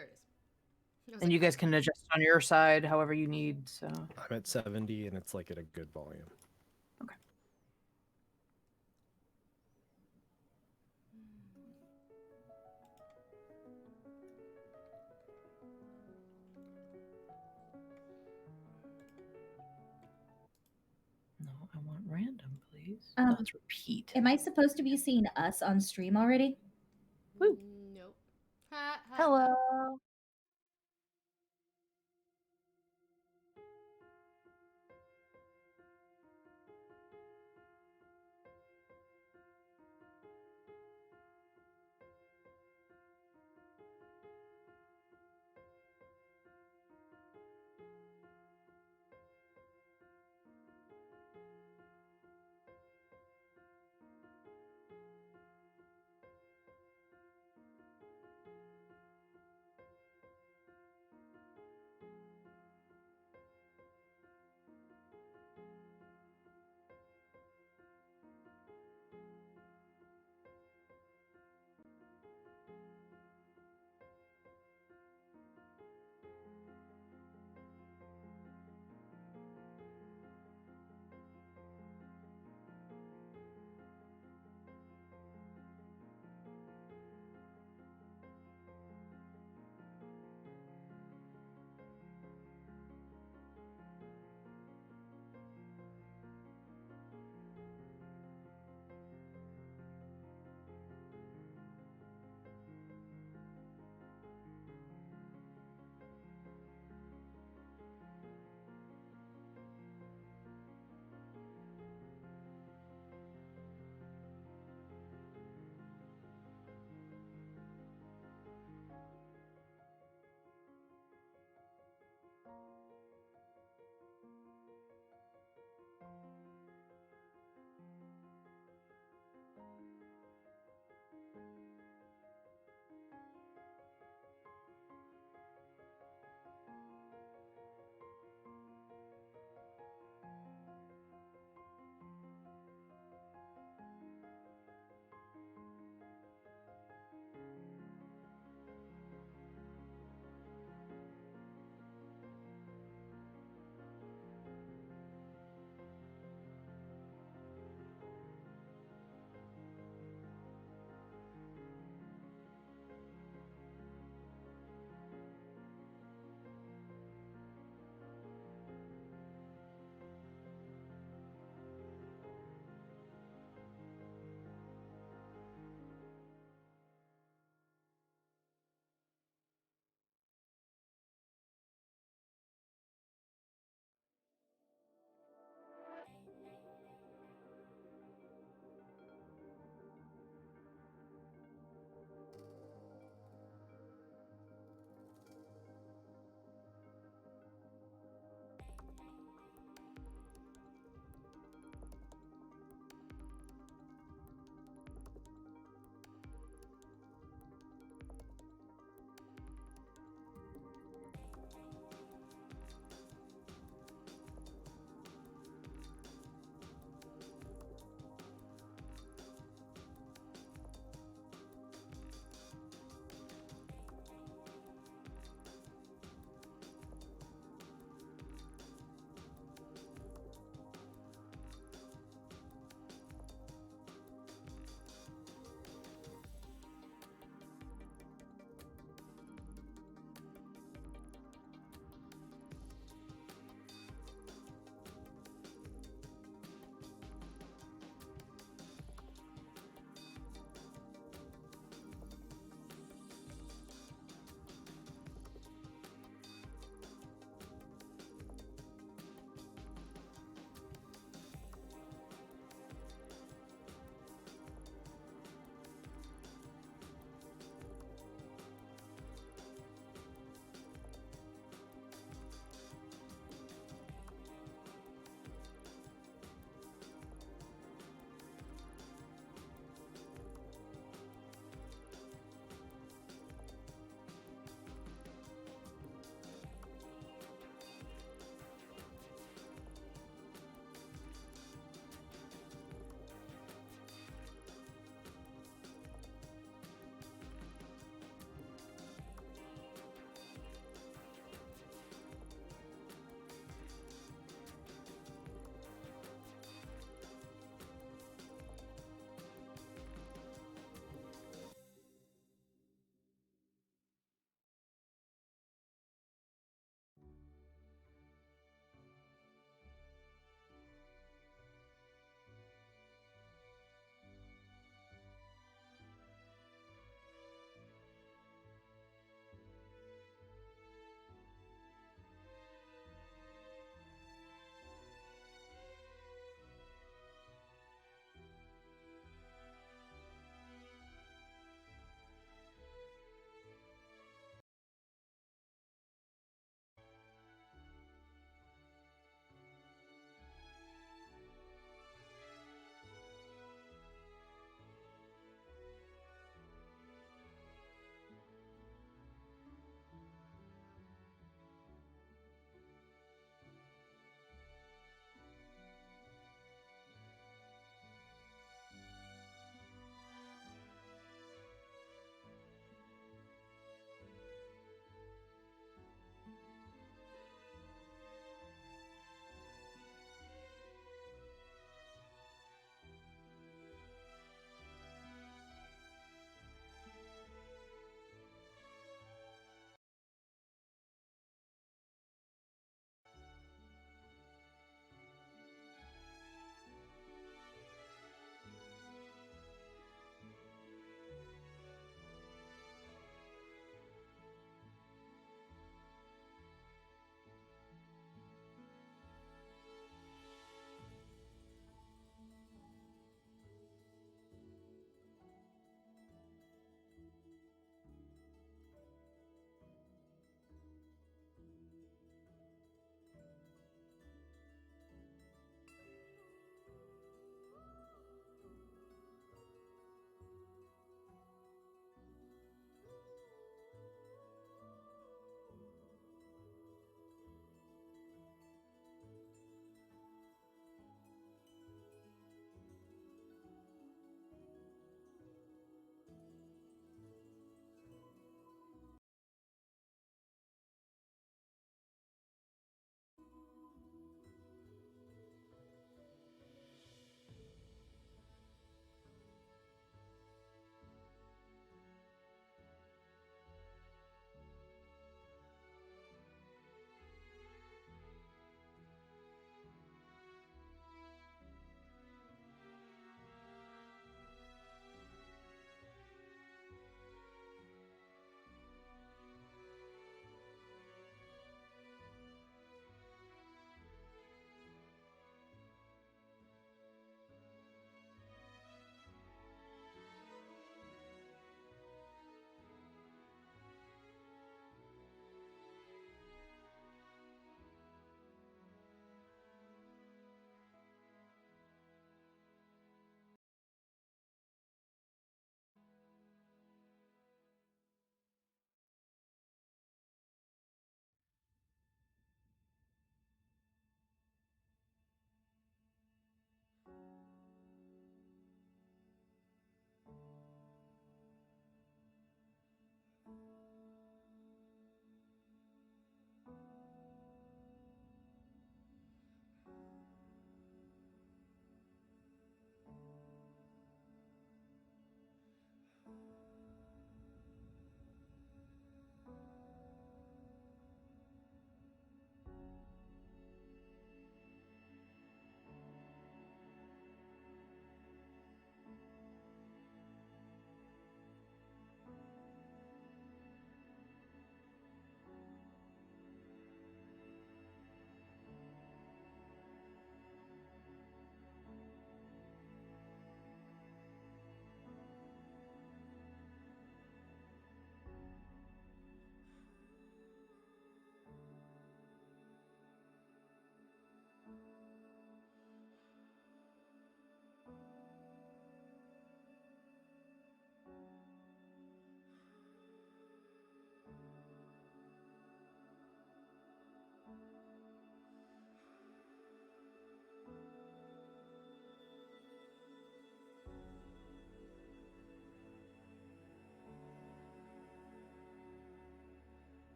There it is. And like, you guys can adjust on your side however you need. So I'm at 70, and it's like at a good volume. Okay. No, I want random, please. Let's repeat. Am I supposed to be seeing us on stream already? Woo. Nope. Ha, ha, Hello. ha.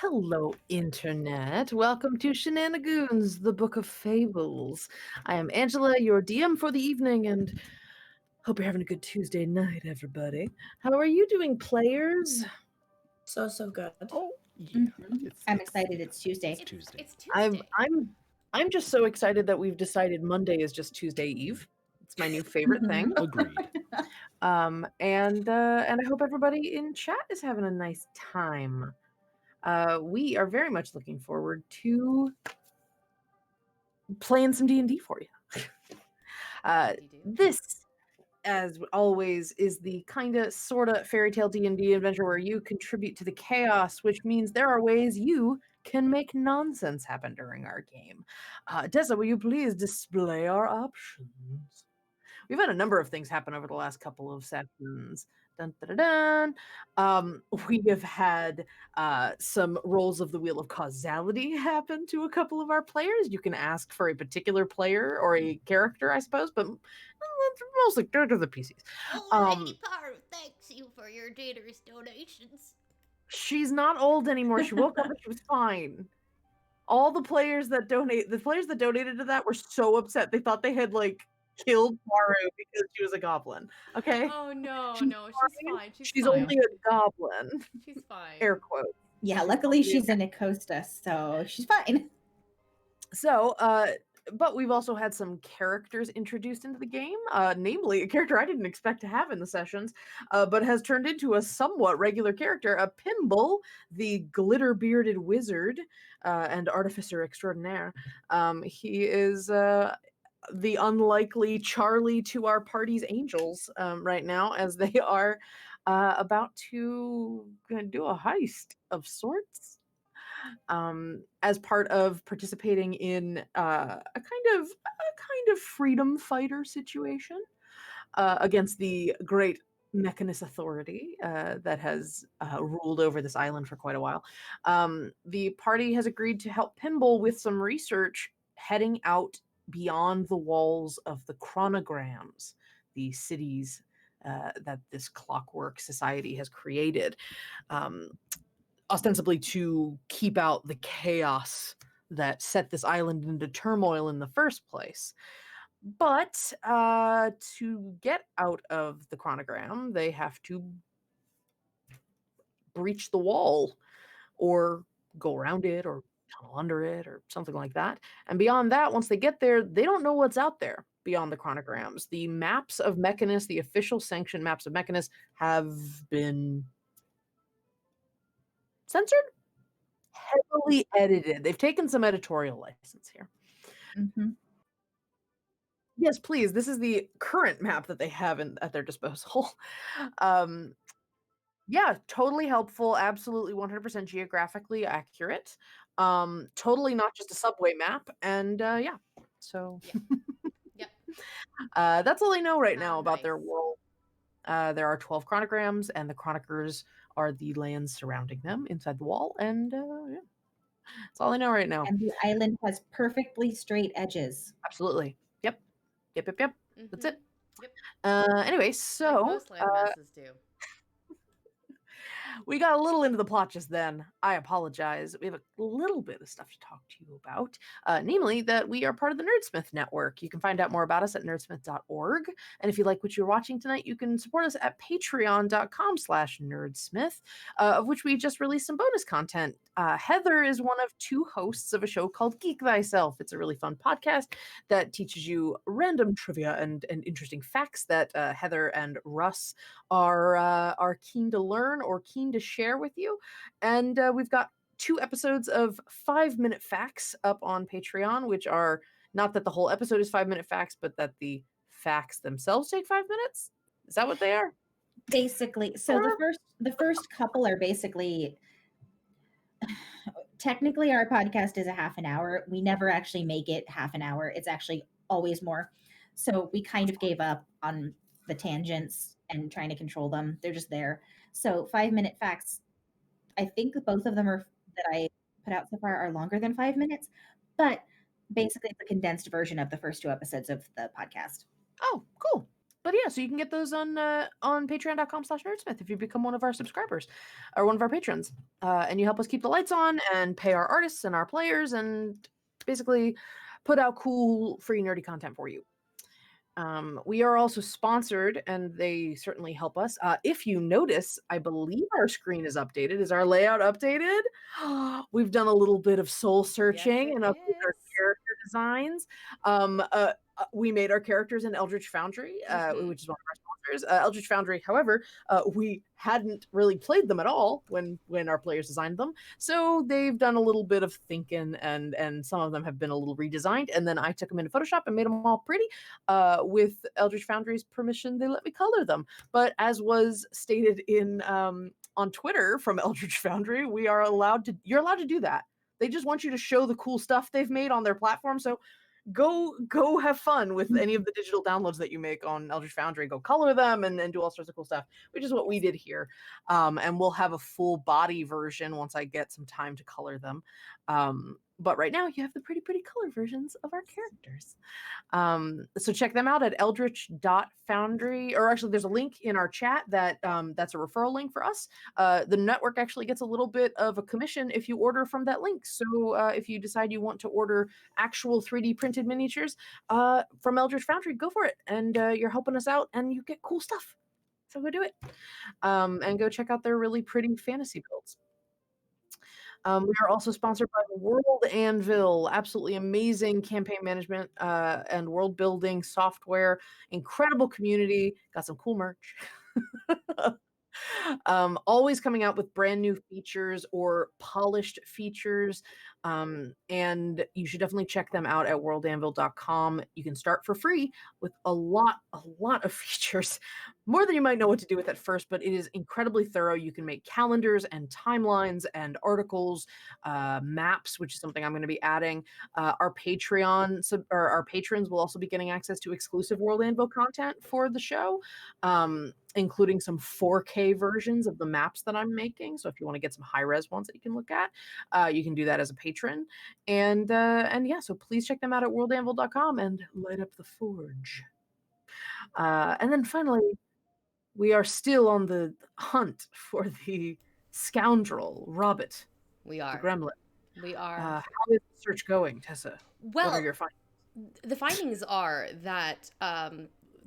Hello, Internet. Welcome to Shenanigoons, the Book of Fables. I am Angela, your DM for the evening, and hope you're having a good Tuesday night, everybody. How are you doing, players? So good. Oh, yeah. Mhm. I'm excited it's Tuesday. It's Tuesday. It's Tuesday. I'm just so excited that we've decided Monday is just Tuesday Eve. It's my new favorite thing. Agreed. And I hope everybody in chat is having a nice time. We are very much looking forward to playing some D&D for you. This, as always, is the kinda sorta fairy tale D&D adventure where you contribute to the chaos, which means there are ways you can make nonsense happen during our game. Dessa, will you please display our options? We've had a number of things happen over the last couple of sessions. Dun, dun, dun, dun. We have had some rolls of the Wheel of Causality happen to a couple of our players. You can ask for a particular player or a character, I suppose, but mostly they're to the PCs. Lady Par, thanks you for your generous donations. She's not old anymore. She woke up and she was fine. All the players that donated to that were so upset. They thought they had killed Maru because she was a goblin. Okay. Oh no, She's no, she's fine. She's fine. only a goblin. She's fine. Air quotes. Yeah, luckily she's in Acosta, so she's fine. So, but we've also had some characters introduced into the game, namely a character I didn't expect to have in the sessions, but has turned into a somewhat regular character, a Pimble, the glitter-bearded wizard and artificer extraordinaire. He is the unlikely Charlie to our party's angels right now, as they are about to do a heist of sorts. As part of participating in a kind of freedom fighter situation against the great Mechanist authority that has ruled over this island for quite a while. The party has agreed to help Pimble with some research heading out beyond the walls of the chronograms, the cities that this clockwork society has created. Ostensibly to keep out the chaos that set this island into turmoil in the first place. But to get out of the chronogram, they have to breach the wall or go around it or tunnel under it or something like that. And beyond that, once they get there, they don't know what's out there beyond the chronograms. The maps of Mechanist, the official sanctioned maps of Mechanist, have been censored? Heavily edited. They've taken some editorial license here. Mm-hmm. Yes, please. This is the current map that they have at their disposal. Yeah, totally helpful. Absolutely 100% geographically accurate. Totally not just a subway map. And yeah, so Yep. that's all I know right now about Nice. their world. There are 12 chronograms, and the chronikers are the lands surrounding them inside the wall. And yeah, that's all I know right now. And the island has perfectly straight edges. Absolutely. Yep. That's it. Yep. Anyway, so Most land masses do. we got a little into the plot just then. I apologize. We have a little bit of stuff to talk to you about, namely that we are part of the Nerdsmith Network. You can find out more about us at nerdsmith.org. And if you like what you're watching tonight, you can support us at patreon.com/nerdsmith, of which we just released some bonus content. Heather is one of two hosts of a show called Geek Thyself. It's a really fun podcast that teaches you random trivia and interesting facts that Heather and Russ are keen to learn or keen to share with you. And we've got 2 episodes of 5-minute facts up on Patreon, which are not that the whole episode is 5-minute facts, but that the facts themselves take 5 minutes. Is that what they are? Basically, so the first couple are basically technically our podcast is a half an hour. We never actually make it half an hour. It's actually always more. So we kind of gave up on the tangents and trying to control them. They're just there. So 5-minute facts, I think both of them are that I put out so far are longer than 5 minutes, but basically it's a condensed version of the first 2 episodes of the podcast. Oh, cool. But yeah, so you can get those on patreon.com/nerdsmith if you become one of our subscribers or one of our patrons. And you help us keep the lights on and pay our artists and our players and basically put out cool free nerdy content for you. We are also sponsored, and they certainly help us. If you notice, I believe our screen is updated. Is our layout updated? We've done a little bit of soul searching Yes, and it updated our is. character designs. We made our characters in Eldritch Foundry, Mhm. which is one of our sponsors. Eldritch Foundry, however, we hadn't really played them at all when our players designed them. So they've done a little bit of thinking, and some of them have been a little redesigned. And then I took them into Photoshop and made them all pretty. With Eldritch Foundry's permission, they let me color them. But as was stated in on Twitter from Eldritch Foundry, you're allowed to do that. They just want you to show the cool stuff they've made on their platform. So go have fun with any of the digital downloads that you make on Eldritch Foundry. Go color them and do all sorts of cool stuff, which is what we did here. And we'll have a full body version once I get some time to color them. But right now you have the pretty color versions of our characters. So check them out at eldritch.foundry, or actually there's a link in our chat that that's a referral link for us. The network actually gets a little bit of a commission if you order from that link. So if you decide you want to order actual 3D printed miniatures from Eldritch Foundry, go for it. And you're helping us out and you get cool stuff. So go do it. And go check out their really pretty fantasy builds. We are also sponsored by World ANVIL, absolutely amazing campaign management and world building software, incredible community, got some cool merch. Always coming out with brand new features or polished features. And you should definitely check them out at worldanvil.com. You can start for free with a lot of features, more than you might know what to do with at first, but it is incredibly thorough. You can make calendars and timelines and articles, maps, which is something I'm going to be adding. Our our patrons will also be getting access to exclusive World Anvil content for the show. Including some 4K versions of the maps that I'm making. So if you want to get some high-res ones that you can look at, you can do that as a patron. And yeah, so please check them out at worldanvil.com and light up the forge. And then finally, we are still on the hunt for the scoundrel, Robert, We the are. gremlin. We are. How is the search going, Tessa? What are Well, your findings? the findings are that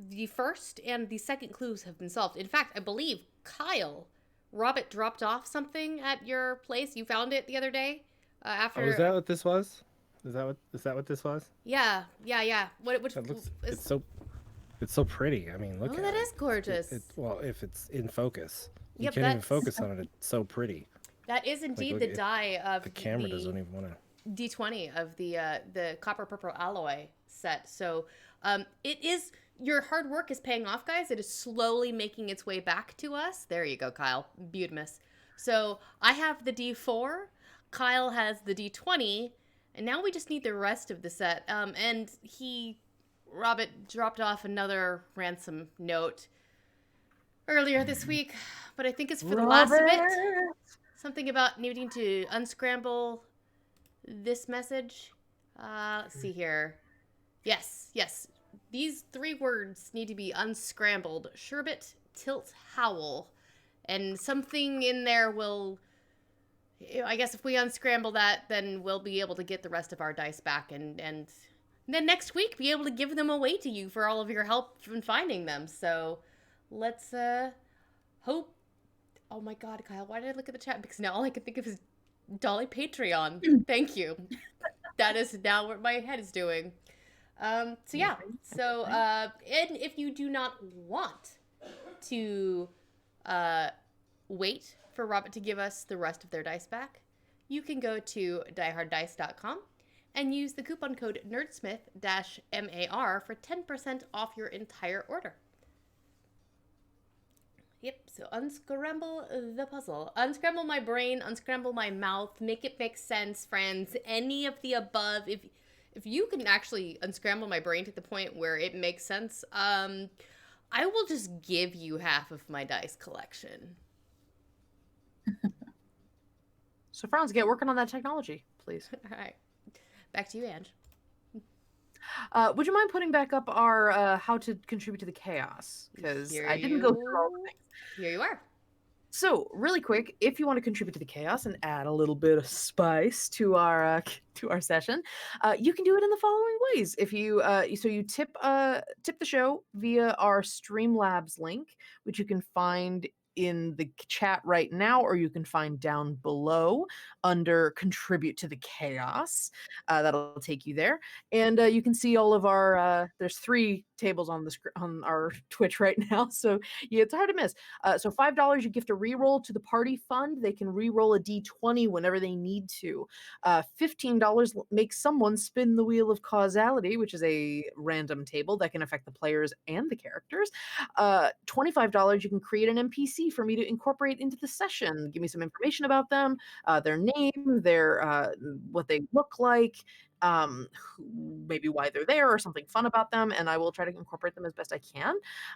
the first and the second clues have been solved. In fact, I believe Kyle, Robert dropped off something at your place. You found it the other day after. Oh, is that what this was? Is that what this was? Yeah. Which That looks. is... It's so pretty. I mean, look Oh, at that it. is gorgeous. Well, if it's in focus, you Yep, can't even that's... focus on it. It's so pretty. That is indeed look the at- die of The camera doesn't even want to. D20 of the copper purple alloy set. So it is, your hard work is paying off, guys. It is slowly making its way back to us. There you go, Kyle. Beautimus. So I have the D4, Kyle has the D20, and now we just need the rest of the set. And Robert dropped off another ransom note earlier this week, but I think it's for the last of it. Something about needing to unscramble this message. Let's see here. Yes. These 3 words need to be unscrambled. Sherbet, tilt, howl. And something in there will... I guess if we unscramble that, then we'll be able to get the rest of our dice back and then next week be able to give them away to you for all of your help in finding them. So let's hope... Oh my god, Kyle, why did I look at the chat? Because now all I can think of is Dolly Patreon. Thank you. That is now what my head is doing. So yeah. So and if you do not want to wait for Robert to give us the rest of their dice back, you can go to dieharddice.com and use the coupon code nerdsmith-MAR for 10% off your entire order. Yep, so unscramble the puzzle. Unscramble my brain, unscramble my mouth, make it make sense, friends. Any of the above. If you can actually unscramble my brain to the point where it makes sense, I will just give you half of my dice collection. So Franz, get working on that technology, please. All right. Back to you, Ange. Would you mind putting back up our how to contribute to the chaos? Because Here I didn't go through all the things. Here you are. So, really quick, if you want to contribute to the chaos and add a little bit of spice to our to our session, you can do it in the following ways. If you so you tip the show via our Streamlabs link, which you can find in the chat right now, or you can find down below under contribute to the chaos. That'll take you there, and you can see all of our. There's 3 tables on the on our Twitch right now, so yeah, it's hard to miss. So $5, you gift a reroll to the party fund. They can reroll a d20 whenever they need to. $15 makes someone spin the wheel of causality, which is a random table that can affect the players and the characters. $25, you can create an NPC for me to incorporate into the session. Give me some information about them, their name, their what they look like, maybe why they're there or something fun about them, and I will try to incorporate them as best I can.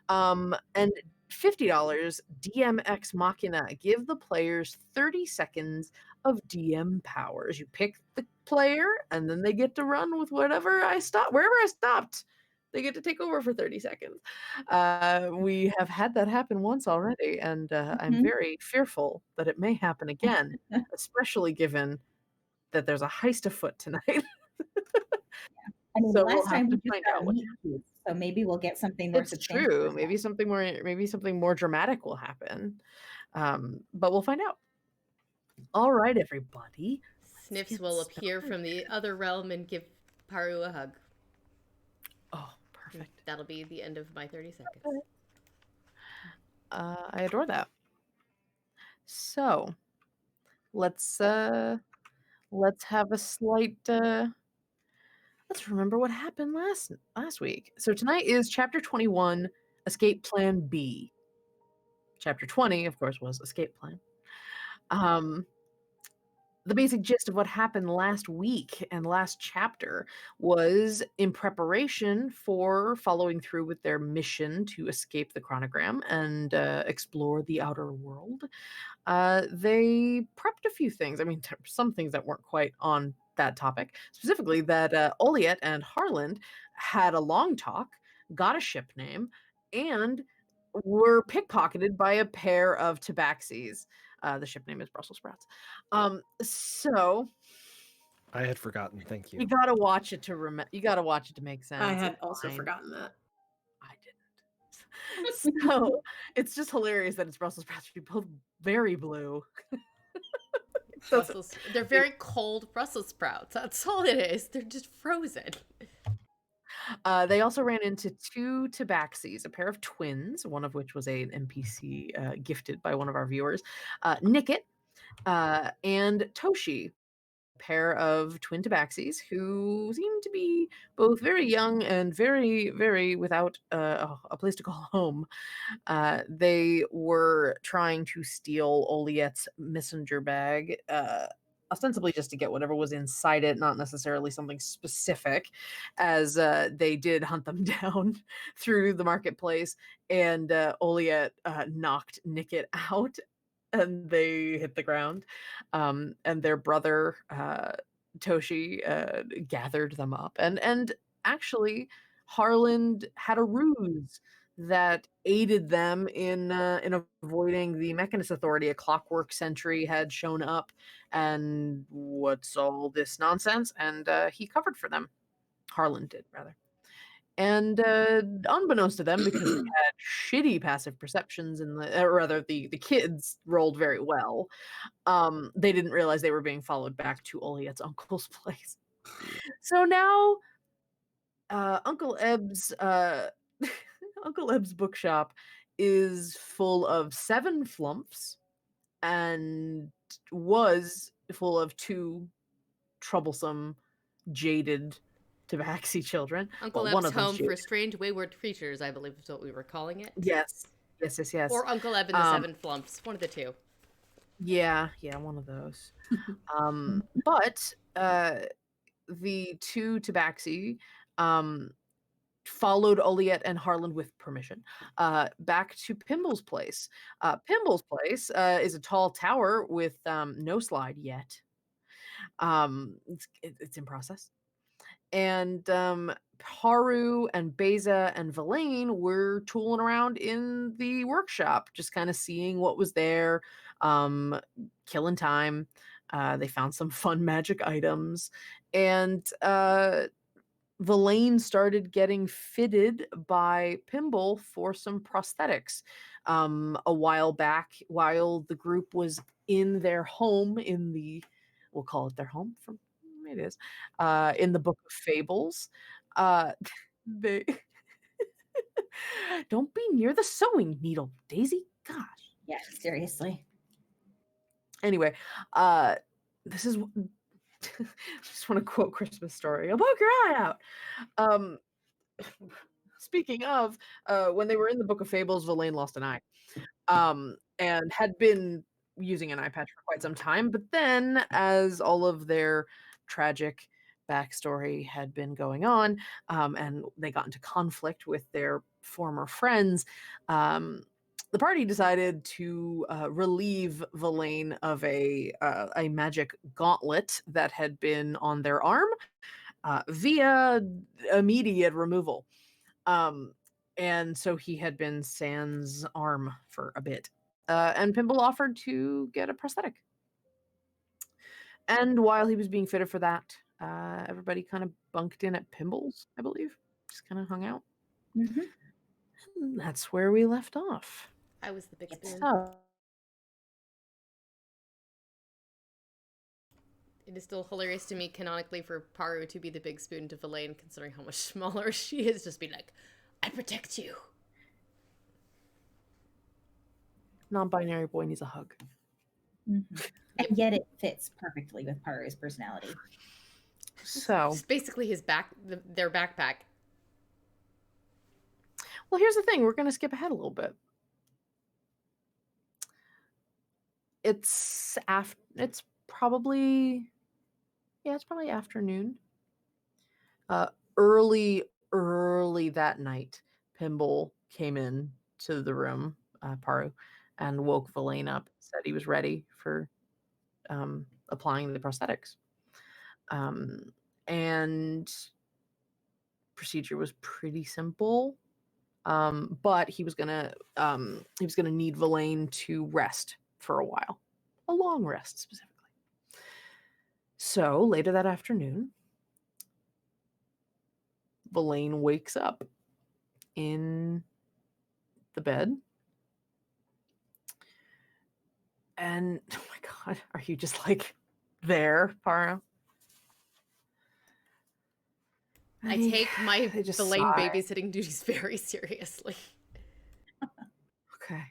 And $50 DMX Machina. Give the players 30 seconds of DM powers. You pick the player, and then they get to run with wherever I stopped. They get to take over for 30 seconds. We have had that happen once already, and I'm Mhm. very fearful that it may happen again, especially given that there's a heist afoot tonight. I mean, So we'll last have time we to just find got out a what meat cute, so maybe we'll get something more It's substantial true. this time. Maybe something more dramatic will happen. But we'll find out. All right, everybody. Let's Sniffs get will appear started. from the other realm and give Paru a hug. Oh, perfect. That'll be the end of my 30 seconds. I adore that. So let's have a slight let's remember what happened last week. So tonight is chapter 21, Escape Plan B. Chapter 20, of course, was Escape Plan. The basic gist of what happened last week and last chapter was in preparation for following through with their mission to escape the chronogram and explore the outer world. They prepped a few things. I mean, there were some things that weren't quite on that topic, specifically that Oliet and Harland had a long talk, got a ship name, and were pickpocketed by a pair of tabaxis. The ship name is Brussels sprouts. So I had forgotten. Thank you. you gotta watch it to you gotta watch it to make sense. I had It's also fine. forgotten that. I didn't. So it's just hilarious that it's Brussels sprouts. They're both very blue. They're very cold Brussels sprouts. That's all it is. They're just frozen. They also ran into 2 tabaxis, a pair of twins, one of which was an NPC gifted by one of our viewers, Nicket and Toshi, pair of twin tabaxis who seem to be both very young and very, very without a place to call home. They were trying to steal Oliet's messenger bag, ostensibly just to get whatever was inside it, not necessarily something specific, as they did hunt them down through the marketplace, and Oliet knocked Nicket out and they hit the ground. And their brother Toshi gathered them up, and actually Harland had a ruse that aided them in avoiding the Mechanist Authority. A clockwork sentry had shown up, and what's all this nonsense? And he covered for them. Harland did, rather. And unbeknownst to them, because they had shitty passive perceptions, or rather, the kids rolled very well. They didn't realize they were being followed back to Oliet's uncle's place. So now, Uncle Eb's Uncle Eb's bookshop is full of 7 flumps and was full of 2 troublesome, jaded tabaxi children. Uncle Well, one Eb's of them's home for jaded. strange wayward creatures, I believe is what we were calling it. Yes. Or Uncle Eb and the 7 flumps. One of the 2. Yeah, one of those. But the 2 tabaxi followed Oliet and Harland with permission back to Pimble's place. Pimble's place is a tall tower with no slide yet. It's in process. And Haru and Beza and Verlaine were tooling around in the workshop, just kind of seeing what was there, killing time. They found some fun magic items, and Verlaine started getting fitted by Pimble for some prosthetics a while back, while the group was in their home in the, we'll call it their home from it is, in the book of Fables. They don't be near the sewing needle, Daisy. Gosh. Yeah, seriously. Anyway, this is just want to quote Christmas Story. I'll poke your eye out. Um, speaking of, when they were in the Book of Fables, Verlaine lost an eye, and had been using an eye patch for quite some time. But then, as all of their tragic backstory had been going on, and they got into conflict with their former friends, the party decided to relieve Verlaine of a magic gauntlet that had been on their arm via immediate removal. And so he had been sans arm for a bit. And Pimble offered to get a prosthetic. And while he was being fitted for that, everybody kind of bunked in at Pimble's, I believe. Just kind of hung out. Mm-hmm. And that's where we left off. I was the big spoon. So, It is still hilarious to me canonically for Paru to be the big spoon to Verlaine, considering how much smaller she is. Just be like, I protect you. non-binary boy needs a hug. Mm-hmm. And yet it fits perfectly with Paru's personality. So, It's basically his their backpack. well, here's the thing. We're going to skip ahead a little bit. It's probably afternoon. Early that night, Pimble came in to the room, Paru, and woke Verlaine up. Said he was ready for applying the prosthetics. And procedure was pretty simple. But he was gonna need Verlaine to rest for a while, a long rest specifically. So later that afternoon, Verlaine wakes up in the bed, and oh my god, are you just like there, Paro? I take my they just Verlaine sigh. babysitting duties very seriously. Okay.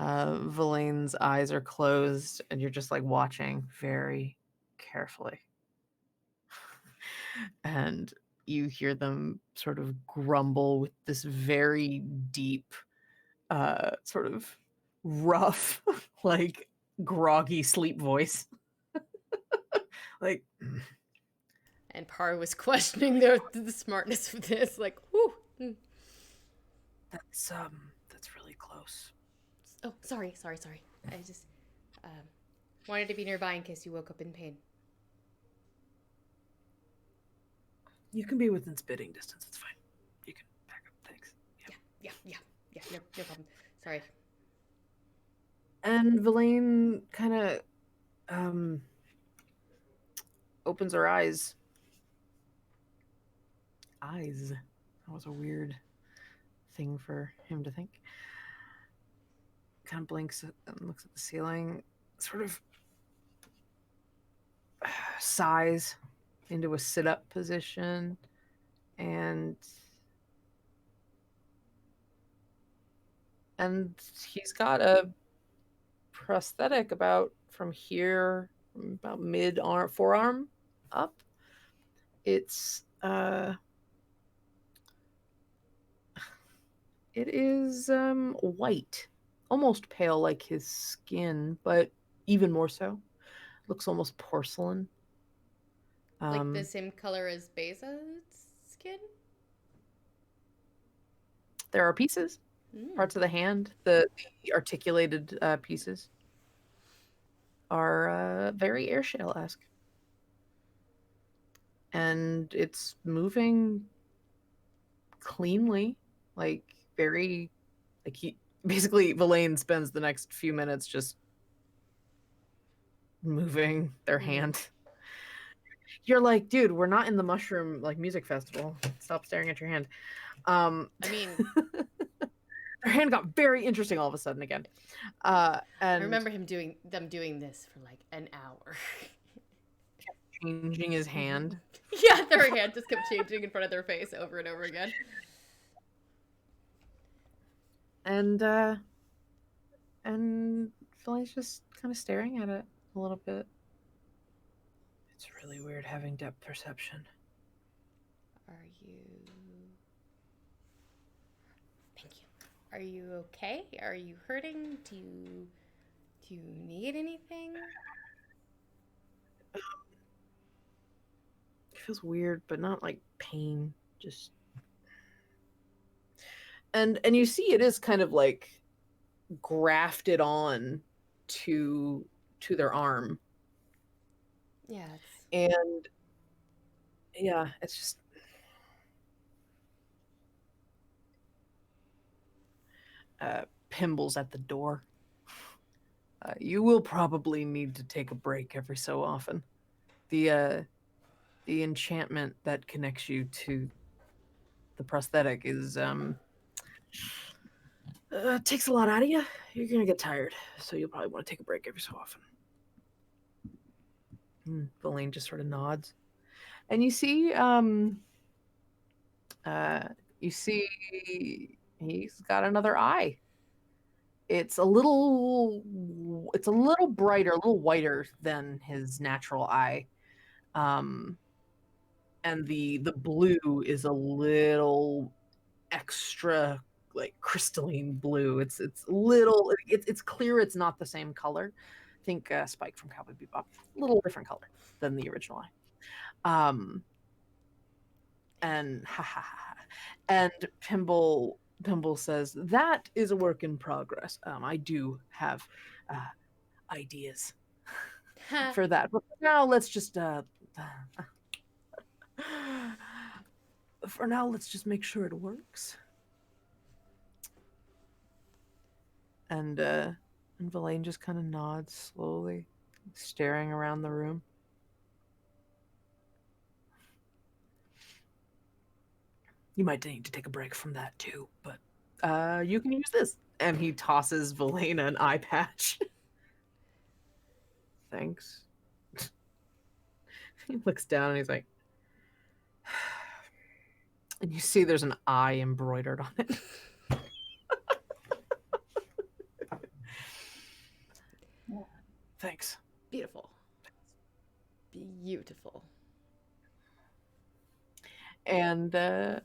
Verlaine's eyes are closed, and you're just like watching very carefully. And you hear them sort of grumble with this very deep, sort of rough, like groggy sleep voice. Like, And Paru was questioning the smartness of this, like, whoo. that's really close. Oh, sorry. I just wanted to be nearby in case you woke up in pain. You can be within spitting distance. It's fine. You can back up. Thanks. Yeah, no problem. Sorry. And Verlaine kind of opens her eyes. Eyes. That was a weird thing for him to think. Kind of blinks and looks at the ceiling, sort of sighs into a sit-up position, and he's got a prosthetic about from here, from about mid-arm, forearm up. It's it is white, almost pale like his skin, but even more so. Looks almost porcelain. Like the same color as Beza's skin? There are pieces, parts of the hand, the articulated pieces are very airshell-esque. and it's moving cleanly, like very, like he basically Villain spends the next few minutes just moving their hand. You're like, dude, we're not in the mushroom like music festival. Stop staring at your hand. I mean, Their hand got very interesting all of a sudden again. And I remember doing this for like an hour. changing his hand. Yeah, their hand just kept changing in front of their face over and over again. And Philly's just kind of staring at it a little bit. It's really weird having depth perception. Are you? Thank you. Are you okay? Are you hurting? Do you need anything? It feels weird, but not like pain. Just and you see it is kind of like grafted on to their arm. Yeah. And yeah, it's just Pimble's at the door. You will probably need to take a break every so often. The enchantment that connects you to the prosthetic is takes a lot out of you. You're gonna get tired, so you'll probably want to take a break every so often. Villain just sort of nods, and you see he's got another eye. It's a little brighter, a little whiter than his natural eye. And the blue is a little extra like crystalline blue. It's little it's clear it's not the same color. Think Spike from Cowboy Bebop. A little different color than the original eye. And and Pimble says that is a work in progress. I do have ideas for that, but now let's just for now let's just make sure it works. And Villain just kind of nods slowly, staring around the room. You might need to take a break from that too, but you can use this. And he tosses Villain an eye patch. Thanks. He looks down and he's like, and you see there's an eye embroidered on it. Thanks. Beautiful. Beautiful. And yeah,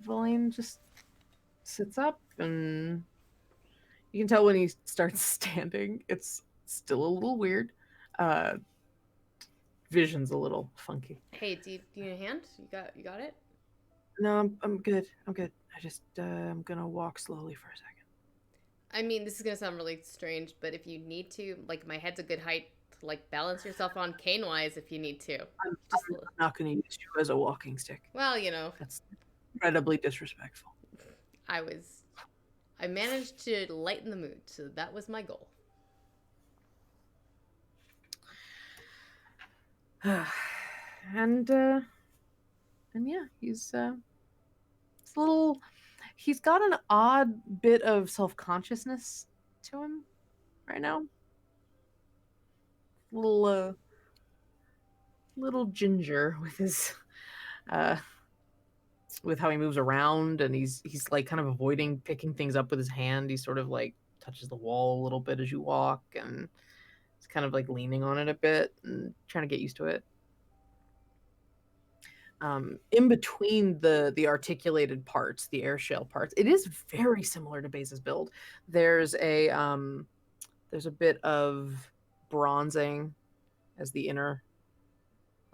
Villain just sits up, and you can tell when he starts standing, it's still a little weird. Vision's a little funky. Hey, do you need a hand? You got it? No, I'm good. I just I'm gonna walk slowly for a second. I mean, this is gonna sound really strange, but if you need to, like, my head's a good height to like balance yourself on cane-wise if you need to. I'm not gonna use you as a walking stick. Well, you know, That's incredibly disrespectful. I managed to lighten the mood, so that was my goal. And yeah, he's he's got an odd bit of self-consciousness to him right now. Little ginger with his with how he moves around, and he's like kind of avoiding picking things up with his hand. He sort of like touches the wall a little bit as you walk, and he's kind of like leaning on it a bit and trying to get used to it. In between the articulated parts, the air shell parts, it is very similar to Base's build. There's a bit of bronzing as the inner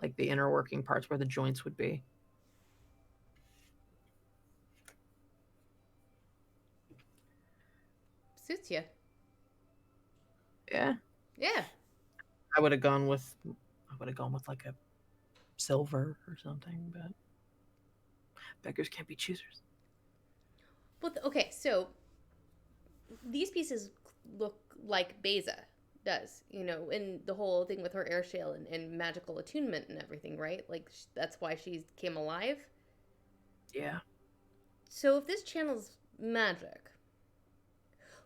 working parts where the joints would be. Suits you. Yeah. Yeah. I would have gone with like a silver or something, but beggars can't be choosers. Well, okay, so these pieces look like Beza does, you know, and the whole thing with her air shell and magical attunement and everything, right? Like, that's why she came alive. Yeah. So if this channels magic,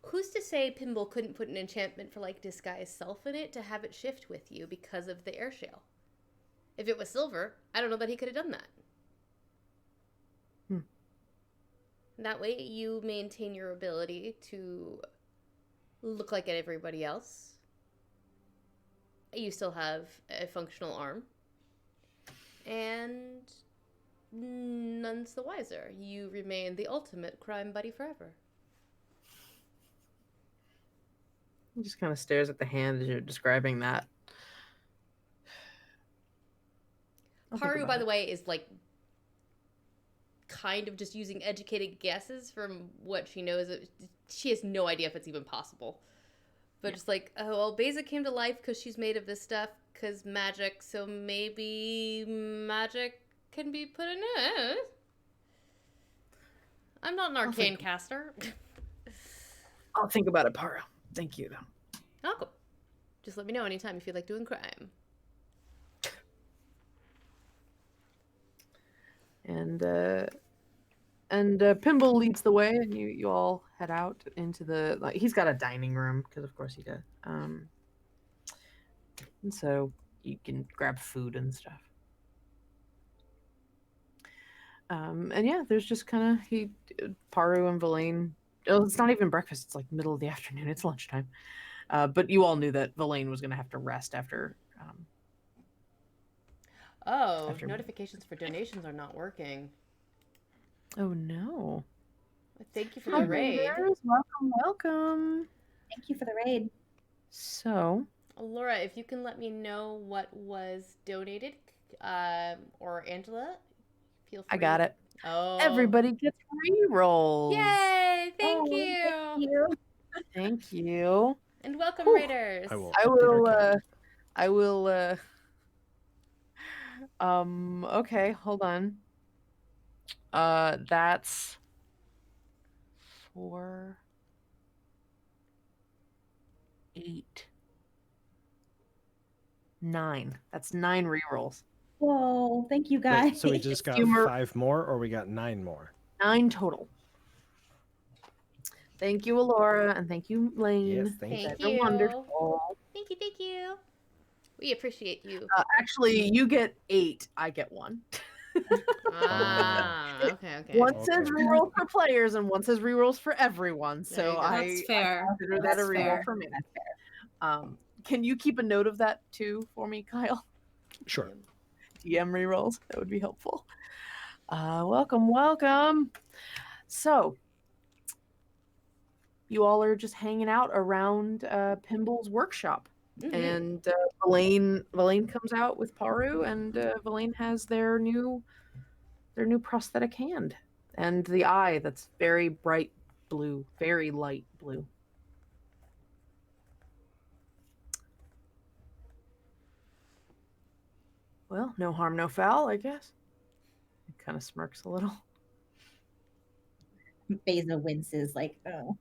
who's to say Pimble couldn't put an enchantment for, like, disguise self in it to have it shift with you because of the air shell? If it was silver, I don't know that he could have done that. That way you maintain your ability to look like everybody else. You still have a functional arm. And none's the wiser. You remain the ultimate crime buddy forever. He just kind of stares at the hand as you're describing that. I'll think Haru, about by it. the way, is like kind of just using educated guesses from what she knows. She has no idea if it's even possible. But just like, oh, well, Beza came to life because she's made of this stuff, because magic, so maybe magic can be put in it. I'm not an arcane caster. I'll think about it, Paro. Thank you, though. Oh, cool. Just let me know anytime you feel like doing crime. And Pimble leads the way, and you all head out into the. Like, he's got a dining room because, of course, he does. And so you can grab food and stuff. And yeah, there's just kind of Paru and Villain. Oh, it's not even breakfast. It's like middle of the afternoon. It's lunchtime. But you all knew that Villain was going to have to rest after. After Notifications for donations are not working. Oh no! Thank you for Hi, the raid. readers. Welcome. Thank you for the raid. So, Laura, if you can let me know what was donated, or Angela, feel free. I got it. Oh, Everybody gets re-rolls. Yay! Thank Oh, you. Thank you. Thank you. And welcome, Whew. raiders. I will. I update our will. count. I will. Okay, hold on. That's 4, 8, 9. That's 9 rerolls. Whoa, thank you guys. Wait, so we just got Humor. 5 more, or we got 9 more? 9 total. Thank you, Alora, and thank you, Lane. Yes, thank you. Thank You're you. wonderful. Thank you, thank you. We appreciate you. Actually, you get 8. I get 1. Okay. One says Okay. reroll for players, and one says rerolls for everyone. There you So go. That's fair. I consider that That's a reroll fair. for me. Can you keep a note of that too for me, Kyle? Sure. DM rerolls. That would be helpful. Welcome. So, you all are just hanging out around Pimble's workshop. Mhm. And Villain comes out with Paru, and Villain has their new prosthetic hand and the eye that's very bright blue, very light blue. Well, no harm, no foul, I guess. It kind of smirks a little. Beza winces like, oh.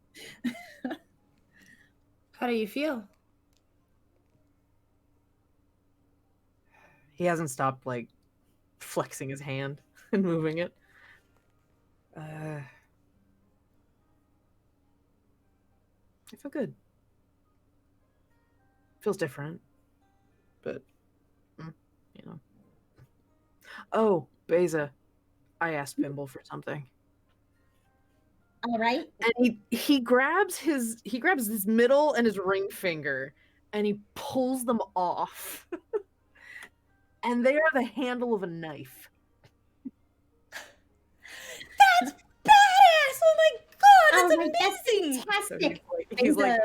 How do you feel? He hasn't stopped like flexing his hand and moving it. I feel good. Feels different, but you know. Oh, Beza, I asked Pimble for something, All right. and he grabs his middle and his ring finger, and he pulls them off, and they are the handle of a knife. That's badass! Oh my god, that's Oh, amazing! So fantastic. he's like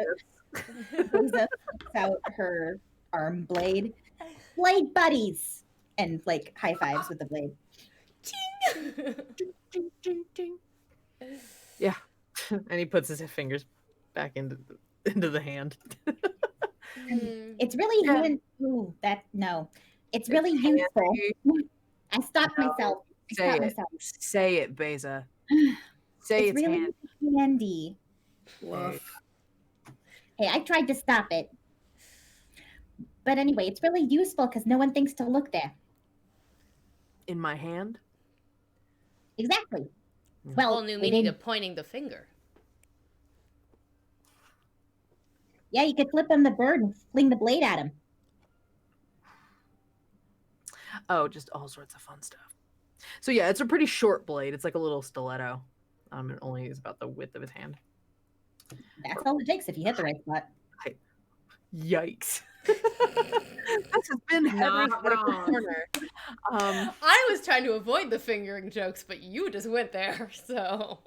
Beza puts out her arm blade. Blade buddies. And like high fives with the blade. Ding, ding, ding. Yeah, and he puts his fingers back into the hand. Mm. It's really Yeah. human. Ooh, that no. It's really useful. I stopped myself. I Say stopped it. myself. Say it, Beza. Say It's really handy. Woof. Hey, I tried to stop it. But anyway, it's really useful because no one thinks to look there. In my hand? Exactly. Mm. Well, Whole new they meaning did- of pointing the finger. yeah, you could flip him the bird and fling the blade at him. Oh, just all sorts of fun stuff. So yeah, it's a pretty short blade. It's like a little stiletto. It only is about the width of his hand. That's all it takes if you hit the right spot. Yikes. This has been Heather's Not Medical wrong. Corner. I was trying to avoid the fingering jokes, but you just went there, so.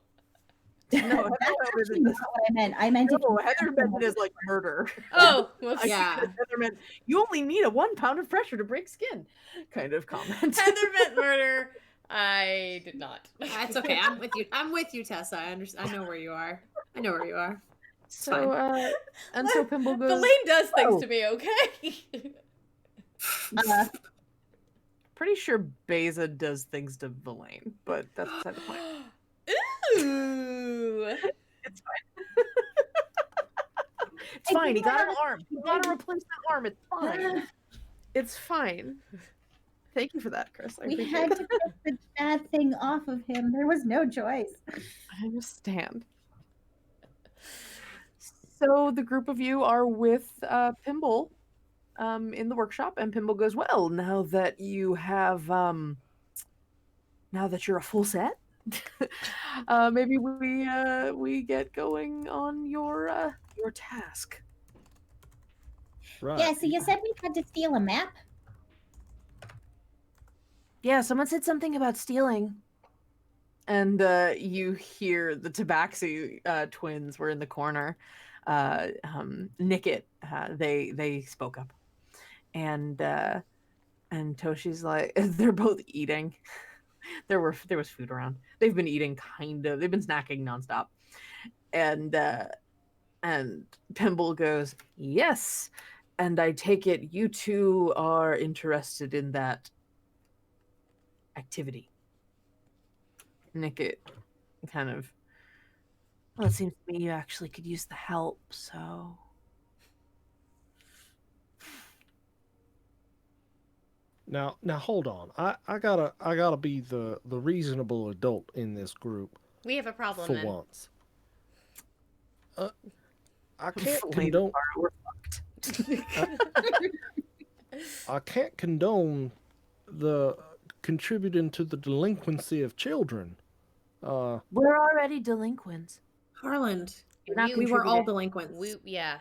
No, That's Heather actually meant not what I meant. I meant if no, you Heather meant it as like murder. Oh, whoops. Yeah. Heather meant you only need a 1 pound of pressure to break skin kind of comment. Heather meant murder. I did not. That's okay. I'm with you. I'm with you, Tessa. I understand. I know where you are. I know where you are. So and so Pimble goes, Belaine does things "Oh." to me, okay? Pretty sure Beza does things to Belaine, but that's beside the point. Ooh. It's fine. It's fine. He got an arm. He got a replacement arm. It's fine. It's fine. Thank you for that, Chris. I we appreciate had it. to get the bad thing off of him. There was no choice. I understand. So the group of you are with Pimble in the workshop, and Pimble goes, "Well, now that you have, now that you're a full set, maybe we get going on your task." Right. Yeah, so you said we had to steal a map? Yeah, someone said something about stealing. And you hear the Tabaxi twins were in the corner. Nicket, they spoke up, and Toshi's like, they're both eating. There was food around. They've been eating they've been snacking nonstop, and Pimble goes, "Yes, and I take it you two are interested in that activity." Nicket kind of, well, it seems to me you actually could use the help, so. Now hold on. I gotta be the reasonable adult in this group We have a problem for then. once. I can't Flames condone. are- we're I can't condone the contributing to the delinquency of children. We're already delinquents. Harland. You're not We were all contributing. delinquents. Yeah.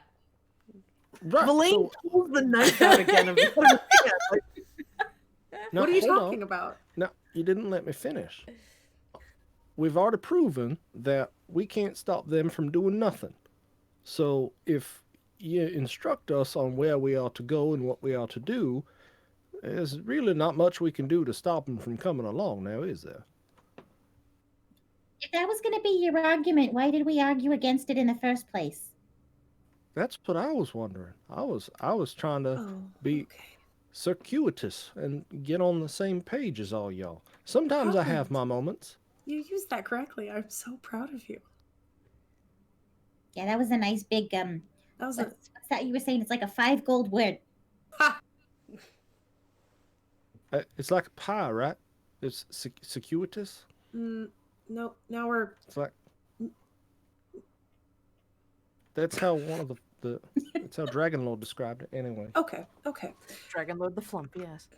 Right. Belaine so- pulls the knife out again. Of now, What are you hold on. talking about? No, you didn't let me finish. We've already proven that we can't stop them from doing nothing. So if you instruct us on where we are to go and what we are to do, there's really not much we can do to stop them from coming along now, is there? If that was going to be your argument, why did we argue against it in the first place? That's what I was wondering. I was trying to Oh, be okay. circuitous and get on the same page as all y'all. Sometimes I have my moments. You used that correctly. I'm so proud of you. Yeah, that was a nice big, That was a what's that you were saying? It's like a 5 gold word. ha. It's like a pie, right? It's circuitous. No, now we're It's like that's how one of the that's how Dragon Lord described it. Anyway, okay. Dragon Lord the Flump, yes.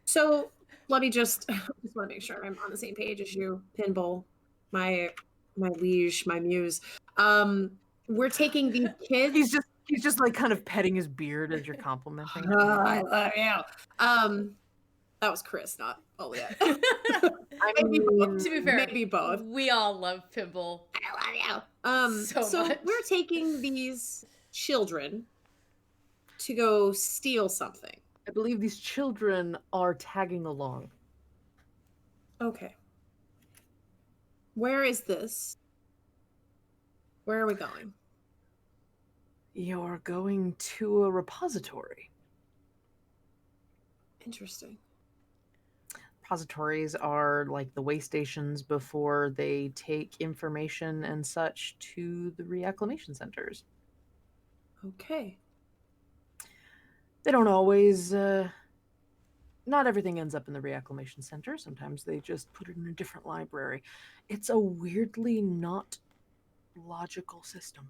So let me just want to make sure I'm on the same page as you, Pinball, my liege, my muse. We're taking these kids. He's just like kind of petting his beard as you're complimenting him. I love you. That was Chris, not Oliette. I Maybe mean, both. To be fair, Maybe both. we all love Pimble. I love you. So So much. we're taking these children to go steal something. I believe these children are tagging along. Okay. Where is this? Where are we going? You're going to a repository. Interesting. Repositories are like the way stations before they take information and such to the reacclimation centers. Okay. They don't always, not everything ends up in the reacclimation center. Sometimes they just put it in a different library. It's a weirdly not logical system.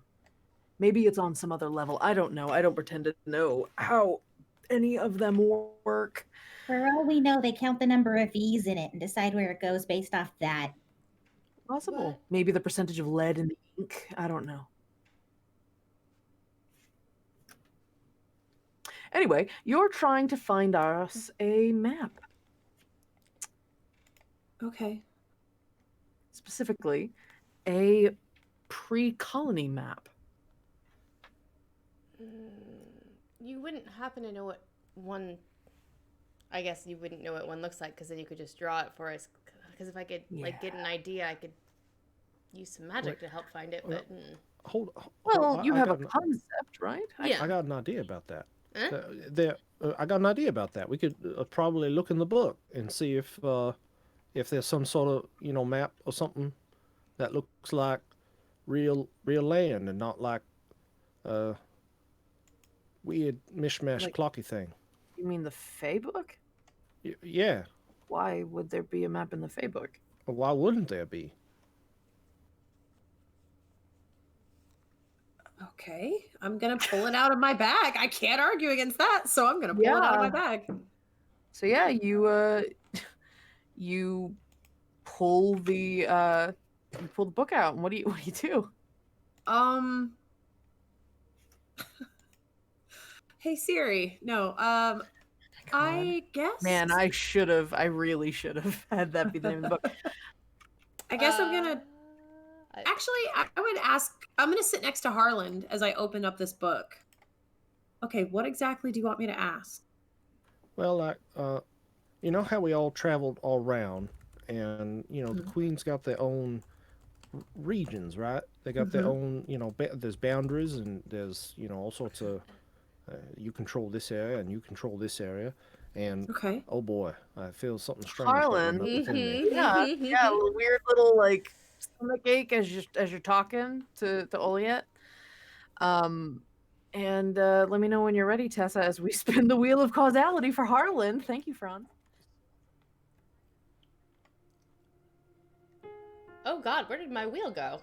Maybe it's on some other level. I don't know. I don't pretend to know how any of them work. For all we know, they count the number of V's in it and decide where it goes based off that. Possible. What? Maybe the percentage of lead in the ink. I don't know. Anyway, you're trying to find us a map. Okay. Specifically, a pre-colony map. You wouldn't happen to know what one... I guess you wouldn't know what one looks like, because then you could just draw it for us. Because if I could like get an idea, I could use some magic to help find it. But Hold. Well, you I have got a concept, right? yeah, I got an idea about that. Huh? I got an idea about that. We could probably look in the book and see if there's some sort of map or something that looks like real land and not like weird mishmash Like- clocky thing. You mean the Fae book? Yeah. Why would there be a map in the Fae book? Why wouldn't there be? Okay. I'm gonna pull it out of my bag. I can't argue against that, so I'm gonna pull it out of my bag. So yeah, you pull the book out, and what do you do? Hey Siri. No. I guess. Man, I really should have had that be the name of the book. I guess I'm gonna. Actually, I would ask. I'm gonna sit next to Harland as I open up this book. Okay, what exactly do you want me to ask? Well, like you know how we all traveled all around, and the Queen's got their own regions, right? They got their own, there's boundaries, and there's all sorts of. You control this area, and you control this area, and Okay. oh boy, I feel something strange. Harlan, bubbling up within me. yeah, a little weird little like stomach ache as you're talking to Oliet. And let me know when you're ready, Tessa, as we spin the wheel of causality for Harlan. Thank you, Fran. Oh God, where did my wheel go?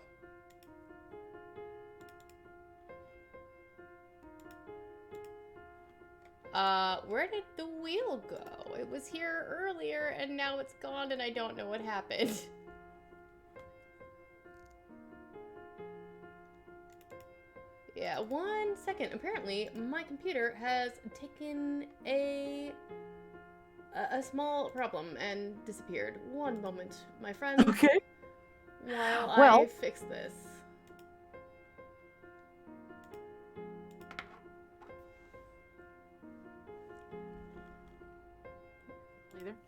Where did the wheel go? It was here earlier and now it's gone and I don't know what happened. Yeah, 1 second. Apparently, my computer has taken a small problem and disappeared. One moment, my friend. Okay. While Well- I fix this.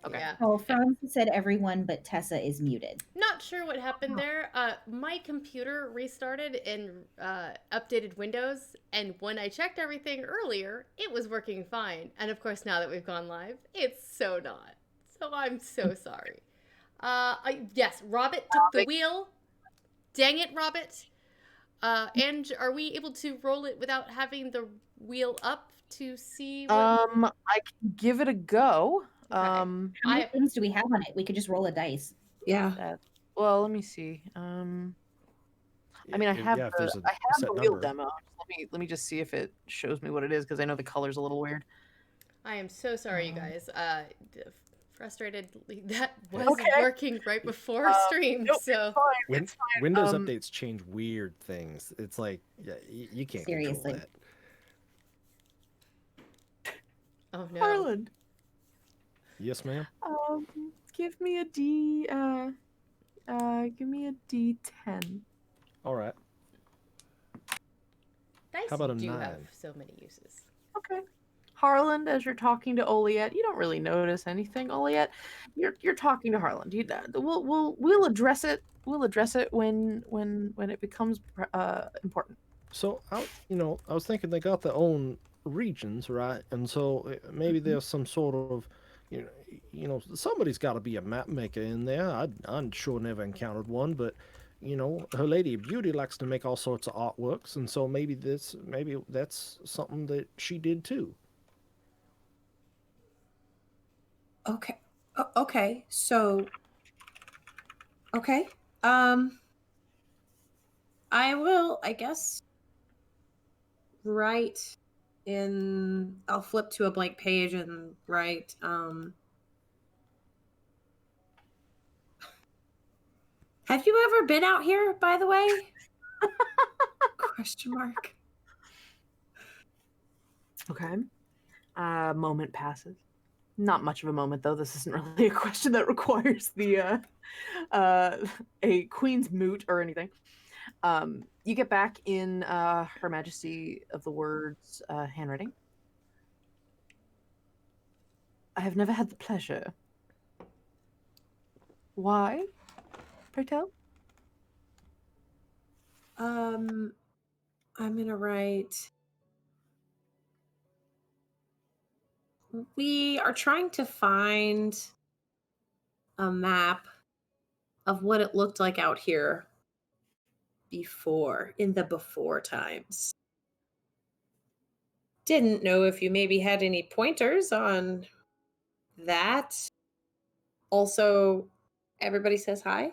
Okay. Yeah. Oh, Franz said everyone but Tessa is muted. Not sure what happened there. My computer restarted and updated Windows, and when I checked everything earlier, it was working fine. And of course, now that we've gone live, it's so not. So I'm so sorry. Yes, Robert took the wheel. Dang it, Robert. And are we able to roll it without having the wheel up to see what... I can give it a go. Okay. How many things do we have on it? We could just roll a dice. Yeah. Well, let me see. I mean, I have if there's a I have set the wheel number. demo. Let me just see if it shows me what it is, because I know the color's a little weird. I am so sorry, you guys. Frustrated that was Okay. working right before stream, Nope, so... it's fine. Windows updates change weird things. It's like you can't Seriously. control that. Oh no. Harlan, Yes, ma'am. give me a D10. All right. Dice How about a do 9? have so many uses. Okay. Harlan, as you're talking to Oliet, you don't really notice anything. Oliet, you're talking to Harlan. We'll address it. We'll address it when it becomes important. So I was thinking they got their own regions, right? And so maybe there's some sort of Somebody's got to be a map maker in there. I'm sure never encountered one, but her Lady of Beauty likes to make all sorts of artworks, and so maybe that's something that she did too. Okay. Okay. So. Okay. I will, I guess, write I'll flip to a blank page and write, have you ever been out here, by the way? Question mark. Okay. Moment passes. Not much of a moment, though. This isn't really a question that requires the a queen's moot or anything. You get back in Her Majesty of the Word's handwriting. I have never had the pleasure. Why? Pray tell. I'm gonna write. We are trying to find a map of what it looked like out here in the before times. Didn't know if you maybe had any pointers on that. Also, everybody says hi.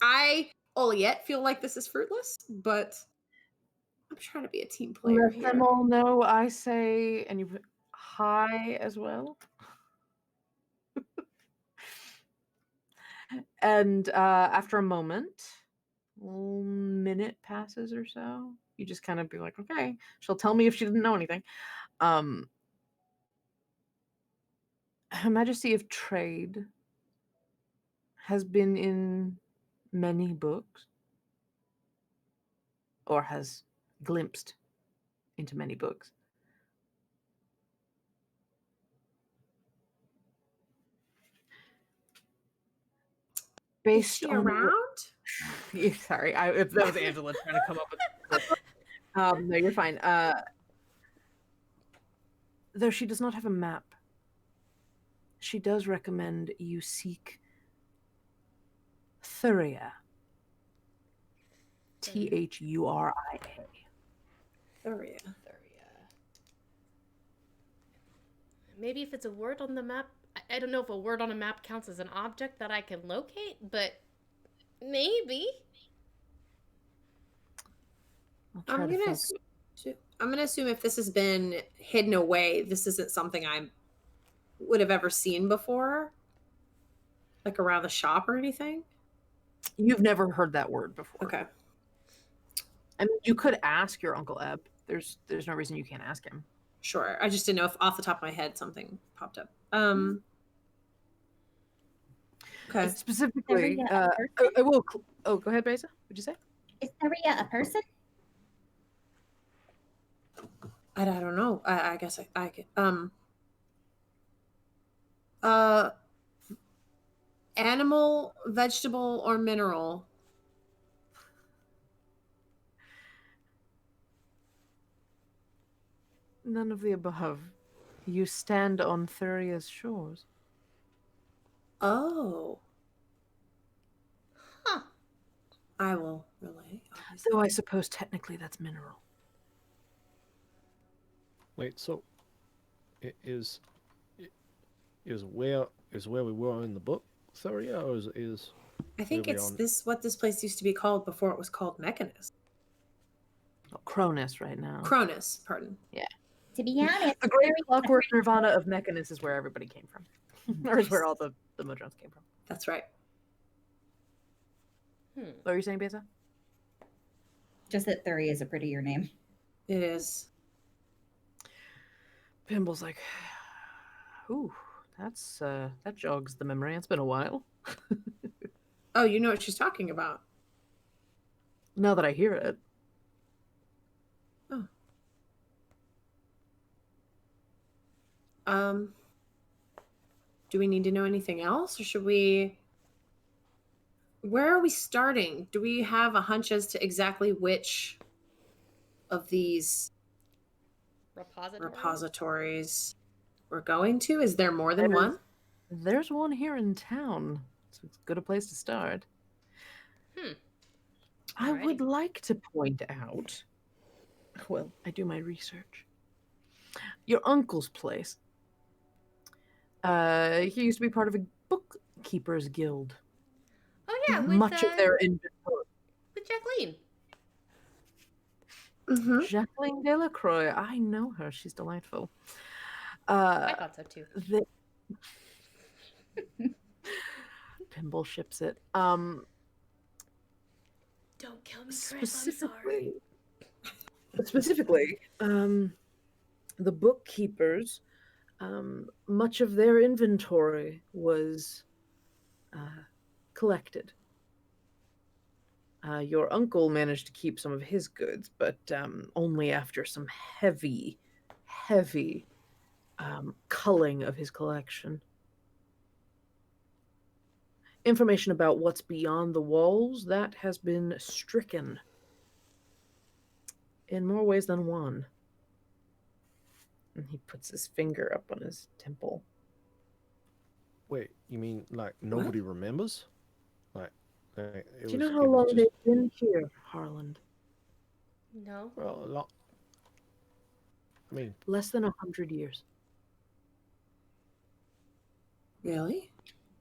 I, Oliette, feel like this is fruitless, but I'm trying to be a team player Let them here. all know I say, and you put hi as well. And after a minute passes or so, you just kind of be like, okay, she'll tell me if she didn't know anything. Her Majesty of Trade has been in many books, or has glimpsed into many books. Is she around? Sorry, if that was Angela trying to come up with. No, you're fine. Though she does not have a map, she does recommend you seek Thuria. Thuria. Thuria. Maybe if it's a word on the map. I don't know if a word on a map counts as an object that I can locate, but maybe. I'm gonna assume if this has been hidden away, this isn't something I would have ever seen before, like around the shop or anything. You've never heard that word before. Okay. I mean, you could ask your Uncle Eb. There's no reason you can't ask him. Sure. I just didn't know if off the top of my head something popped up. Okay. Specifically, Thuria a I will. Go ahead, Beza. What'd you say? Is Thuria a person? I don't know. I guess I could. Animal, vegetable, or mineral? None of the above. You stand on Thuria's shores. Oh. Huh. I will relay. Though I suppose technically that's mineral. Wait, so is where we were in the book, Thuria, or is I think where we it's what this place used to be called before it was called Mechanus. Oh, Cronus right now. Cronus, pardon. To be honest, The great Thuria- clockwork nirvana of Mechanus is where everybody came from. Or is where all the Modrons came from. That's right. What were you saying, Beza? Just that Thuria is a prettier name. It is. Pimble's like, ooh, that jogs the memory. It's been a while. Oh, you know what she's talking about. Now that I hear it. Do we need to know anything else, or should we? Where are we starting? Do we have a hunch as to exactly which of these repositories we're going to? Is there more than one? There's one here in town, so it's as good a place to start. I would Alrighty. like to point out, well, I do my research. Your uncle's place. He used to be part of a bookkeepers guild. Oh yeah, with Much of their inventory. with Jacqueline. Mm-hmm. Jacqueline Delacroix. I know her. She's delightful. I thought so too. Pinball ships it. Don't kill me, Chris. I'm sorry. Specifically, the bookkeepers, much of their inventory was collected. Your uncle managed to keep some of his goods, but only after some heavy culling of his collection. Information about what's beyond the walls, that has been stricken in more ways than one. And he puts his finger up on his temple. Wait, you mean like nobody remembers? Like, it Do you know was- how it was long just- they've been here, Harland? No. Well, a lot. I mean, Less than 100 years. Really?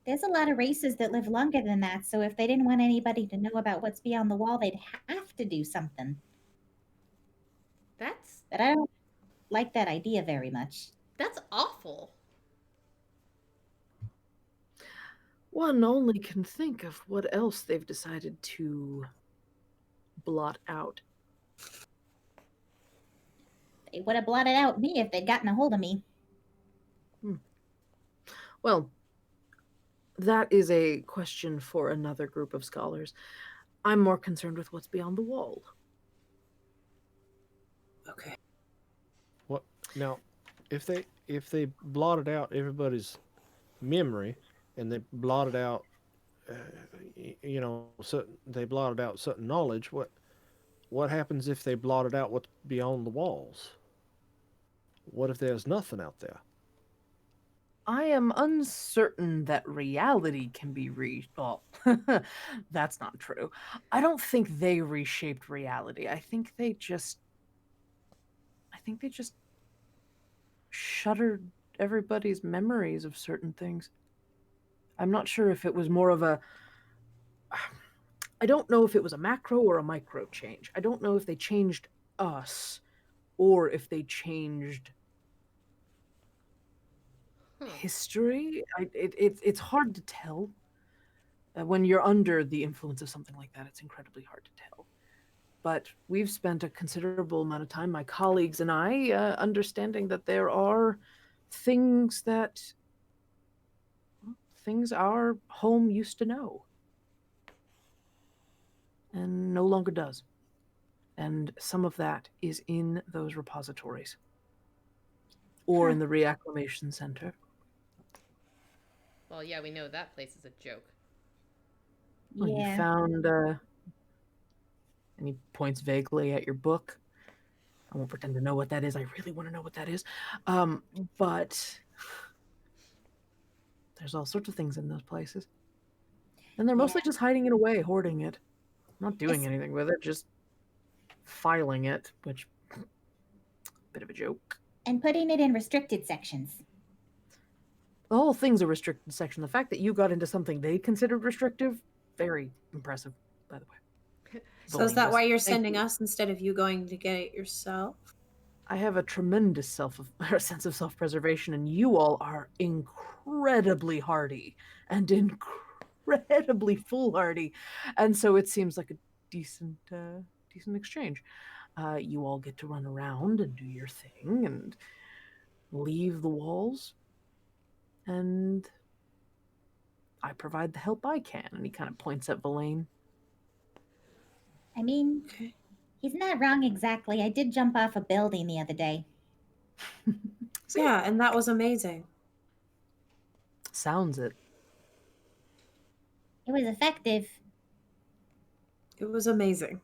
There's a lot of races that live longer than that, so if they didn't want anybody to know about what's beyond the wall, they'd have to do something. That's But I don't like that idea very much. awful. One only can think of what else they've decided to blot out. They would have blotted out me if they'd gotten a hold of me. Well, that is a question for another group of scholars. I'm more concerned with what's beyond the wall. Okay. what now? If they blotted out everybody's memory, and they blotted out, they blotted out certain knowledge. What happens if they blotted out what's beyond the walls? What if there's nothing out there? I am uncertain that reality can be well, that's not true. I don't think they reshaped reality. I think they just shuttered everybody's memories of certain things. I'm not sure if it was more of a I don't know if it was a macro or a micro change. I don't know if they changed us or if they changed history. It's hard to tell. When you're under the influence of something like that, it's incredibly hard to tell. But we've spent a considerable amount of time, my colleagues and I, understanding that there are things our home used to know and no longer does. And some of that is in those repositories or in the Reacclimation Center. Well, yeah, we know that place is a joke. Well, Yeah. you found, and he points vaguely at your book. I won't pretend to know what that is. I really want to know what that is. But there's all sorts of things in those places. And they're mostly just hiding it away, hoarding it. Not doing anything with it, just filing it, which, bit of a joke. And putting it in restricted sections. The whole thing's a restricted section. The fact that you got into something they considered restrictive, very impressive, by the way. So is that why you're Thank sending you. us instead of you going to get it yourself? I have a tremendous sense of self-preservation, and you all are incredibly hardy and incredibly foolhardy, and so it seems like a decent exchange. You all get to run around and do your thing and leave the walls, and I provide the help I can. And he kind of points at Verlaine. I mean, Okay. he's not wrong exactly. I did jump off a building the other day. Yeah, and that was amazing. Sounds it. It was effective. It was amazing.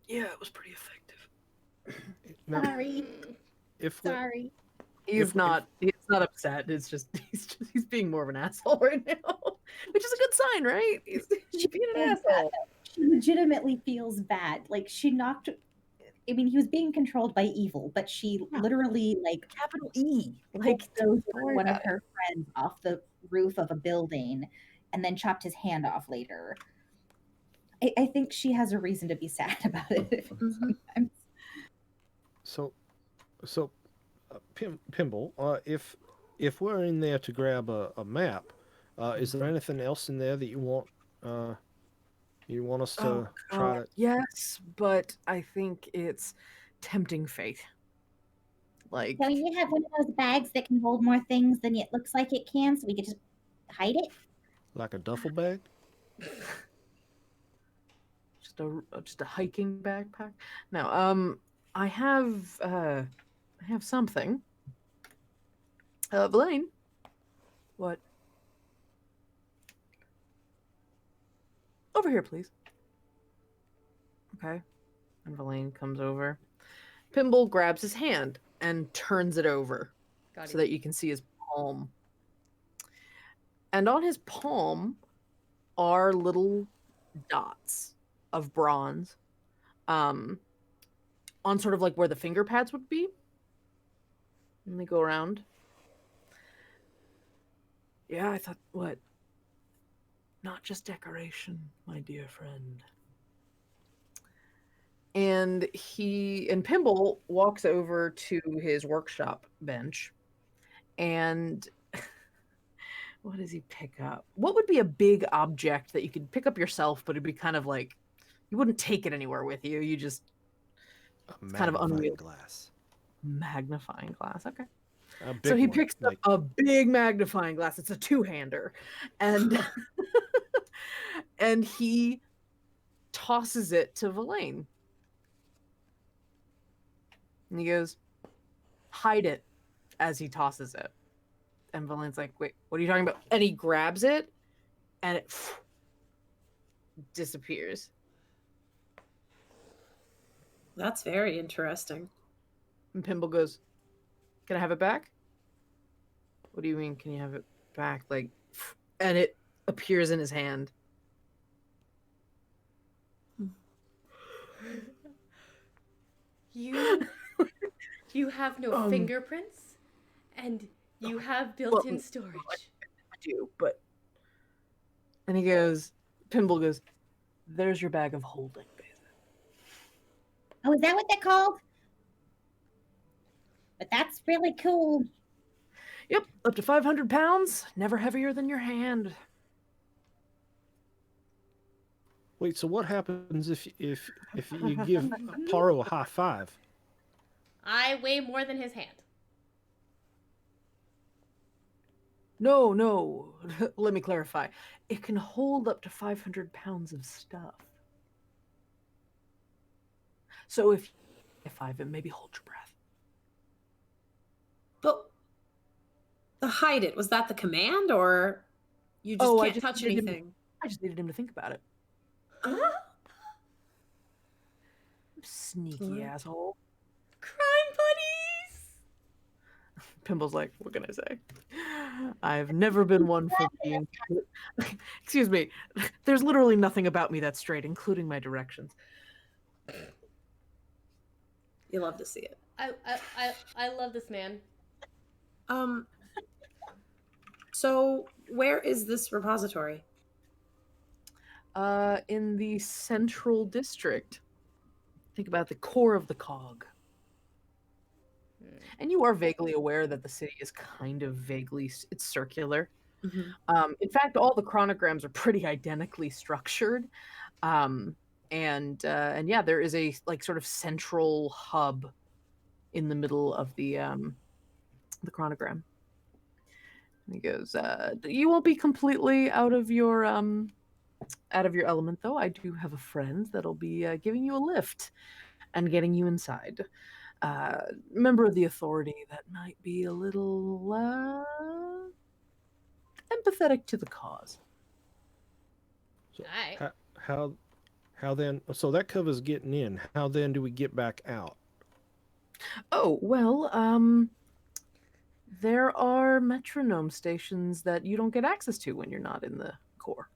Yeah, it was pretty effective. Now, Sorry. if we, Sorry. He's If- not. He's not upset. It's just he's being more of an asshole right now, which is a good sign, right? He's being an feels bad, asshole. She legitimately feels bad. Like she knocked. I mean, he was being controlled by evil, but she Yeah. literally like Capital E. like Like don't worry one of about it. her friends off the roof of a building, and then chopped his hand off later. I think she has a reason to be sad about it. Mhm. Sometimes. so Pimble, if we're in there to grab a map, is there anything else in there that you want us to Oh, try God, to? yes, but I think it's tempting fate. Like So you have one of those bags that can hold more things than it looks like it can, so we could just hide it? Like a duffel bag? just a hiking backpack. No, I have something. Blaine, what? Over here, please. Okay. And Verlaine comes over. Pimble grabs his hand and turns it over Got so it. that you can see his palm. And on his palm are little dots of bronze on sort of like where the finger pads would be. Let me go around. Yeah, I thought, what? Not just decoration, my dear friend. And Pimble walks over to his workshop bench and what does he pick up? What would be a big object that you could pick up yourself, but it'd be kind of like you wouldn't take it anywhere with you. You just A kind of magnifying unwieldy. glass. Magnifying glass. Okay. A big So he one, picks like, up a big magnifying glass. It's a two-hander. And and he tosses it to Verlaine. And he goes, hide it, as he tosses it. And Verlaine's like, wait, what are you talking about? And he grabs it and it disappears. That's very interesting. And Pimble goes, can I have it back? What do you mean, can you have it back? Like, and it appears in his hand. You have no fingerprints, and you have built-in well, storage. I do, but. And he goes, Pimble goes, there's your bag of holding, Oh, is that what they're called? But that's really cool. Yep, up to 500 pounds, never heavier than your hand. wait. So what happens if you give Paro a high five? I weigh more than his hand. No, let me clarify. It can hold up to 500 pounds of stuff. So if it maybe hold your breath. But the hide it, was that the command or you just I can't just touch needed him- anything? I just needed him to think about it. Uh, Sneaky What? asshole. Crime buddies! Pimble's like, what can I say? I've never been one for being. Excuse me. There's literally nothing about me that's straight, including my directions. you love to see it. I love this man. So where is this repository? In the central district. Think about the core of the cog. And you are vaguely aware that the city is kind of it's circular. In fact, all the chronograms are pretty identically structured. And yeah, there is a like sort of central hub in the middle of the chronogram. And he goes, you won't be completely out of your element, though. I do have a friend that'll be giving you a lift and getting you inside. Member of the authority that might be a little empathetic to the cause. So Alright. how then? So that covers getting in. How then do we get back out? Oh, well, there are metronome stations that you don't get access to when you're not in the core.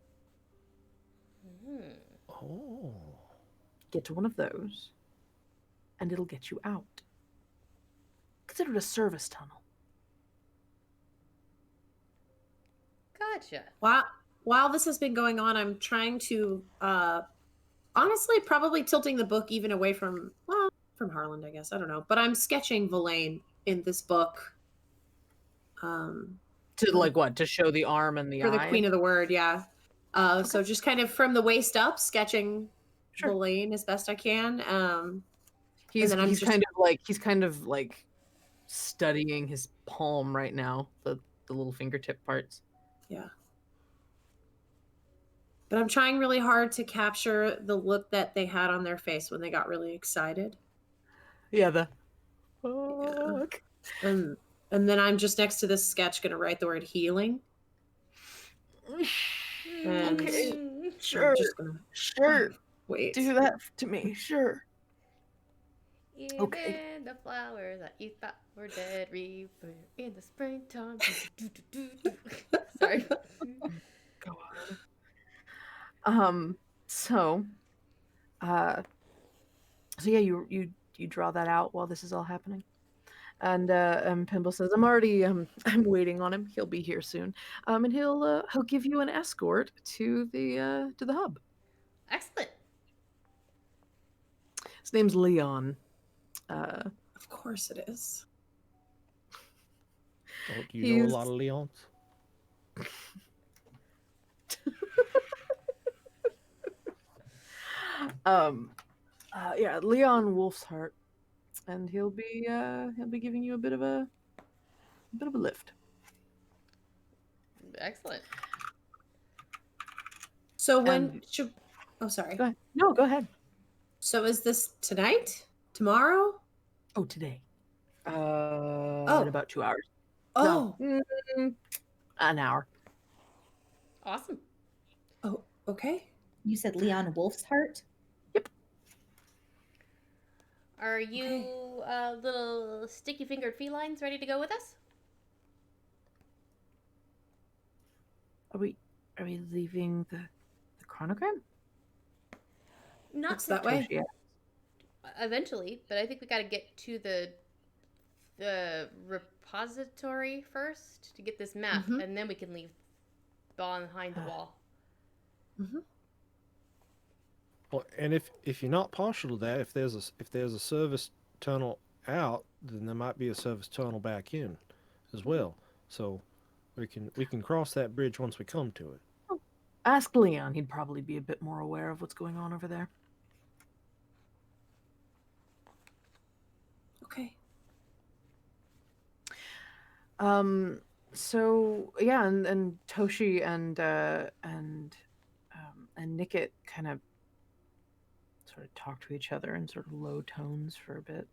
Oh. Get to one of those, and it'll get you out. Consider it a service tunnel. Gotcha. While this has been going on, I'm trying to honestly probably tilting the book even away from Harland, I guess. I don't know. But I'm sketching Verlaine in this book. To like what? To show the arm and the for eye? the Queen of the Word, yeah. So just kind of from the waist up, sketching Verlaine as best I can. He's kind of like studying his palm right now, the little fingertip parts. Yeah. But I'm trying really hard to capture the look that they had on their face when they got really excited. Yeah, the fuck. And then I'm just next to this sketch going to write the word healing. And okay, I'm sure, just gonna wait. Do that to me, sure. Even Okay. the flowers that you thought were dead rebirth in the springtime. Sorry. God. So yeah, you draw that out while this is all happening. And Pimble says, "I'm already I'm waiting on him. He'll be here soon. And he'll give you an escort to the hub." Excellent. His name's Leon. Of course it is. Oh, do you know a lot of Leons? Yeah, Leon Wolfsheart, and he'll be giving you a bit of a lift. Excellent. So when should? Oh, sorry. Go ahead. No, go ahead. So is this tonight? Tomorrow? Oh, today. In about 2 hours. Oh. No, an hour. Awesome. Oh, okay. You said Leon Wolfsheart? Yep. Are you little sticky-fingered felines ready to go with us? Are we leaving the chronogram? Not It's that way. Eventually, but I think we got to get to the repository first to get this map, and then we can leave behind the wall. Well, and if you're not partial to that, if there's a service tunnel out, then there might be a service tunnel back in as well. So we can cross that bridge once we come to it. Ask Leon. He'd probably be a bit more aware of what's going on over there. Okay. So yeah, and Toshi and Nickit kind of sort of talk to each other in sort of low tones for a bit.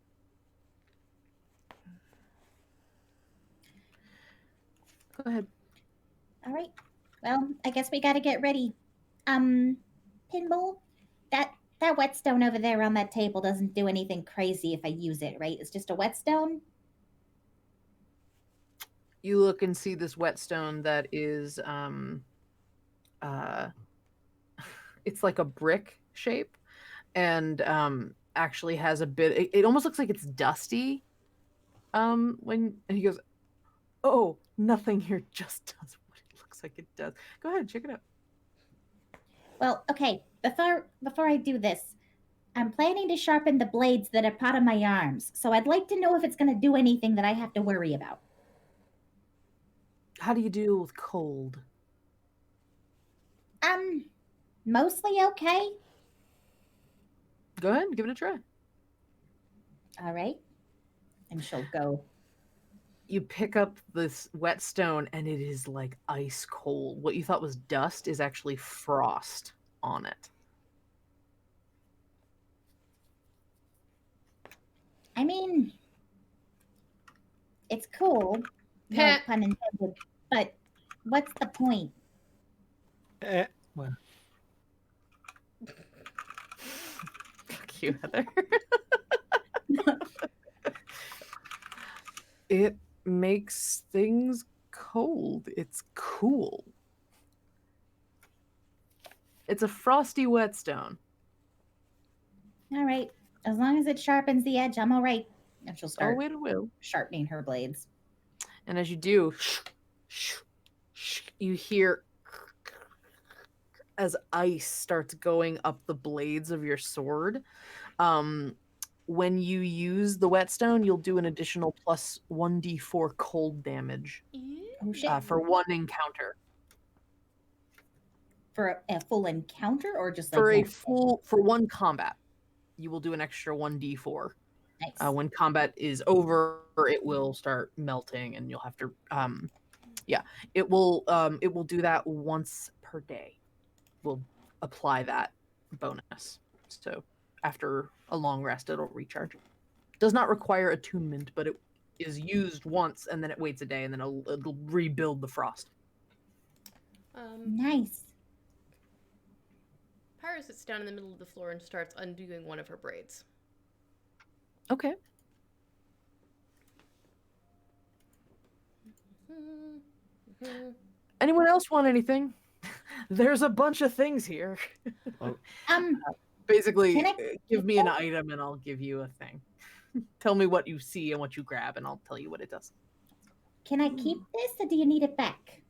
Go ahead. All right. Well, I guess we got to get ready. Pinball, that whetstone over there on that table doesn't do anything crazy if I use it, right? It's just a whetstone. You look and see this whetstone that is it's like a brick shape, and actually has a bit, it almost looks like it's dusty when he goes, "Oh, nothing here just does what it looks like it does." Go ahead, check it out. Well, okay. Before I do this, I'm planning to sharpen the blades that are part of my arms. So I'd like to know if it's going to do anything that I have to worry about. How do you deal with cold? Mostly okay. Go ahead, give it a try. All right. And she'll go. You pick up this whetstone and it is like ice cold. What you thought was dust is actually frost on it. I mean, it's cool. No pun intended. But what's the point? Well. Fuck you, Heather. It makes things cold. It's cool. It's a frosty whetstone. All right. As long as it sharpens the edge, I'm all right. And she'll start Oh, it will. sharpening her blades. And as you do, you hear as ice starts going up the blades of your sword. When you use the whetstone, you'll do an additional plus 1d4 cold damage Oh shit! for one encounter. For a full encounter, or just like For a one? full for one combat, you will do an extra 1d4. Nice. When combat is over, it will start melting, and you'll have to. It will do that once per day. We'll apply that bonus. So after a long rest, it'll recharge. Does not require attunement, but it is used once, and then it waits a day, and then it'll rebuild the frost. Nice. Pyra sits down in the middle of the floor and starts undoing one of her braids. Okay. Anyone else want anything? There's a bunch of things here. Basically, Can I- give me an item and I'll give you a thing. Tell me what you see and what you grab, and I'll tell you what it does. Can I keep this, or do you need it back?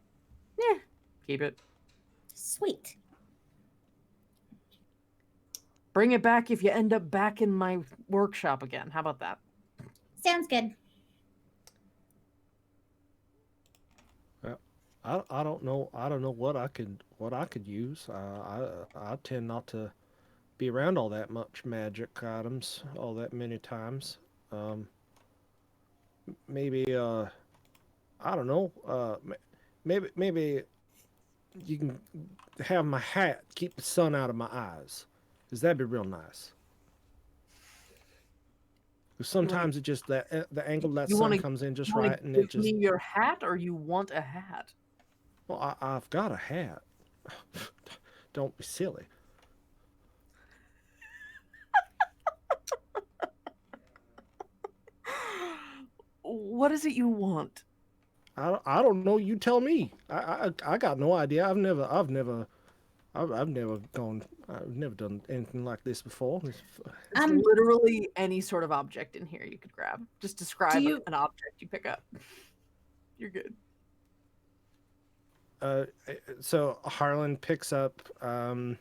Yeah, keep it. Sweet. Bring it back if you end up back in my workshop again. How about that? Sounds good. I don't know what I could use. I tend not to be around all that much magic items all that many times. Maybe I don't know. Maybe you can have my hat keep the sun out of my eyes. Cause that'd be real nice. Cause sometimes it just the angle that sun comes in just right, and it give just. me your hat, or you want a hat? Well, I've got a hat. Don't be silly. What is it you want? I don't know. You tell me. I got no idea. I've never done anything like this before. It's literally any sort of object in here you could grab. Just describe an object you pick up. You're good. So Harlan picks up, I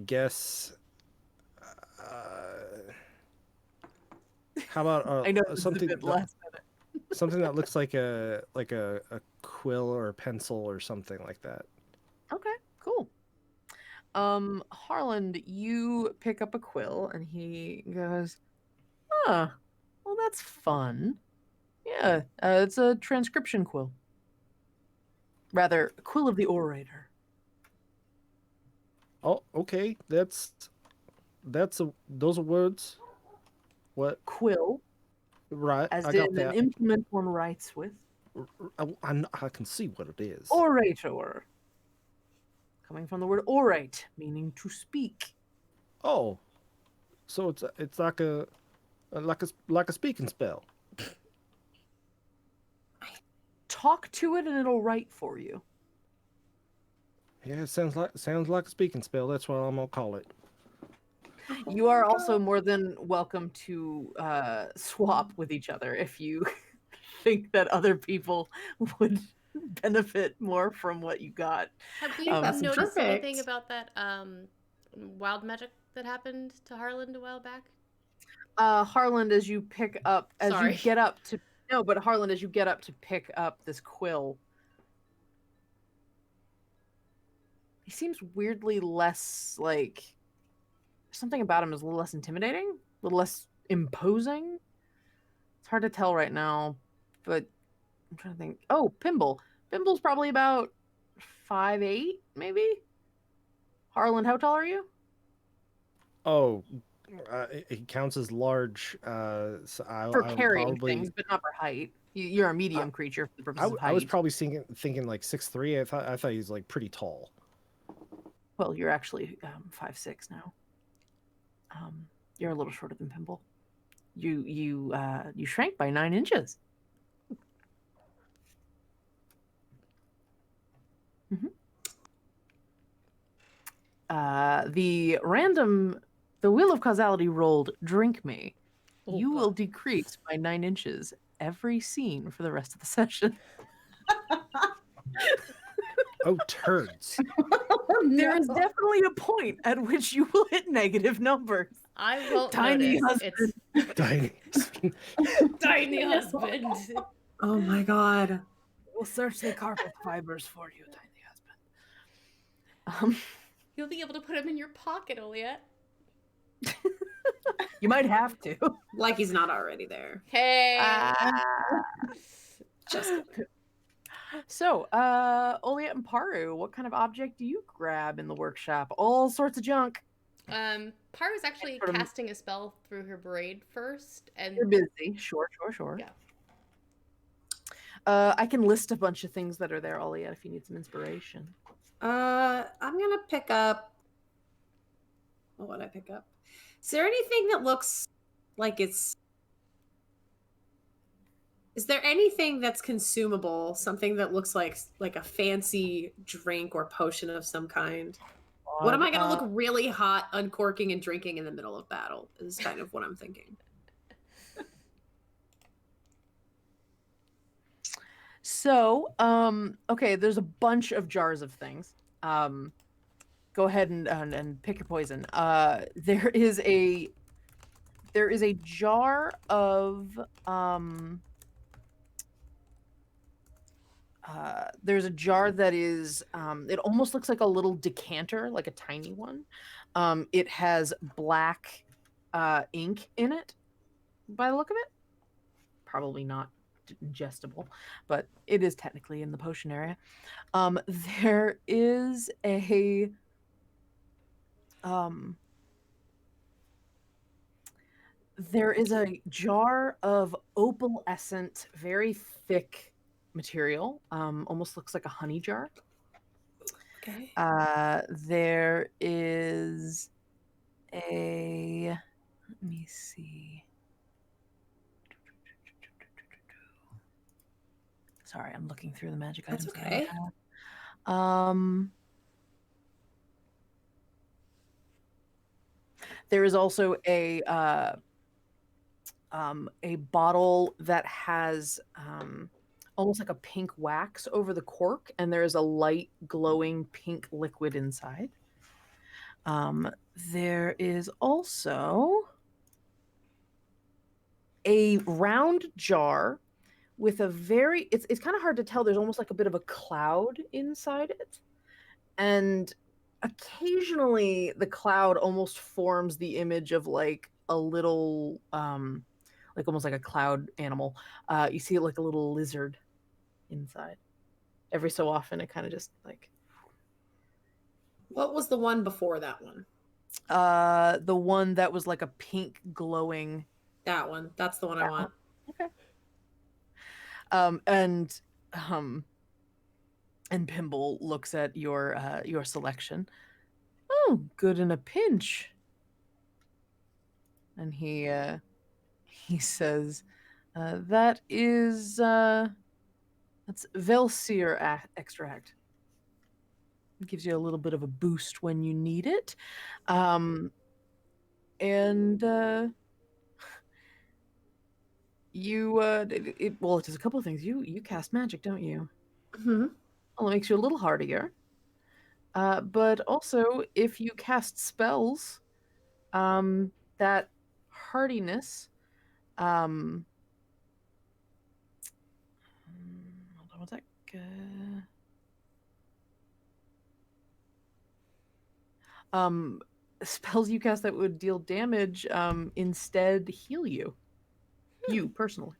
guess. How about I know something less something that looks like a quill or a pencil or something like that. Okay, cool. Harland, you pick up a quill, and he goes, well, that's fun. Yeah, it's a transcription quill. Rather, a quill of the orator. Oh, okay. Those are words. What? Quill. Right, As I got in that. an implement one writes with. I can see what it is. Orator. Coming from the word orate, meaning to speak. Oh, so it's like a speaking spell. Talk to it and it'll write for you. Yeah, it sounds like a speaking spell. That's what I'm gonna call it. You are also more than welcome to swap with each other if you think that other people would benefit more from what you got. Have we That's noticed perfect. anything about that wild magic that happened to Harland a while back? Harland, as you pick up, Sorry. you get up to Harland, as you get up to pick up this quill, he seems weirdly less like. Something about him is a little less intimidating, a little less imposing. It's hard to tell right now, but I'm trying to think. Oh, Pimble. Pimble's probably about 5'8", maybe. Harland, how tall are you? Oh, it counts as large. So For I carrying probably, things, but not for height. You're a medium creature for the purposes of height. I was probably thinking like 6'3". I thought he was like pretty tall. Well, you're actually 5'6" now. You're a little shorter than Pimble. you shrank by 9 inches. The wheel of causality rolled drink me. Oh, You God. will decrease by 9 inches every scene for the rest of the session. Oh, turds. There is definitely a point at which you will hit negative numbers. I won't Tiny notice. husband. It's Tiny. tiny husband. Oh my god. We'll search the carpet fibers for you, tiny husband. You'll be able to put him in your pocket, Oliet. You might have to. Like he's not already there. Hey. Just kidding. So, Oliet and Paru, what kind of object do you grab in the workshop? All sorts of junk. Paru's actually Sort of- casting a spell through her braid first, and You're busy. Sure. Yeah. I can list a bunch of things that are there, Oliet, if you need some inspiration. I'm gonna pick up. What would I pick up? Is there anything that looks like it's? Is there anything that's consumable? Something that looks like a fancy drink or potion of some kind? What am I gonna look really hot uncorking and drinking in the middle of battle? Is kind of what I'm thinking. So, okay, there's a bunch of jars of things. Go ahead and pick your poison. There is a jar of there's a jar that is it almost looks like a little decanter, like a tiny one. It has black ink in it by the look of it. Probably not ingestible, but it is technically in the potion area. There is a jar of opalescent, very thick material. Almost looks like a honey jar. Okay. There is a, let me see. Sorry, I'm looking through the magic That's items. okay. That I have. There is also a bottle that has almost like a pink wax over the cork, and there is a light glowing pink liquid inside. There is also a round jar with a very, it's kind of hard to tell. There's almost like a bit of a cloud inside it. And occasionally the cloud almost forms the image of like a little, like almost like a cloud animal. You see it like a little lizard inside. Every so often it kind of just like. What was the one before that one? The one that was like a pink glowing. That one. That's the one I want. Okay. And Pimble looks at your selection. Oh, good in a pinch. And he says, that is that's Velseer extract. It gives you a little bit of a boost when you need it. Well, it does a couple of things. You cast magic, don't you? Mm-hmm. Well, it makes you a little hardier. But also, if you cast spells, that hardiness, hold on one sec. Spells you cast that would deal damage, instead heal you. You personally.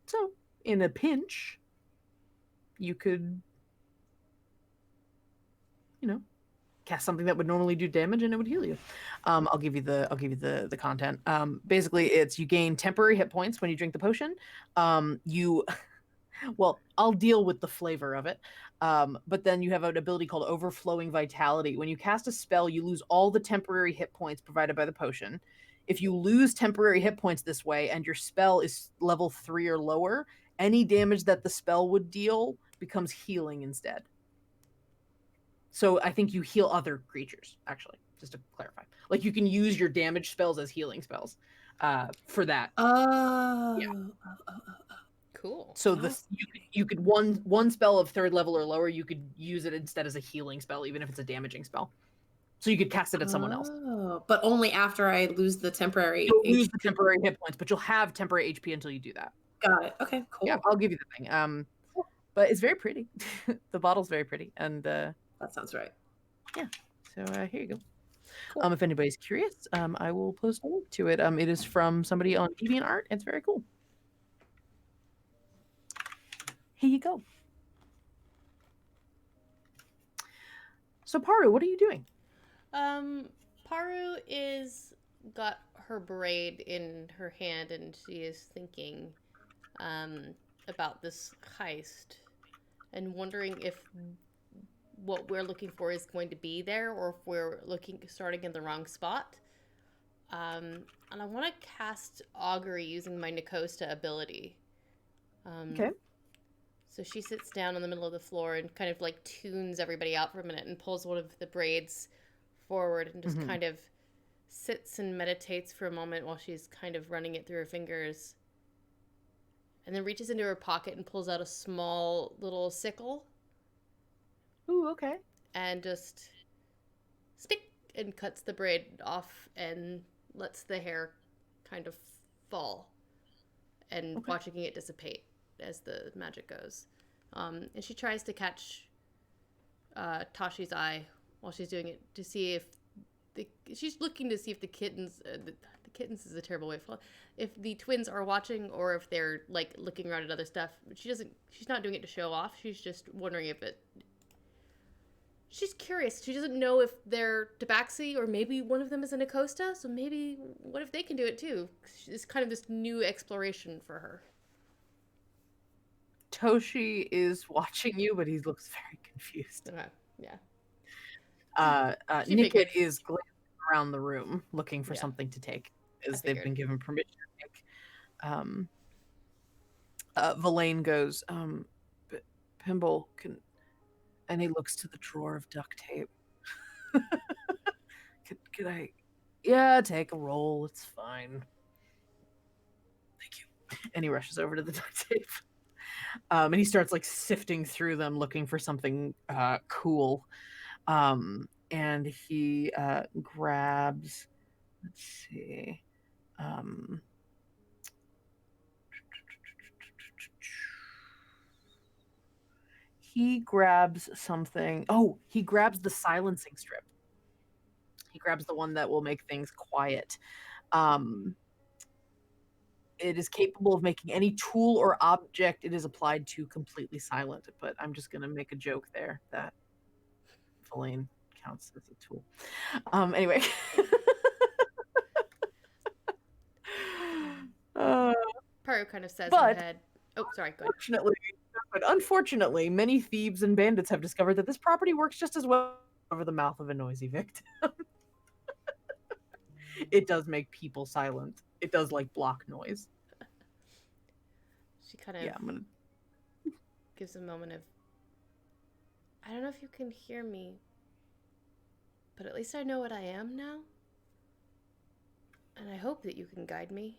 So, in a pinch, you could, cast something that would normally do damage and it would heal you. I'll give you the content. Basically, it's you gain temporary hit points when you drink the potion. Well, I'll deal with the flavor of it. But then you have an ability called Overflowing Vitality. When you cast a spell, you lose all the temporary hit points provided by the potion. If you lose temporary hit points this way and your spell is level 3 or lower, any damage that the spell would deal becomes healing instead. So I think you heal other creatures, actually, just to clarify. Like you can use your damage spells as healing spells for that. Oh. Yeah. Cool. So you could one spell of 3rd level or lower, you could use it instead as a healing spell, even if it's a damaging spell. So you could cast it at someone else. Oh, but only after I lose the temporary You'll lose HP. the temporary hit points, but you'll have temporary HP until you do that. Got it. Okay, cool. Yeah, I'll give you the thing. But it's very pretty. The bottle's very pretty, and That sounds right. yeah. So here you go. Cool. If anybody's curious, I will post a link to it. It is from somebody on DeviantArt. It's very cool. Here you go. So Paru, what are you doing? Paru is got her braid in her hand and she is thinking about this heist and wondering if what we're looking for is going to be there or if we're starting in the wrong spot. And I want to cast augury using my Nicosta ability. Okay. So she sits down in the middle of the floor and kind of like tunes everybody out for a minute and pulls one of the braids forward and just kind of sits and meditates for a moment while she's kind of running it through her fingers. And then reaches into her pocket and pulls out a small little sickle. Ooh, okay. And just stick and cuts the braid off and lets the hair kind of fall and watching it dissipate as the magic goes. And she tries to catch Tashi's eye while she's doing it to see if she's looking to see if the kittens the kittens is a terrible way of if the twins are watching or if they're like looking around at other stuff. But she's not doing it to show off. She's just wondering if she's curious. She doesn't know if they're Tabaxi or maybe one of them is a Nicosta. So maybe what if they can do it too? It's kind of this new exploration for her. Toshi is watching you, but he looks very confused. Okay. Yeah. Nickit is glancing around the room looking for Yeah. something to take, as I they've figured. been given permission to take. Verlaine goes, Pimble can, and he looks to the drawer of duct tape. Could I? Yeah, take a roll. It's fine. Thank you. And he rushes over to the duct tape. And he starts like sifting through them, looking for something cool. And he grabs, let's see, he grabs something. Oh, he grabs the silencing strip. He grabs the one that will make things quiet. It is capable of making any tool or object it is applied to completely silent. But I'm just going to make a joke there that Verlaine counts as a tool. Anyway. Paru kind of says in her head. Oh, sorry, go ahead. Unfortunately, many thieves and bandits have discovered that this property works just as well over the mouth of a noisy victim. It does make people silent. It does like block noise. She kind of gives a moment of, I don't know if you can hear me, but at least I know what I am now. And I hope that you can guide me.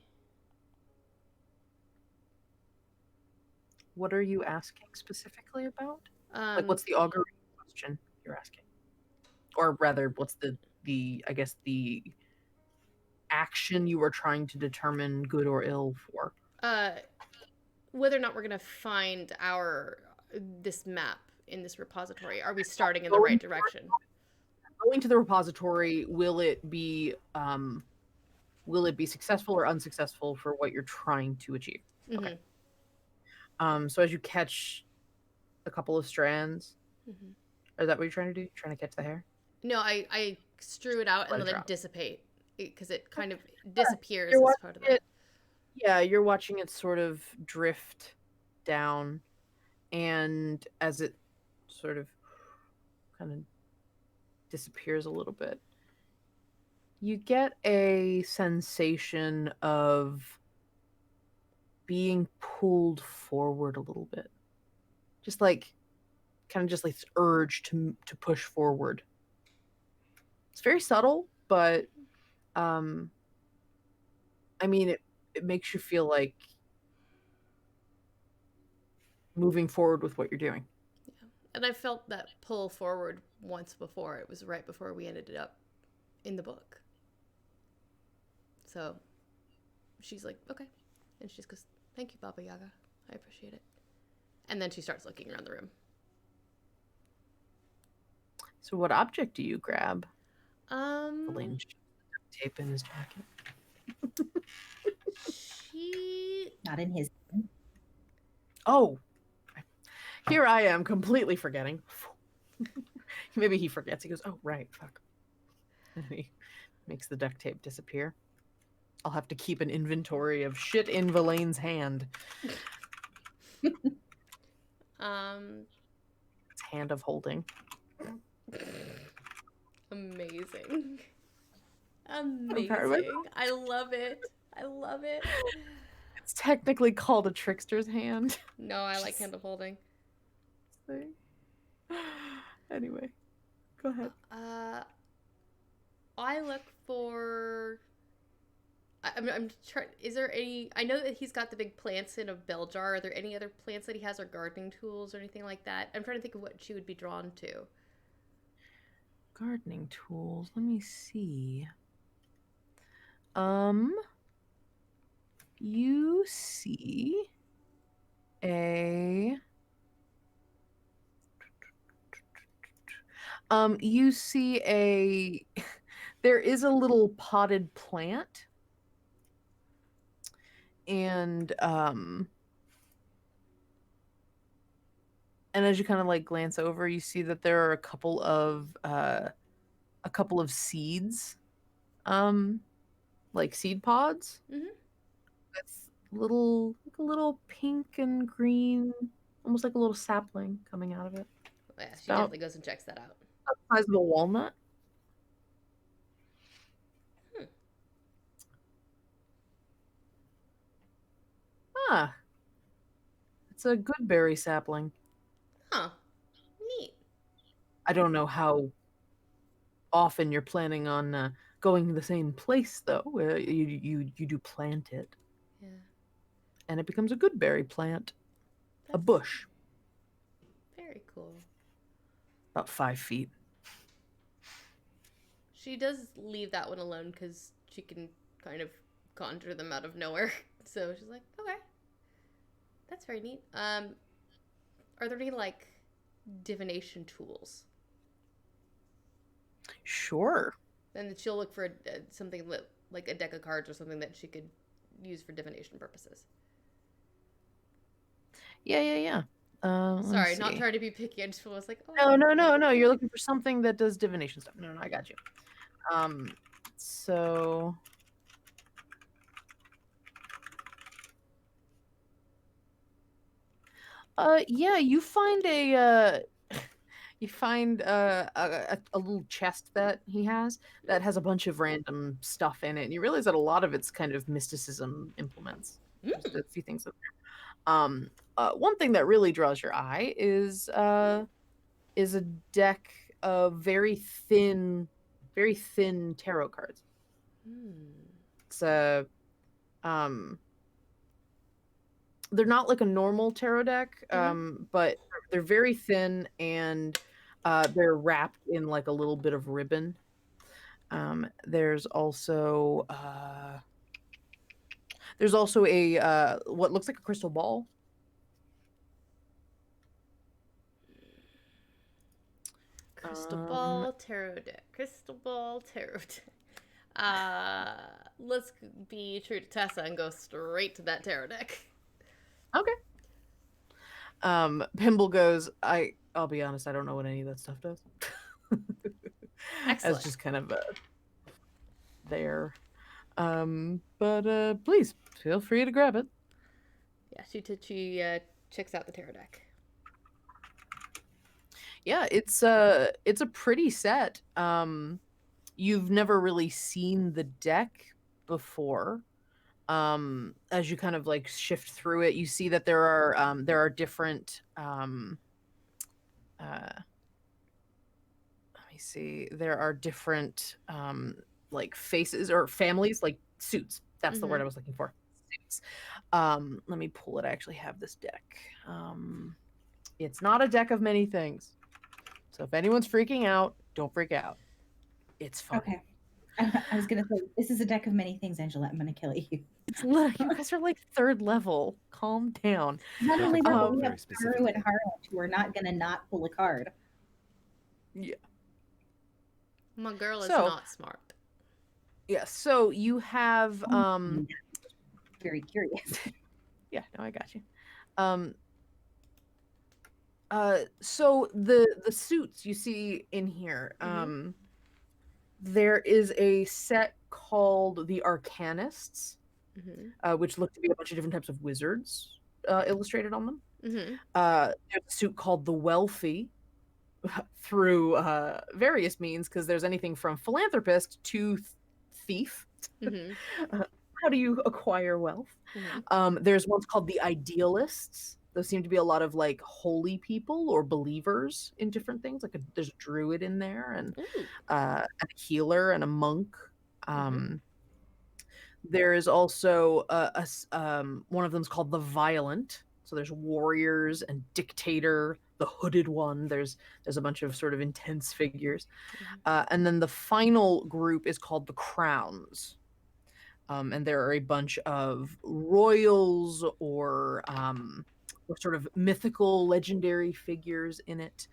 What are you asking specifically about? Like, what's the augury question you're asking? Or rather, what's the I guess the action you were trying to determine good or ill for? Whether or not we're gonna find this map in this repository. Are we starting in the right direction? Going to the repository, will it be successful or unsuccessful for what you're trying to achieve? Mm-hmm. Okay. So as you catch a couple of strands, is that what you're trying to do? You're trying to catch the hair? No, I strew it out and let it dissipate because it kind of disappears as part of it. Yeah, you're watching it sort of drift down, and as it sort of kind of disappears a little bit, You get a sensation of being pulled forward a little bit. Just like, kind of just like this urge to push forward. It's very subtle, but I mean, it makes you feel like moving forward with what you're doing. Yeah. And I felt that pull forward once before. It was right before we ended up in the book. So she's like, okay. And she just goes, thank you, Baba Yaga. I appreciate it. And then she starts looking around the room. So what object do you grab? Um, Tape in his jacket. she... Not in his. Oh, here I am completely forgetting. Maybe he forgets. He goes, oh, right, fuck. And he makes the duct tape disappear. I'll have to keep an inventory of shit in Valane's hand. It's hand of holding. Amazing. Amazing. I love it. I love it. It's technically called a trickster's hand. No, I like hand of holding. Anyway, go ahead. I look for... I'm trying... Is there any... I know that he's got the big plants in a bell jar. Are there any other plants that he has or gardening tools or anything like that? I'm trying to think of what she would be drawn to. Gardening tools. Let me see. You see a... you see a... There is a little potted plant. And as you kind of like glance over, you see that there are a couple of seeds, like seed pods, with like a little pink and green, almost like a little sapling coming out of it. Yeah, she definitely goes and checks that out. The size of a walnut. Ah, it's a good berry sapling. Huh. Neat. I don't know how often you're planning on going to the same place, though. You do plant it. Yeah. And it becomes a good berry plant. A bush. Very cool. About 5 feet. She does leave that one alone because she can kind of conjure them out of nowhere. So she's like, okay. That's very neat. Are there any, like, divination tools? Sure. Then she'll look for something like a deck of cards or something that she could use for divination purposes. Yeah. Sorry, not trying to be picky. I just was like, oh. No. You're looking for something that does divination stuff. No, I got you. So... yeah, you find a little chest that he has that has a bunch of random stuff in it, and you realize that a lot of it's kind of mysticism implements. Just a few things in there. One thing that really draws your eye is a deck of very thin tarot cards. It's they're not like a normal tarot deck, but they're very thin, and they're wrapped in like a little bit of ribbon. There's also a what looks like a crystal ball. Crystal ball tarot deck. Crystal ball tarot deck. Let's be true to Tessa and go straight to that tarot deck. Okay. Pimble goes, I'll be honest, I don't know what any of that stuff does. Excellent. As just kind of there. But please feel free to grab it. Yeah, she checks out the tarot deck. Yeah, it's a pretty set. you've never really seen the deck before. As you kind of like shift through it, you see that there are different let me see, there are different like faces or families, like suits. That's the word I was looking for. Suits. Let me pull it. I actually have this deck. It's not a deck of many things. So if anyone's freaking out, don't freak out. It's fine. Okay. I was gonna say this is a deck of many things, Angela. I'm gonna kill you. It's you guys are like 3rd level. Calm down. Not only that, but we very have specific Haru and thing. Harlan who are not gonna not pull a card. Yeah. My girl is So- not smart. Yeah. So you have Very curious. yeah, no, I got you. So the suits you see in here, there is a set called the Arcanists, which look to be a bunch of different types of wizards illustrated on them. There's a suit called the Wealthy through various means, because there's anything from philanthropist to thief. How do you acquire wealth? There's ones called the Idealists. Those seem to be a lot of like holy people or believers in different things. Like there's a druid in there, and a healer and a monk. There is also one of them's called the Violent. So there's warriors and dictator, the hooded one. There's a bunch of sort of intense figures, and then the final group is called the Crowns. And there are a bunch of royals or sort of mythical, legendary figures in it.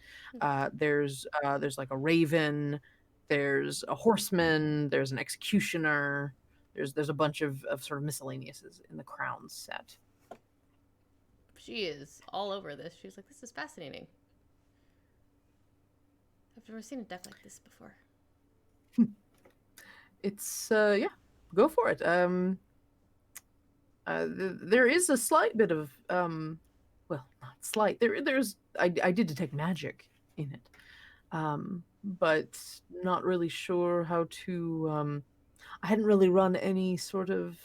There's like a raven, there's a horseman, there's an executioner. There's a bunch of sort of miscellaneouses in the Crowns set. She is all over this. She's like, this is fascinating. I've never seen a deck like this before. It's yeah, go for it. There is a slight bit of well, not slight. There's I did detect magic in it, but not really sure how to. I hadn't really run any sort of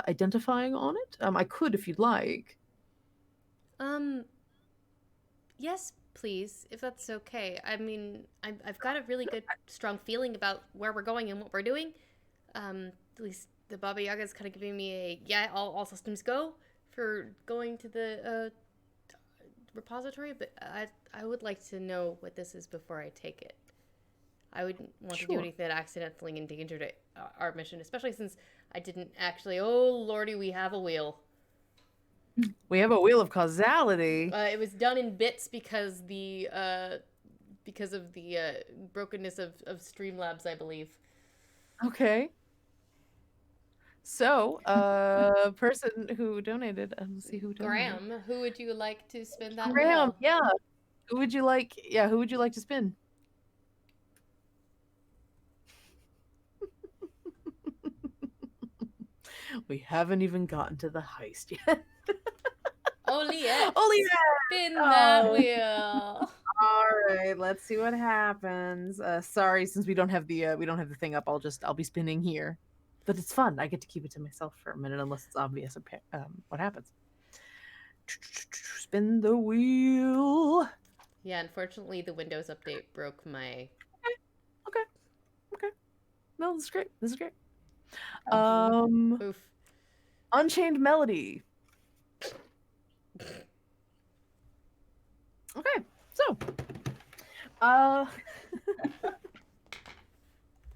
identifying on it. I could if you'd like. Yes, please, if that's okay. I mean, I've got a really good, strong feeling about where we're going and what we're doing. At least the Baba Yaga's kind of giving me a, yeah, all systems go for going to the repository, but I would like to know what this is before I take it. I wouldn't want to do anything that accidentally endangered our mission, especially since I didn't actually, oh lordy, we have a wheel. We have a wheel of causality. It was done in bits because of the brokenness of Streamlabs, I believe. Okay. So, person who donated, let's see who donated. Graham, who would you like to spin that Graham, wheel? yeah. Who would you like to spin? We haven't even gotten to the heist yet. Only it. Spin Oh. that wheel. All right, let's see what happens. Sorry, since we don't have the thing up, I'll be spinning here. But it's fun. I get to keep it to myself for a minute, unless it's obvious what happens. Spin the wheel. Yeah, unfortunately, the Windows update broke my. Okay. No, this is great. Oof. Unchained Melody. Okay, so,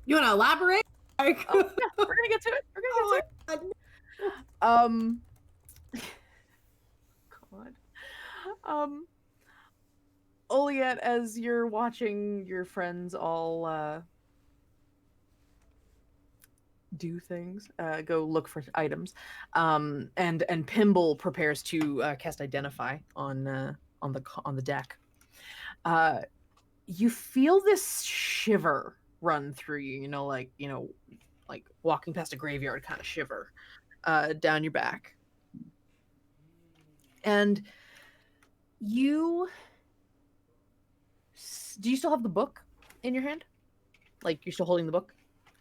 You want to elaborate? yeah, we're gonna get to it. God. Oliet, as you're watching your friends all do things, go look for items, and Pimble prepares to cast Identify on the deck. You feel this shiver run through you, like walking past a graveyard kind of shiver down your back. And do you still have the book in your hand? Like, you're still holding the book?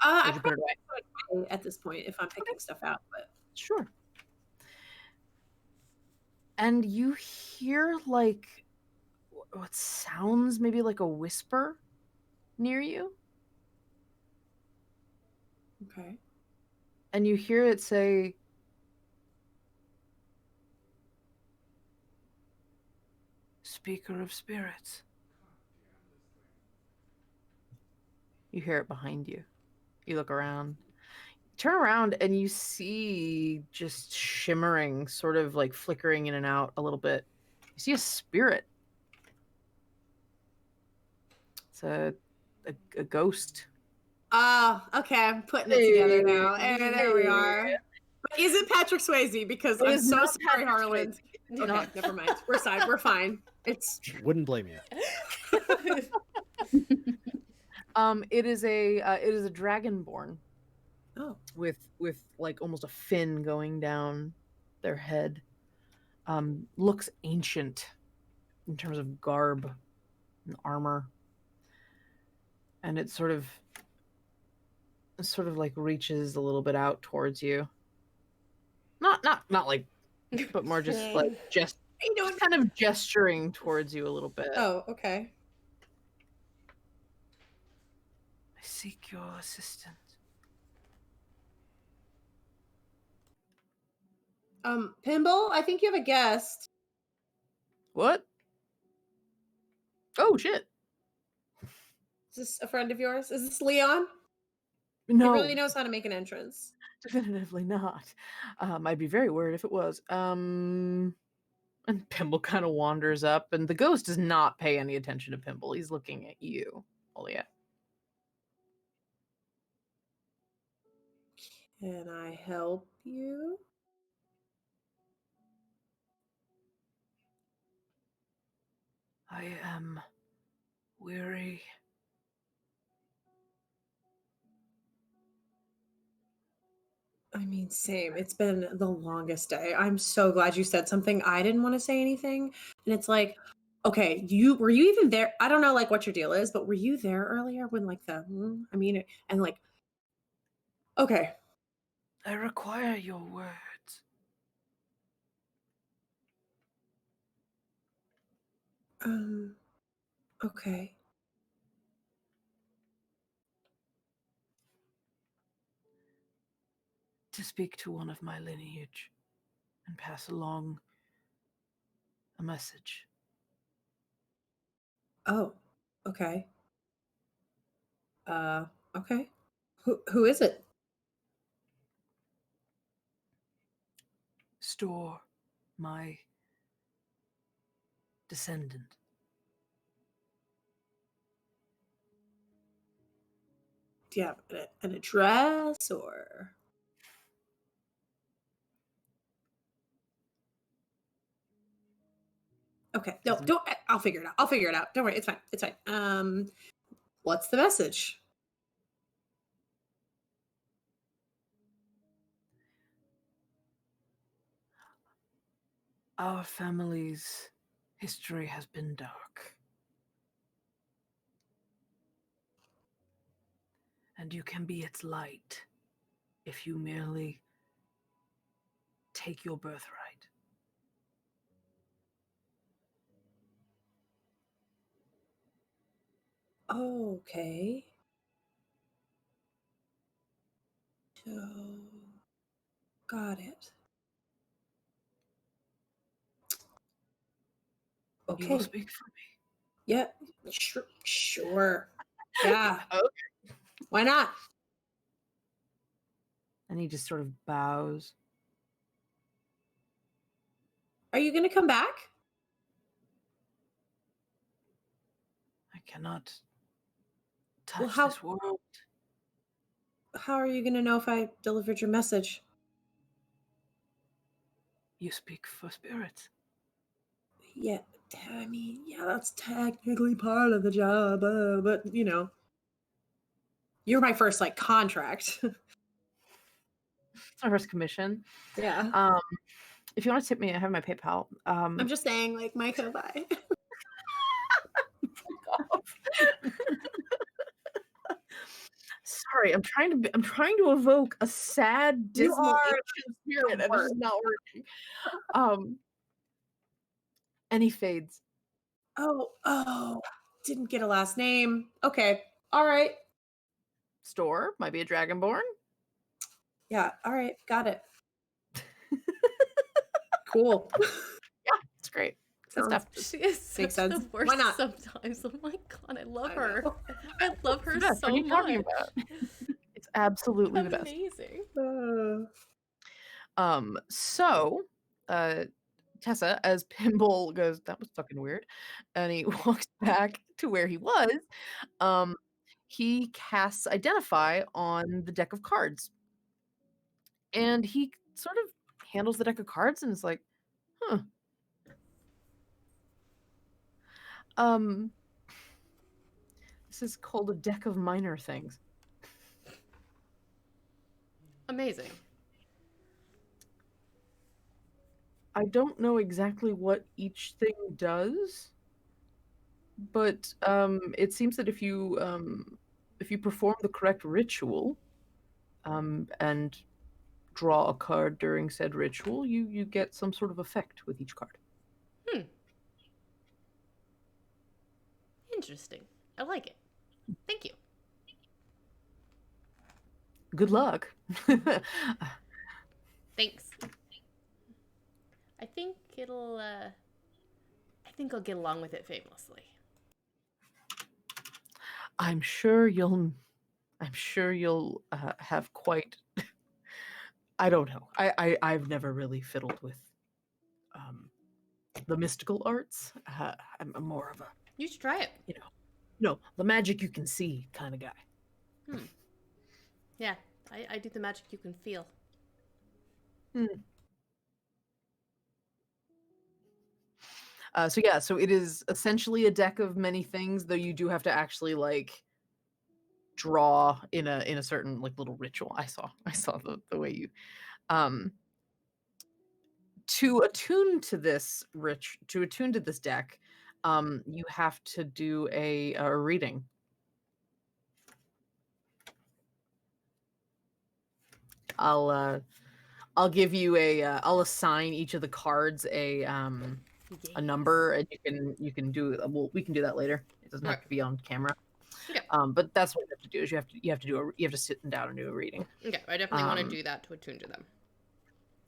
Or I did you put it away? probably put it away at this point if I'm picking stuff out, but Sure. And you hear, like, what sounds maybe like a whisper near you. okay. And you hear it say, "Speaker of spirits." You hear it behind you. You look around. Turn around and you see just shimmering, sort of like flickering in and out a little bit. You see a spirit. It's a ghost. Oh, okay. I'm putting it together now. And there we are. But is it Patrick Swayze? Because It I'm is so not sorry, Patrick Harlan. Swayze. Okay, Not- never mind. We're fine. We're fine. It's Wouldn't blame you. It is a dragonborn oh. with like almost a fin going down their head. Looks ancient in terms of garb and armor, and it sort of like reaches a little bit out towards you. Not like, but more just like just kind of gesturing towards you a little bit. Oh, okay. I seek your assistance. Pinball, I think you have a guest. What? Oh shit! Is this a friend of yours? Is this Leon? No, He really knows how to make an entrance. definitively not. I'd be very worried if it was. And Pimble kind of wanders up, and the ghost does not pay any attention to Pimble. He's looking at you, Olia. Can I help you? I am weary. I mean, same. It's been the longest day. I'm so glad you said something. I didn't want to say anything. And it's like, okay, were you even there? I don't know like what your deal is, but were you there earlier when like and like okay. I require your words. Okay. To speak to one of my lineage and pass along a message. Oh, okay. Okay. Who is it? Store my descendant. Do you have an address or? Okay. No, don't. I'll figure it out. I'll figure it out. Don't worry. It's fine. It's fine. What's the message? Our family's history has been dark. And you can be its light if you merely take your birthright. Okay. So, got it. You will Okay. speak for me. Yeah. Sure. Yeah. Okay. Why not? And he just sort of bows. Are you going to come back? I cannot touch Well, how- this world. How are you going to know if I delivered your message? You speak for spirits. Yeah. I mean, yeah, that's technically part of the job, but you know, you're my first like contract. It's my first commission. Yeah. If you want to tip me, I have my PayPal. I'm just saying, like, my co-buy. sorry. I'm trying to evoke a sad, You dismal are ancient spirit, the and it's worst. not working. And he fades. Oh, didn't get a last name. Okay. All right. Store might be a dragonborn. Yeah. All right. Got it. Cool. It's great. Good Sounds stuff. She is such Makes sense. the worst Why not? sometimes. Oh my god, I love I her. know. I love her Beth, so what are you talking much. about? It's absolutely the best. Amazing. So, Tessa, as Pimble goes, that was fucking weird, and he walks back to where he was, he casts Identify on the deck of cards. And he sort of handles the deck of cards and is like, huh. This is called a deck of minor things. Amazing. I don't know exactly what each thing does, but it seems that if you perform the correct ritual, and draw a card during said ritual, you get some sort of effect with each card. Interesting. I like it. Thank you. Good luck. Thanks. I think I'll get along with it fabulously. I'm sure you'll have quite. I don't know. I've never really fiddled with the mystical arts. I'm more of a, You should try it. the magic you can see kind of guy. Yeah, I do the magic you can feel. So it is essentially a deck of many things, though you do have to actually like draw in a certain like little ritual. I saw the way you to attune to this deck, you have to do a reading. I'll give you I'll assign each of the cards a number, and you can do, well, we can do that later. It doesn't have to be on camera. Okay. But that's what you have to do, is you have to sit down and do a reading. Okay, I definitely want to do that to attune to them.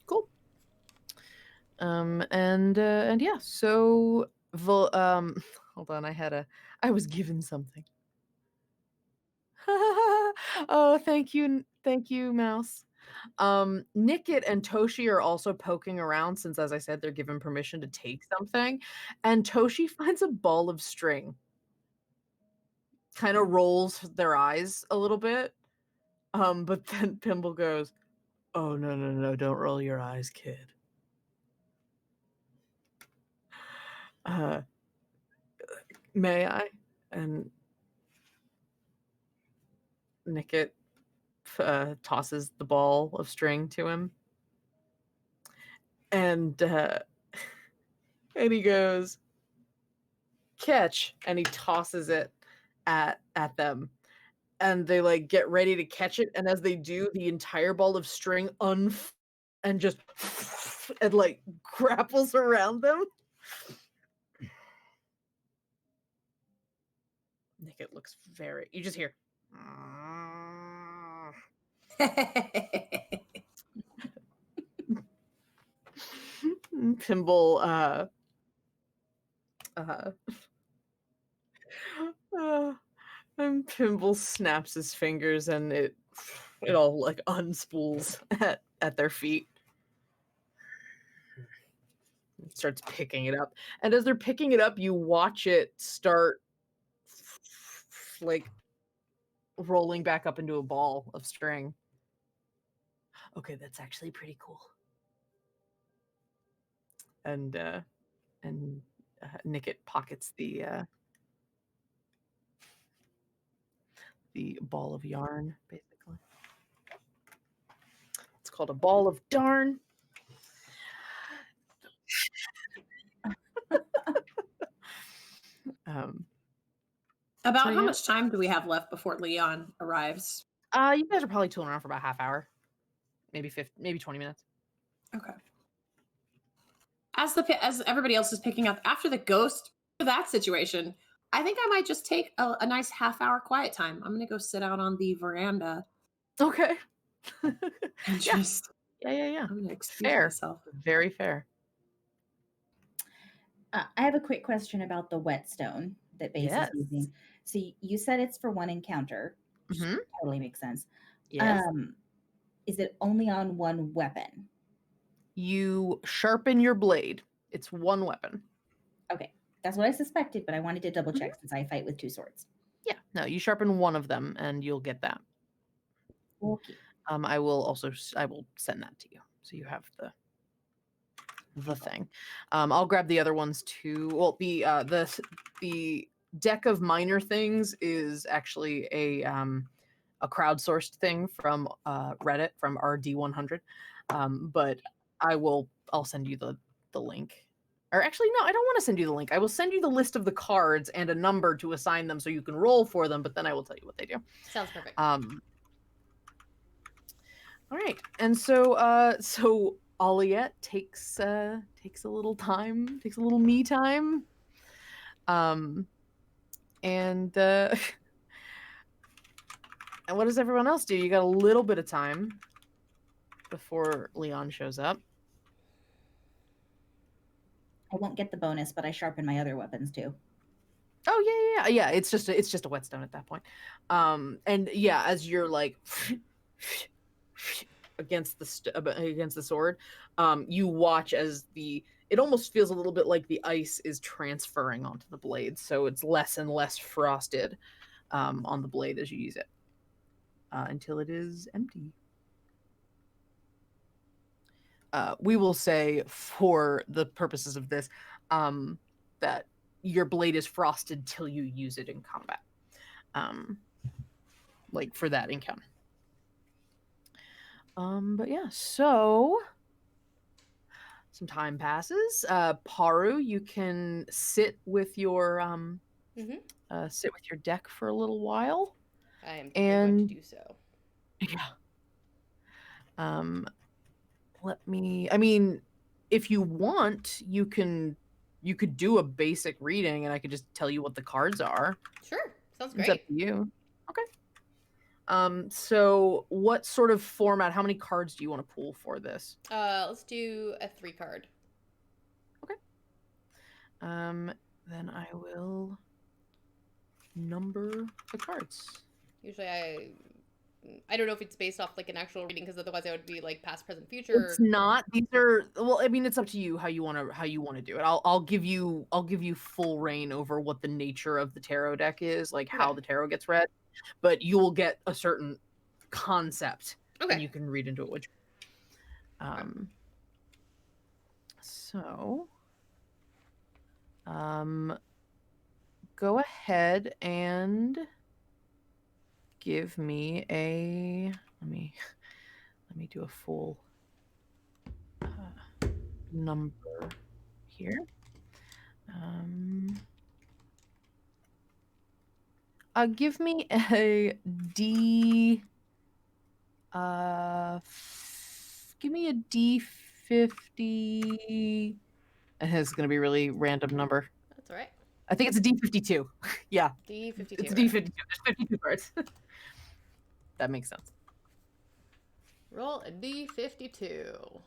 Cool. And yeah, so hold on, I was given something. Oh, thank you, Mouse. Nickit and Toshi are also poking around, since, as I said, they're given permission to take something, and Toshi finds a ball of string. Kind of rolls their eyes a little bit, but then Pimble goes, "Oh, no, don't roll your eyes, kid. May I?" And Nickit tosses the ball of string to him, and he goes, "Catch," and he tosses it at them, and they like get ready to catch it, and as they do, the entire ball of string and just and like grapples around them. Nickit looks very, you just hear Pimble and Pimble snaps his fingers, and it all like unspools at their feet. Starts picking it up, and as they're picking it up, you watch it start like rolling back up into a ball of string. Okay, that's actually pretty cool. And Nickit pockets the ball of yarn, basically. It's called a ball of darn. About So, how yeah. much time do we have left before Leon arrives? You guys are probably tooling around for about half hour, maybe 20 minutes. Okay. As everybody else is picking up after the ghost for that situation, I think I might just take a nice half-hour quiet time. I'm gonna go sit out on the veranda Okay. and Yeah. just Yeah. I'm gonna excuse Fair. myself. Very fair. I have a quick question about the whetstone that Base Yes. is using. So you said it's for one encounter, which Mhm. totally makes sense. Yes. Is it only on one weapon? You sharpen your blade. It's one weapon. Okay, that's what I suspected, but I wanted to double check since I fight with 2 swords. Yeah. No, you sharpen one of them, and you'll get that. Okay. I will send that to you, so you have the thing. I'll grab the other ones too. Well, the deck of minor things is actually a crowdsourced thing from Reddit from RD100. But I'll send you the link. Or actually, no, I don't want to send you the link. I will send you the list of the cards and a number to assign them so you can roll for them, but then I will tell you what they do. Sounds perfect. All right. And so Aliette takes a little time, takes a little me time. And and what does everyone else do? You got a little bit of time before Leon shows up. I won't get the bonus, but I sharpen my other weapons too. Oh yeah. It's just a whetstone at that point. And yeah, as you're like against the sword, you watch as it almost feels a little bit like the ice is transferring onto the blade, so it's less and less frosted on the blade as you use it until it is empty. We will say, for the purposes of this, that your blade is frosted till you use it in combat, like for that encounter. But yeah, so some time passes. Paru, you can sit with your deck for a little while. I am going to do so. Yeah. I mean, if you want, you could do a basic reading and I could just tell you what the cards are. Sure. Sounds It's great. up to you. Okay. So what sort of format, how many cards do you want to pull for this? Let's do a 3 card. Okay. Then I will number the cards. Usually I don't know if it's based off like an actual reading, because otherwise I would be like past, present, future. It's not. These are, well, I mean, it's up to you how you want to do it. I'll give you full reign over what the nature of the tarot deck is, like how the tarot gets read, but you will get a certain concept and you can read into it. So go ahead and give me a, let me do a full number here. Give me a D. Give me a D50. It's gonna be a really random number. That's all right. I think it's a D52. Yeah. D52. It's a D52. There's 52 cards. That makes sense. Roll a D52.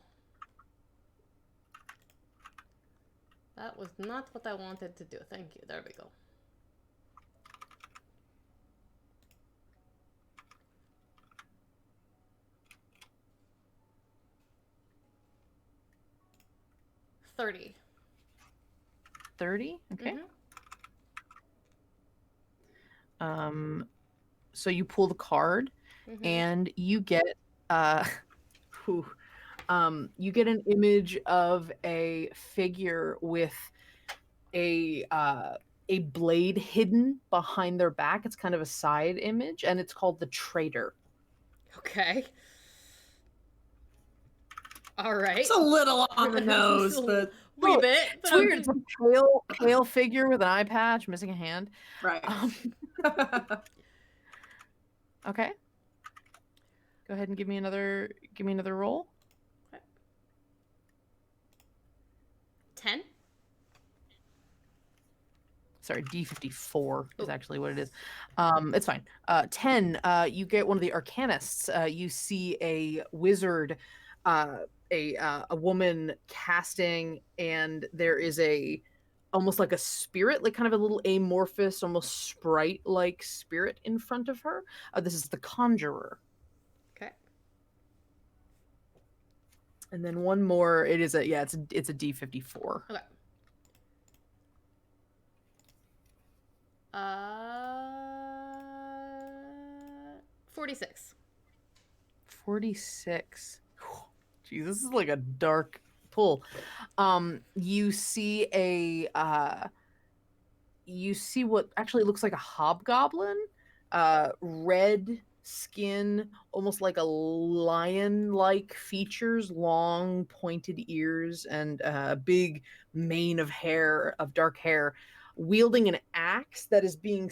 That was not what I wanted to do. Thank you. There we go. $30. 30? Okay. Mm-hmm. So you pull the card and you get you get an image of a figure with a blade hidden behind their back. It's kind of a side image, and it's called the Traitor. Okay. All right. It's a little on the nose, but wee bit. It's weird. It's a pale figure with an eye patch, missing a hand. right. Okay. Go ahead and give me another roll. 10. Sorry, D54 is actually what it is. It's fine. 10, you get one of the arcanists. You see a wizard, a woman casting, and there is almost like a spirit, like kind of a little amorphous, almost sprite-like spirit in front of her. This is the conjurer. Okay. And then one more. It's a D54. Okay. 46. 46. Geez, this is like a dark pull. You see what actually looks like a hobgoblin, red skin, almost like a lion-like features, long pointed ears, and a big mane of dark hair, wielding an axe that is being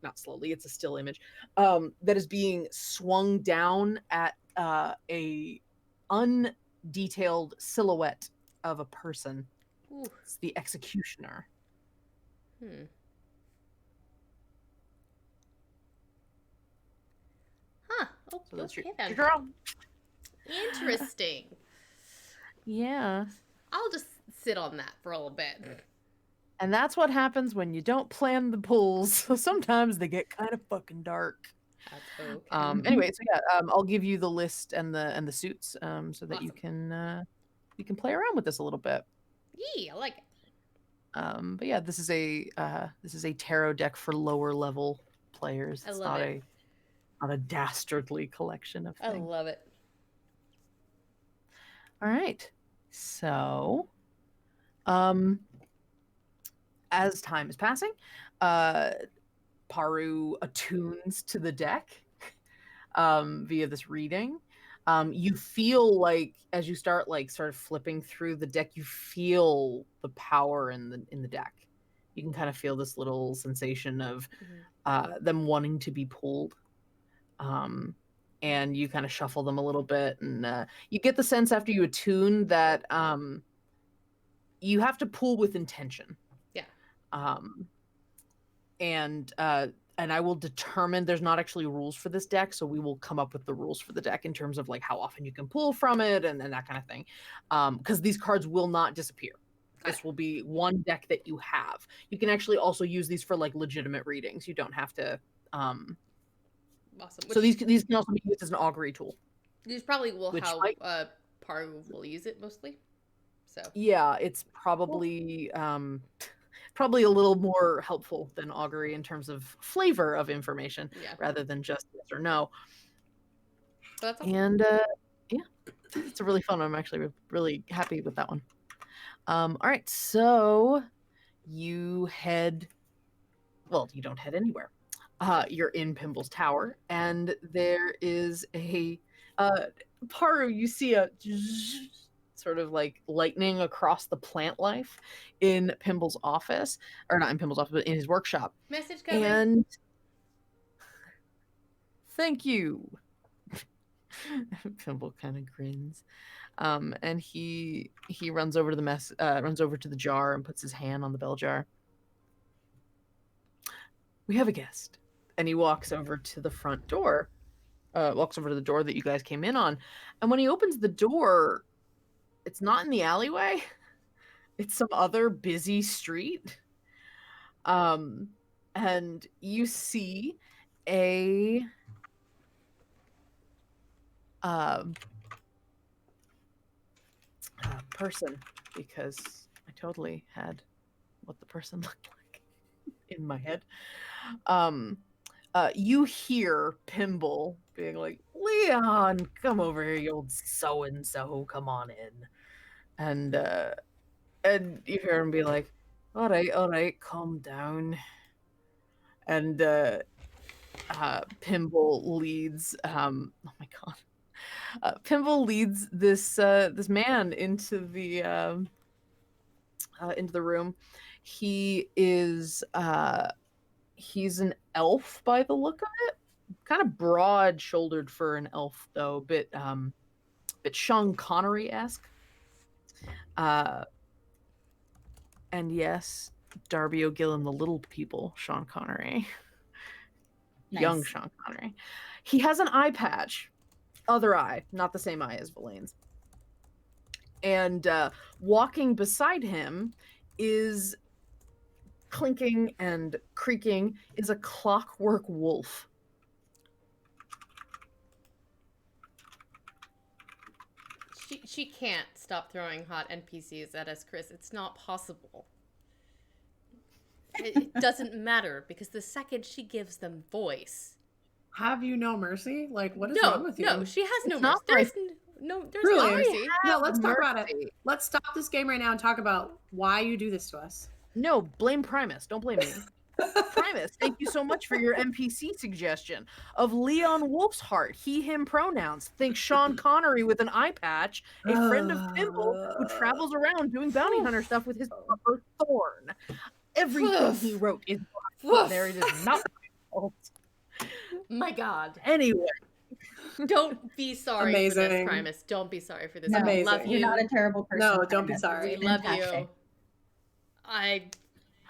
not slowly, it's a still image, that is being swung down at a undetailed silhouette of a person. Ooh. It's the executioner. Huh. So that's Okay your then. draw. Interesting. Yeah. I'll just sit on that for a little bit. And that's what happens when you don't plan the pulls. So sometimes they get kind of fucking dark. That's okay. Anyway, so yeah, I'll give you the list and the suits, so that you Awesome. can play around with this a little bit. Yeah, I like it. But yeah, this is a tarot deck for lower level players. I It's love not it. a dastardly collection of I things. love it. All right. So, as time is passing, Paru attunes to the deck via this reading. You feel like as you start sort of flipping through the deck, you feel the power in the deck. You can kind of feel this little sensation of them wanting to be pulled. And you kind of shuffle them a little bit, and you get the sense after you attune that you have to pull with intention. Yeah. And I will determine, there's not actually rules for this deck, so we will come up with the rules for the deck in terms of how often you can pull from it and that kind of thing. Because these cards will not disappear. This will be one deck that you have. You can actually also use these for legitimate readings. You don't have to. Awesome. So these can also be used as an augury tool. These probably will how Paru will use it mostly. So yeah, it's probably probably a little more helpful than augury in terms of flavor of information, rather than just yes or no. So that's awesome. And yeah, it's a really fun one. I'm actually really happy with that one. All right, so you head. Well, you don't head anywhere. You're in Pimble's Tower, and there is a Paru. You see a sort of lightning across the plant life in Pimble's office, or not in Pimble's office, but in his workshop. Message coming. And thank you. Pimble kind of grins, and he runs over to the jar and puts his hand on the bell jar. We have a guest. And he walks over to the front door, walks over to the door that you guys came in on. And when he opens the door, it's not in the alleyway. It's some other busy street. And you see a person, because I totally had what the person looked like in my head. You hear Pimble being like, "Leon, come over here, you old so-and-so, come on in." And you hear him be like, all right, calm down. And Pimble leads, oh my god. Pimble leads this man into the room. He is he's an elf by the look of it, kind of broad-shouldered for an elf, though, bit Sean Connery-esque. And yes, Darby O'Gillen, the little people, Sean Connery. Young Nice. Sean Connery. He has an eye patch. Other eye, not the same eye as Verlaine's. And walking beside him is clinking and creaking is a clockwork wolf. She can't stop throwing hot NPCs at us, Chris. It's not possible. It doesn't matter because the second she gives them voice. Have you no mercy? Like, what is No, wrong with you? no, she has no It's mercy. not There's no Really? mercy. No, let's talk about it. Mercy. Let's stop this game right now and talk about why you do this to us. No, blame Primus. Don't blame me. Primus, thank you so much for your NPC suggestion of Leon Wolfsheart, he, him pronouns. Think Sean Connery with an eye patch, a friend of Pimble who travels around doing bounty hunter stuff with his brother Thorn. Everything he wrote is there. It is not my fault. My God. Anyway, Don't be sorry for this, Amazing. Primus. Don't be sorry for this. No, We Amazing. love you. You're not a terrible person. No, don't be Primus. sorry. We love Fantastic. you. I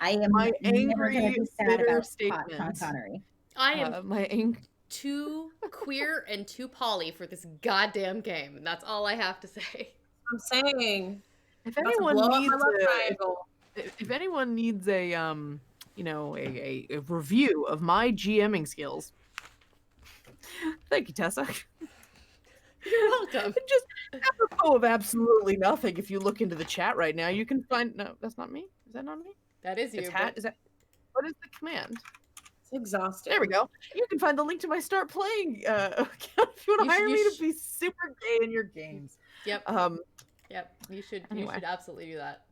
I am My never gonna angry, be sad bitter about statement. Sean Connery. am my ang- too queer and too poly for this goddamn game. And that's all I have to say. I'm saying. if I'm about to anyone blow up needs my love a, triangle. if anyone needs a a review of my GMing skills, thank you, Tessa. You're welcome. Just apropos of absolutely nothing, if you look into the chat right now, you can find. No, that's not me. Is that not me? That is you. It's hat. Is that? What is the command? It's exhausting. There we go. You can find the link to my start playing account if you want You to should- hire you me sh- to be super gay in your games. Yep. Yep. You should Anyway. absolutely do that.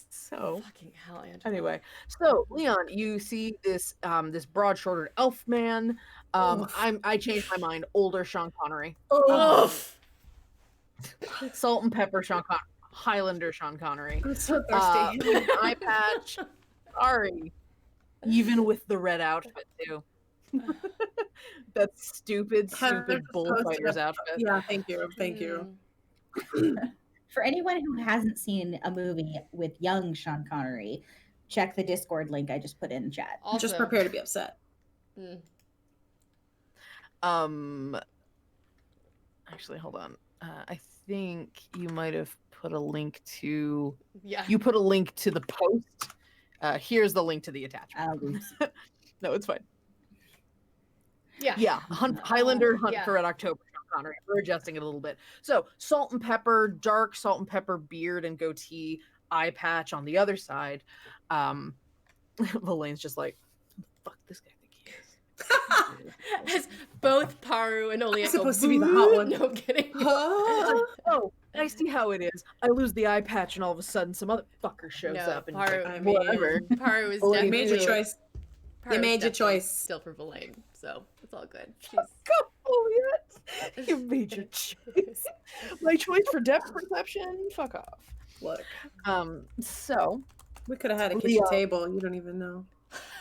So Fucking hell, Angela. anyway, so Leon, you see this this broad-shouldered elf man. I changed my mind. Older Sean Connery. Oof. Salt and pepper Sean Connery. Highlander Sean Connery. I'm so thirsty. With an eye patch. Sorry. Even with the red outfit too. That stupid bullfighter's outfit. Yeah, thank you. Thank you. For anyone who hasn't seen a movie with young Sean Connery, check the Discord link I just put in chat. Also, Just prepare to be upset. Actually, hold on. I think you might have put a link to. Yeah. You put a link to the post. Here's the link to the attachment. No, it's fine. Yeah. Yeah, Highlander Hunt yeah. for Red October. Sean Connery. We're adjusting it a little bit. So salt and pepper, dark salt and pepper beard and goatee, eye patch on the other side. Elaine's just like, fuck this guy think he is. As both Paru and Oliek go, supposed to be the hot "Boo." one. No kidding. Oh, I see how it is. I lose the eye patch and all of a sudden some other fucker shows No, up and Paru- I whatever. Paru is Oh, you You definitely made your choice. Paru's made your definitely choice. Still for Verlaine, so it's all good. She's Juliet, you made your choice. My choice for depth perception? Fuck off. Look, So we could have had a kitchen Leon. table. You don't even know.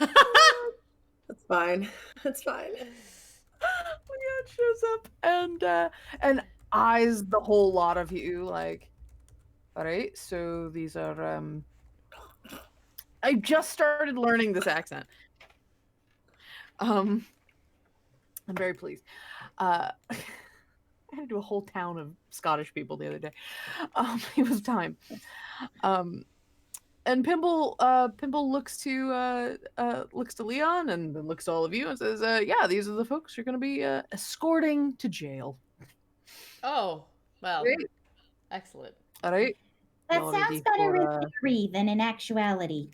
That's fine. That's fine. Leon shows up and eyes the whole lot of you like, all right, so these are I just started learning this accent. I'm very pleased. I had to do a whole town of Scottish people the other day. It was time. And Pimble looks to Leon and then looks to all of you and says, "Yeah, these are the folks you're going to be escorting to jail." Oh, well, Great. excellent. All right. That Y'all sounds ready better for, in theory than in actuality.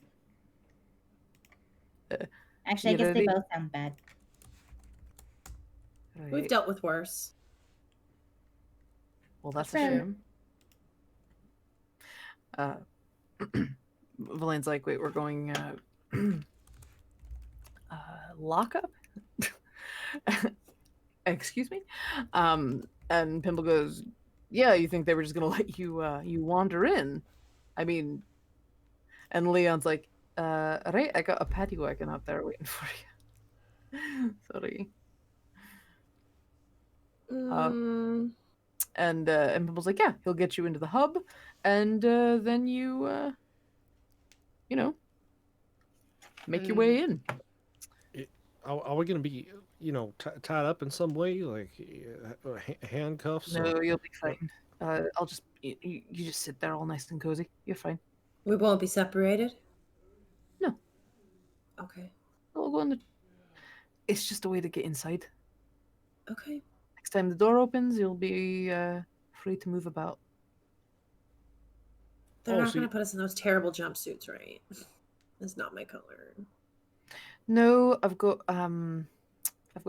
Actually, I you guess they ready? both sound bad. all We've right. dealt with worse. Well, that's a Fair. shame. Valaine's like, wait, we're going lock up? Excuse me? And Pimble goes, yeah, you think they were just gonna let you you wander in? I mean, and Leon's like, all right, I got a paddy wagon out there waiting for you. Sorry. Mm, And Pimple's like, yeah, he'll get you into the hub, and then you, you know, make your way in. Are we going to be, tied up in some way, like handcuffs? No, you'll be fine. I'll just you just sit there all nice and cozy. You're fine. we won't be separated? No. Okay. I'll go in the. It's just a way to get inside. Okay. Next time the door opens, you'll be free to move about. They're Oh, not so going you- to put us in those terrible jumpsuits, right? That's not my color. No, I've got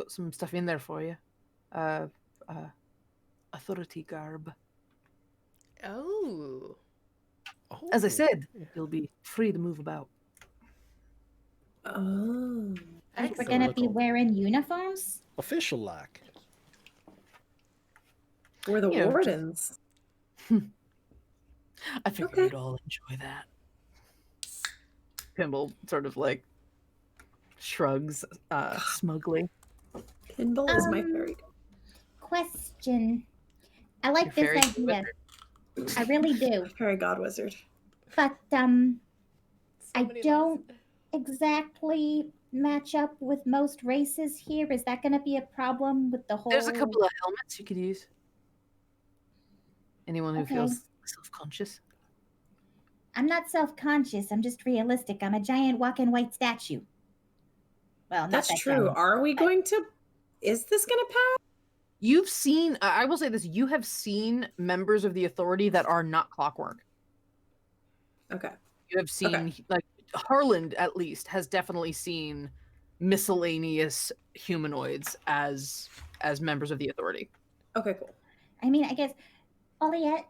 some stuff in there for you. Authority garb. Oh. As I Oh, said, yeah. you'll be free to move about. Oh. Like we're So gonna look be all wearing uniforms? official like. We're the You know, just- wardens. I figured Okay. you'd all enjoy that. Pimble sort of like shrugs smugly. Pinball is my Um, fairy. Question. I like Your this fairy idea. I really do. Fairy god wizard. But So I many don't levels. exactly match up with most races here. Is that gonna be a problem with the whole There's a couple of helmets you could use. Anyone who Okay. feels self-conscious. I'm not self-conscious, I'm just realistic. I'm a giant walking white statue. Well, not That's that true. giant. Are we going to? Is this going to pass? You've seen, I will say this, you have seen members of the authority that are not clockwork. Okay. You have seen, like, Harland at least has definitely seen miscellaneous humanoids as members of the authority. Okay, cool. I mean, I guess, Oliette,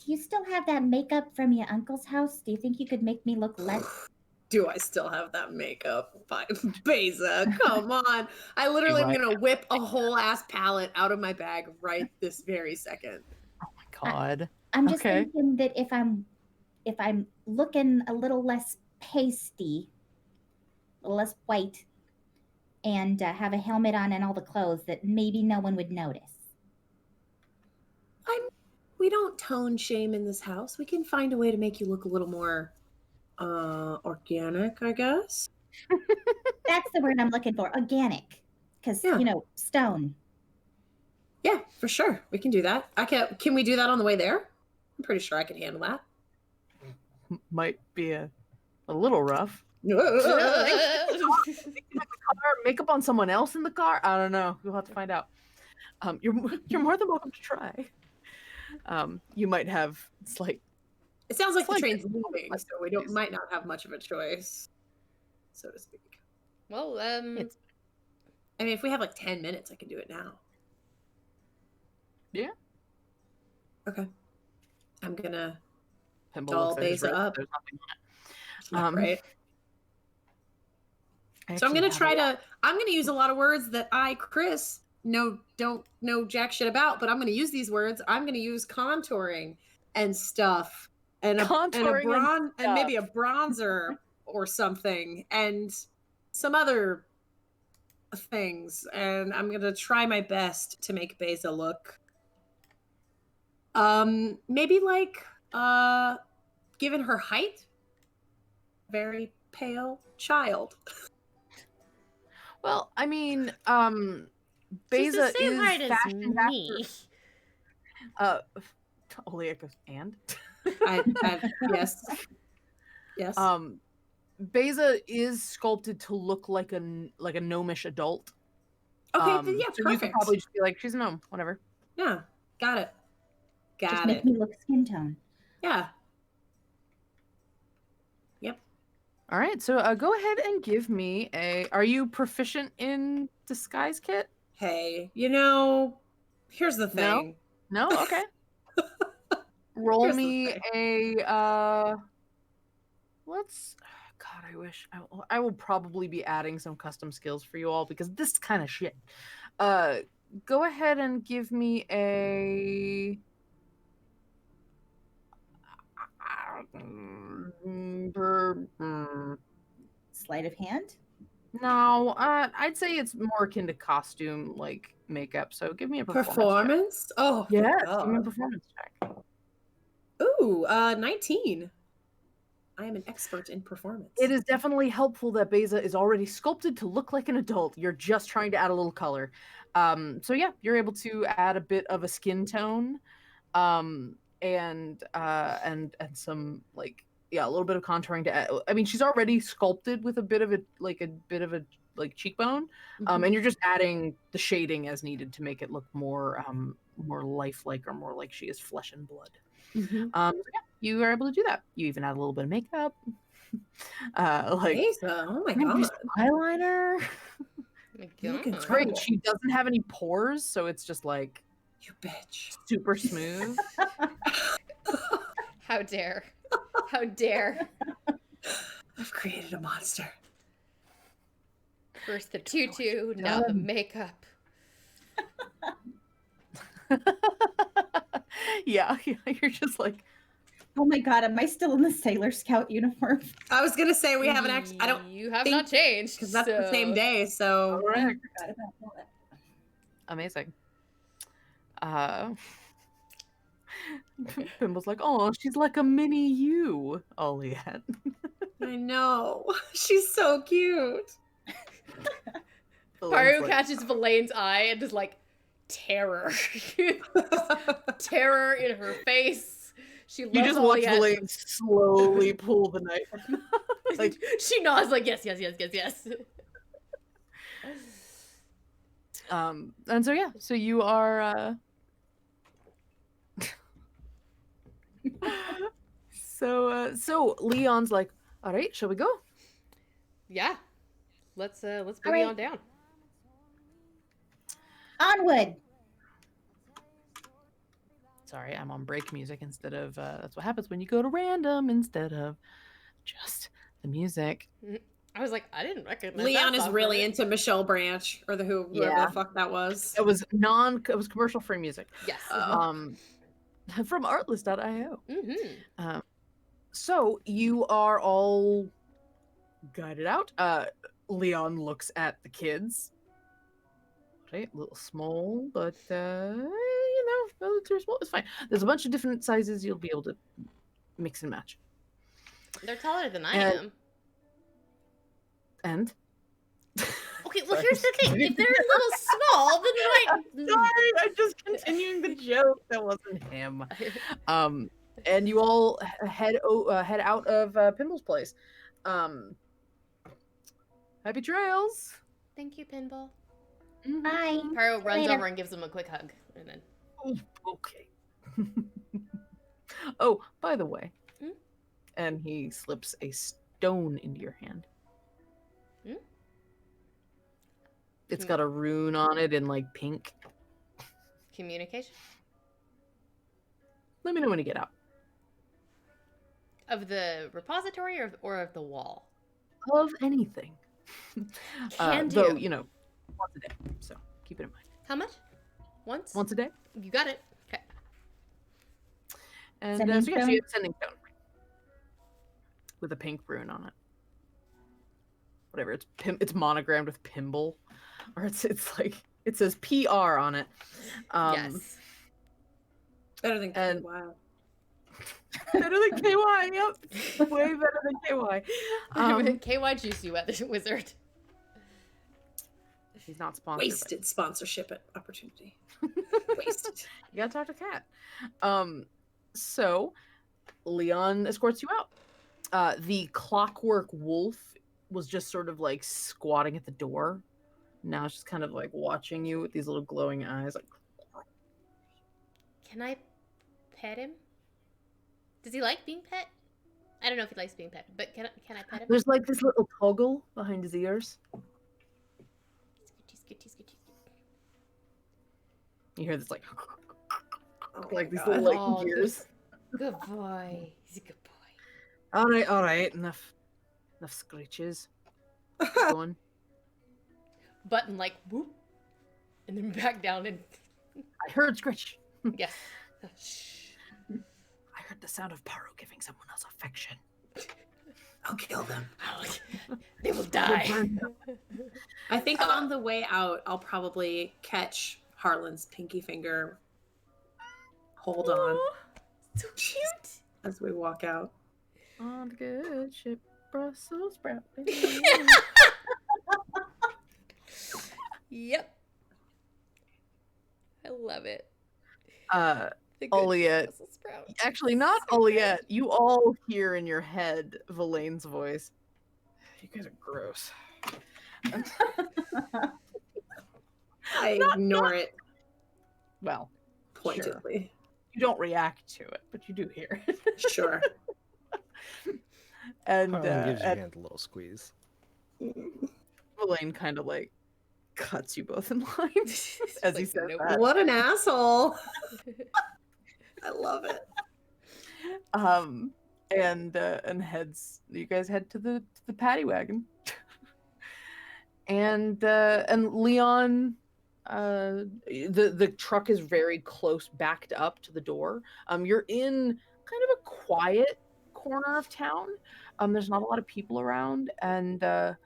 do you still have that makeup from your uncle's house? Do you think you could make me look less? Do I still have that makeup? Beza, come on. I literally am right. going to whip a whole ass palette out of my bag right this very second. Oh my god. I'm just Okay. thinking that if I'm looking a little less pasty, a little less white, and have a helmet on and all the clothes, that maybe no one would notice. We don't tone shame in this house. We can find a way to make you look a little more organic, I guess. That's the word I'm looking for, organic. Because, Yeah. stone. Yeah, for sure. We can do that. Can we do that on the way there? I'm pretty sure I can handle that. Might be a little rough. Makeup on someone else in the car? I don't know. You'll have to find out. You're more than welcome to try. You might have slight. It sounds like It's the like- train's moving, so we might not have much of a choice, so to speak. Well, I mean, if we have like 10 minutes, I can do it now. Yeah. Okay. I'm gonna Pimble doll looks at his Beza wrist, up. there's nothing on it. right. I So I'm actually gonna have try a- to. I'm gonna use a lot of words that Chris, don't know jack shit about, but I'm gonna use these words. I'm gonna use contouring and stuff, and a Contouring and and maybe a bronzer or something, and some other things. And I'm gonna try my best to make Beza look, maybe like, given her height, very pale child. Well, I mean, she's the Beza same is height as fashioned me. after. Olia goes, and? Yes. Yes. Beza is sculpted to look like a gnomish adult. Okay, then yeah, so perfect. you could probably just be like, she's a gnome, whatever. Yeah, got it. Just Got make it. me look skin tone. Yeah. Yep. All right, so go ahead and give me a. Are you proficient in disguise kit? Hey, here's the No? thing. No. Okay. Roll Here's the me thing. a. Let's. God, I wish I will probably be adding some custom skills for you all because this kind of shit. Go ahead and give me a. Sleight of hand? No, I'd say it's more akin to costume, like makeup. So give me a performance. Performance? Oh, Check. Yes, God. give me a performance check. Ooh, 19. I am an expert in performance. It is definitely helpful that Beza is already sculpted to look like an adult. You're just trying to add a little color. So yeah, you're able to add a bit of a skin tone, and some like a little bit of contouring to add. I mean, she's already sculpted with a bit of a cheekbone, and you're just adding the shading as needed to make it look more more lifelike or more like she is flesh and blood. Mm-hmm. So yeah, you are able to do that. You even add a little bit of makeup, like Beza, oh my maybe God. some eyeliner. Looking It's great. incredible. She doesn't have any pores, so it's just like You bitch. super smooth. How dare. How dare. I've created a monster. First the tutu, now the makeup. yeah, you're just like, Oh my god, am I still in the Sailor Scout uniform? I was gonna say we haven't actually. I don't You have think- not changed. because that's the same day. So all right, Forgot about that. amazing. Pimble's like, oh, she's like a mini you, Oliette. I know she's so cute. Paru catches Valaine's eye and is like, terror. Terror in her face. She loves You just watch Oliette. Blaine slowly pull the knife. Like she nods like yes. And so yeah, so you are so Leon's like, all right, shall we go? Yeah. Let's bring right. it on down. Onward. Sorry, I'm on break music instead of that's what happens when you go to random instead of just the music. I was like, I didn't recognize Leon that is song really from it. into Michelle Branch or whoever Yeah. the fuck that was. It was commercial free music. Yes. From artlist.io. Mm-hmm. So you are all guided out. Leon looks at the kids. Right, a little small, but relatively small. It's fine. There's a bunch of different sizes you'll be able to mix and match. They're taller than I And- am. And Okay, well, here's the thing. If they're a little small, then sorry, I'm just continuing the joke. That wasn't him. And you all head out of Pimble's place. Happy trails. Thank you, Pinball. Bye. Paru runs Later. over and gives him a quick hug, and then Okay. Oh, by the way, Hmm? and he slips a stone into your hand. Hmm? It's got a rune on it in like pink. communication Let me know when you get out. of the repository or of the wall. Of anything. Can Though, do. Once a day. So keep it in mind. How much? Once? Once a day. You got it. Okay. And Sending so yeah, so stone? you have sending stone. With a pink rune on it. Whatever, it's monogrammed with Pimble. Or it's like it says PR on it. Yes. Better than And- wow. Better than KY, yep. Way better than KY. KY juice you wizard. He's not sponsored. Wasted sponsorship opportunity. Wasted. You gotta talk to Kat. So Leon escorts you out. The clockwork wolf was just sort of like squatting at the door. Now it's just kind of like watching you with these little glowing eyes, like. Can I pet him? Does he like being pet? I don't know if he likes being pet, but can I pet him? There's like this little toggle behind his ears. Scooty. You hear this like, Oh like my these God. little like Oh, gears. Good boy. He's a good boy. All right. Enough screeches. Keep going. Button like whoop, and then back down and I heard screech. yes. Shh. I heard the sound of Paro giving someone else affection. I'll kill them. They will die. I think on the way out, I'll probably catch Harlan's pinky finger. Hold on. So cute. As we walk out. On the good ship, Brussels sprout. Yep. I love it. The good Oliette. Brussels sprout. Actually, not So Oliette. You all hear in your head Valaine's voice. You guys are gross. I ignore it Well, pointedly. you don't react to it, but you do hear it. Sure. And Harlan gives your hand a little squeeze. Valaine kind of like cuts you both in line as Like, he says nope. that. What an asshole. I love it. And heads. You guys head to the paddy wagon. and Leon, the truck is very close, backed up to the door. You're in kind of a quiet corner of town. There's not a lot of people around, and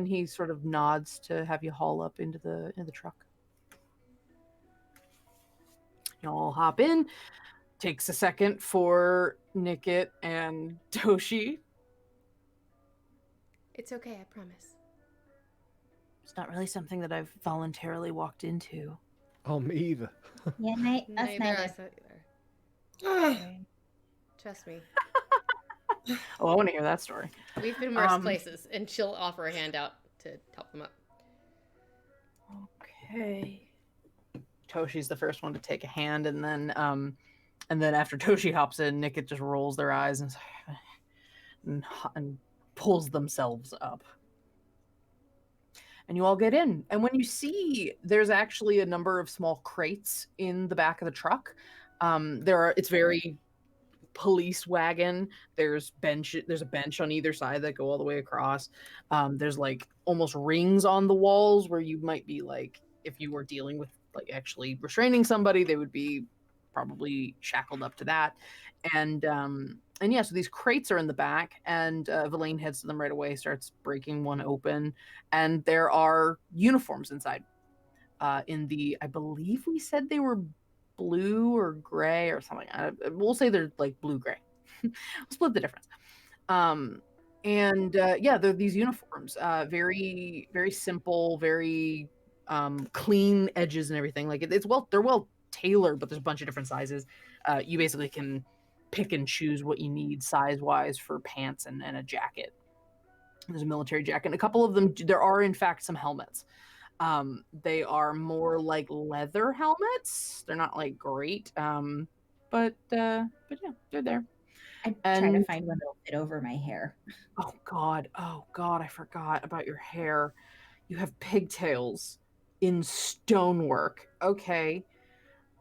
he sort of nods to have you haul up into the truck. You all hop in. Takes a second for Nickit and Toshi. It's okay, I promise. It's not really something that I've voluntarily walked into. Oh, me either. Yeah, us neither. us either. Ah, Trust me. Oh, I want to hear that story. We've been worse places, and she'll offer a handout to help them up. Okay. Toshi's the first one to take a hand, and then after Toshi hops in, Nickit just rolls their eyes and pulls themselves up. And you all get in. And when you see, there's actually a number of small crates in the back of the truck. It's very police wagon. There's a bench on either side that go all the way across. There's like almost rings on the walls where you might be like, if you were dealing with like actually restraining somebody, they would be probably shackled up to that. And yeah, so these crates are in the back, and Valaine heads to them right away, starts breaking one open, and there are uniforms inside. I believe we said they were blue or gray or something. We'll say they're like blue-gray. We'll split the difference. Yeah, they're these uniforms, very, very simple, very clean edges and everything. Like they're well tailored, but there's a bunch of different sizes. You basically can pick and choose what you need size-wise for pants and a jacket. There's a military jacket. And a couple of them, there are in fact some helmets. They are more like leather helmets. They're not like great, but yeah, they're there. I try to find one that'll fit over my hair. Oh god, I forgot about your hair. You have pigtails in stonework. Okay.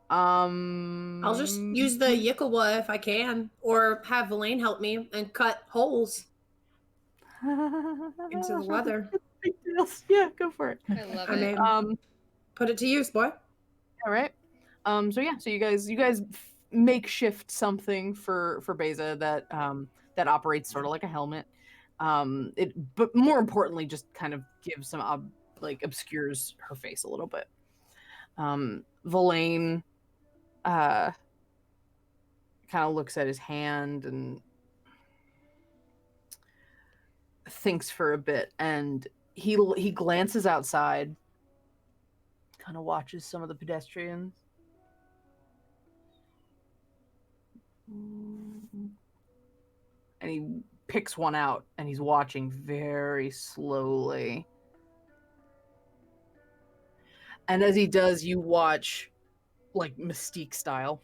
I'll just use the Yikawa if I can, or have Valaine help me and cut holes into the leather. Yeah, go for it. I love I it. mean, put it to use, boy. All right. So you guys makeshift something for Beza that operates sort of like a helmet. But more importantly, just kind of gives some obscures her face a little bit. Valaine kind of looks at his hand and thinks for a bit, and he glances outside, kind of watches some of the pedestrians. And he picks one out, and he's watching very slowly. And as he does, you watch, like Mystique style,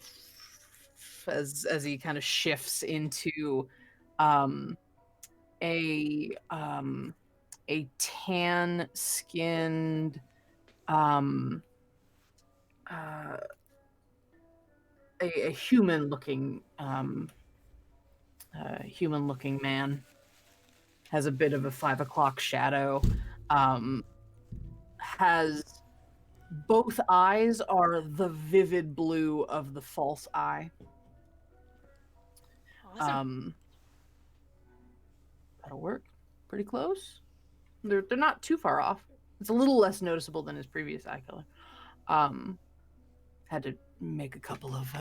as he kind of shifts into a tan-skinned a human-looking man. Has a bit of a 5 o'clock shadow. Has both eyes are the vivid blue of the false eye. Awesome. That'll work. Pretty close. They're not too far off. It's a little less noticeable than his previous eye color. Had to make a couple of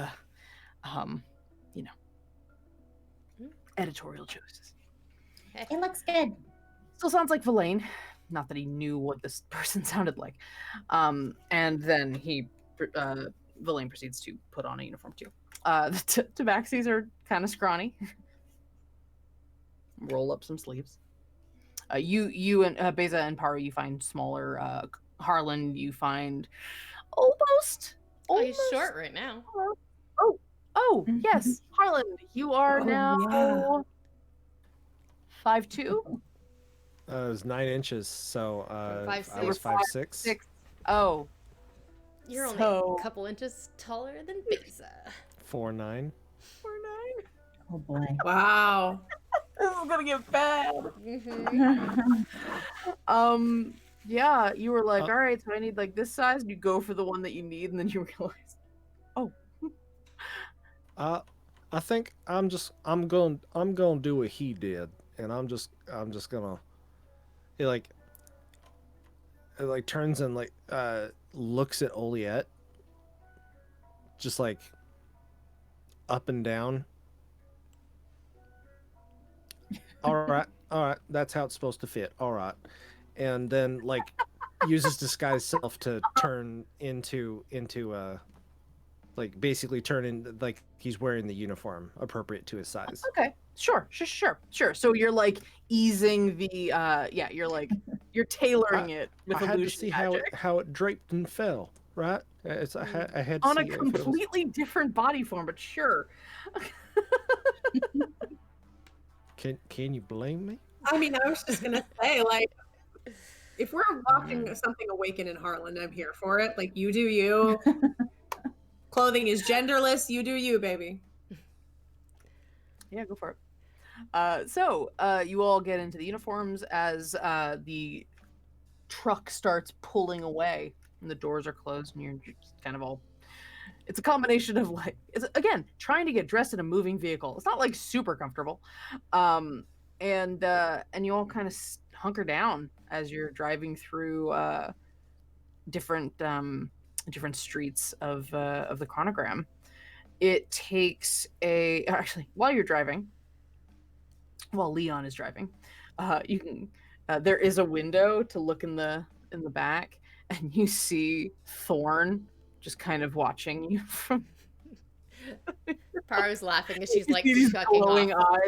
editorial choices. It looks good. Still sounds like Verlaine. Not that he knew what this person sounded like. And then Verlaine proceeds to put on a uniform too. The tabaxis are kind of scrawny. Roll up some sleeves. You and Beza and Paru, you find smaller. Harlan, you find almost. Oh, he's short right now. Oh, yes, Harlan, you are now 5'2". It was 9 inches, so I 5'6". was 5'6". Oh, You're only So- a couple inches taller than Beza. 4'9". 4'9". Oh boy. Wow. This is gonna get bad. Mm-hmm. Yeah, you were like, all right, so I need like this size. You go for the one that you need, and then you realize, I think I'm going to do what he did, and I'm just gonna. It like turns and like looks at Oliette, just like up and down. All right, that's how it's supposed to fit. All right, and then like uses disguise self to turn into like basically turn in like he's wearing the uniform appropriate to his size. okay, sure. So you're like easing the you're tailoring it with I had to illusion see magic how it draped and fell, right? I had to on see a if it was- completely different body form, but sure. Can you blame me? I mean, I was just gonna say, like, if we're watching something awaken in Harlan, I'm here for it. Like, you do you. Clothing is genderless. You do you, baby. Yeah, go for it. So you all get into the uniforms as the truck starts pulling away and the doors are closed and you're just kind of all. It's a combination of like, it's again trying to get dressed in a moving vehicle. It's not like super comfortable, and you all kind of hunker down as you're driving through different streets of the chronogram. It takes actually while you're driving, while Leon is driving, you can there is a window to look in the back, and you see Thorn just kind of watching you from. Paru's laughing as she's like you see these chucking glowing off.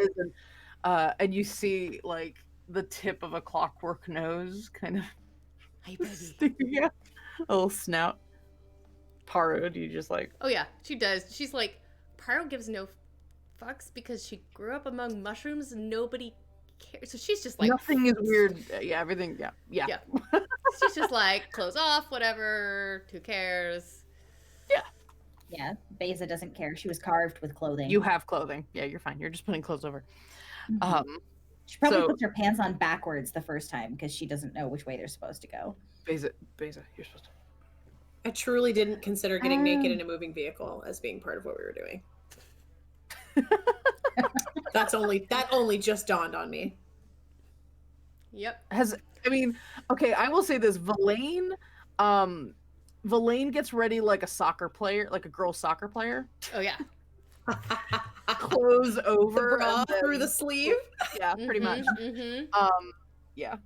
eyes, and you see like the tip of a clockwork nose kind of Hey, baby. sticking out, a little snout. Paru, do you just like? Oh yeah, she does. She's like, Paru gives no fucks because she grew up among mushrooms and nobody cares. So she's just like, Nothing is weird. Yeah, everything. Yeah. Yeah. She's just like, clothes off, whatever. Who cares? Yeah, Beza doesn't care. She was carved with clothing. You have clothing. Yeah, you're fine. You're just putting clothes over. Mhm. She probably so- puts her pants on backwards the first time because she doesn't know which way they're supposed to go. Beza, you're supposed to. I truly didn't consider getting naked in a moving vehicle as being part of what we were doing. That only just dawned on me. Yep. Okay, I will say this. Verlaine gets ready like a soccer player, like a girl soccer player. Oh yeah. Clothes The over. bra and then- through the sleeve. Yeah, pretty much. Mm-hmm. Yeah.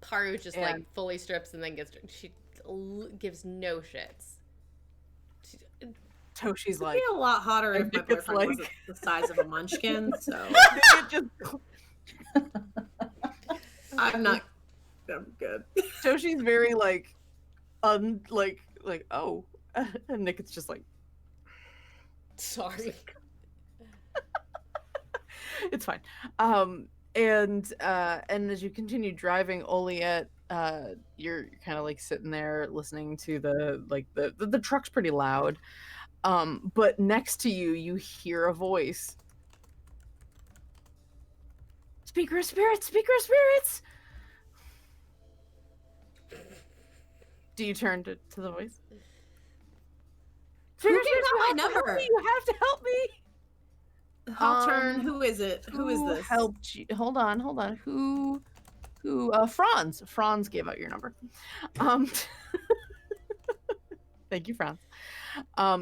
Paru just And- like fully strips and then she gives no shits. Toshi's It'd like, be a lot hotter I if my think it's boyfriend like- wasn't the size of a munchkin. So it just, I'm good. Toshi's very like, oh, and Nick is just like, Sorry. it's fine. And as you continue driving, Oliette, you're kind of like sitting there listening to the truck's pretty loud. But next to you, you hear a voice. Speaker of spirits, speaker of spirits. Do you turn to the voice? Who Speaker of gave spirits, out my you have to help number? me, you have to help me. I'll turn. Who is it? Who is this? Helped you? Hold on. Who? Franz. Franz gave out your number. Thank you, Franz.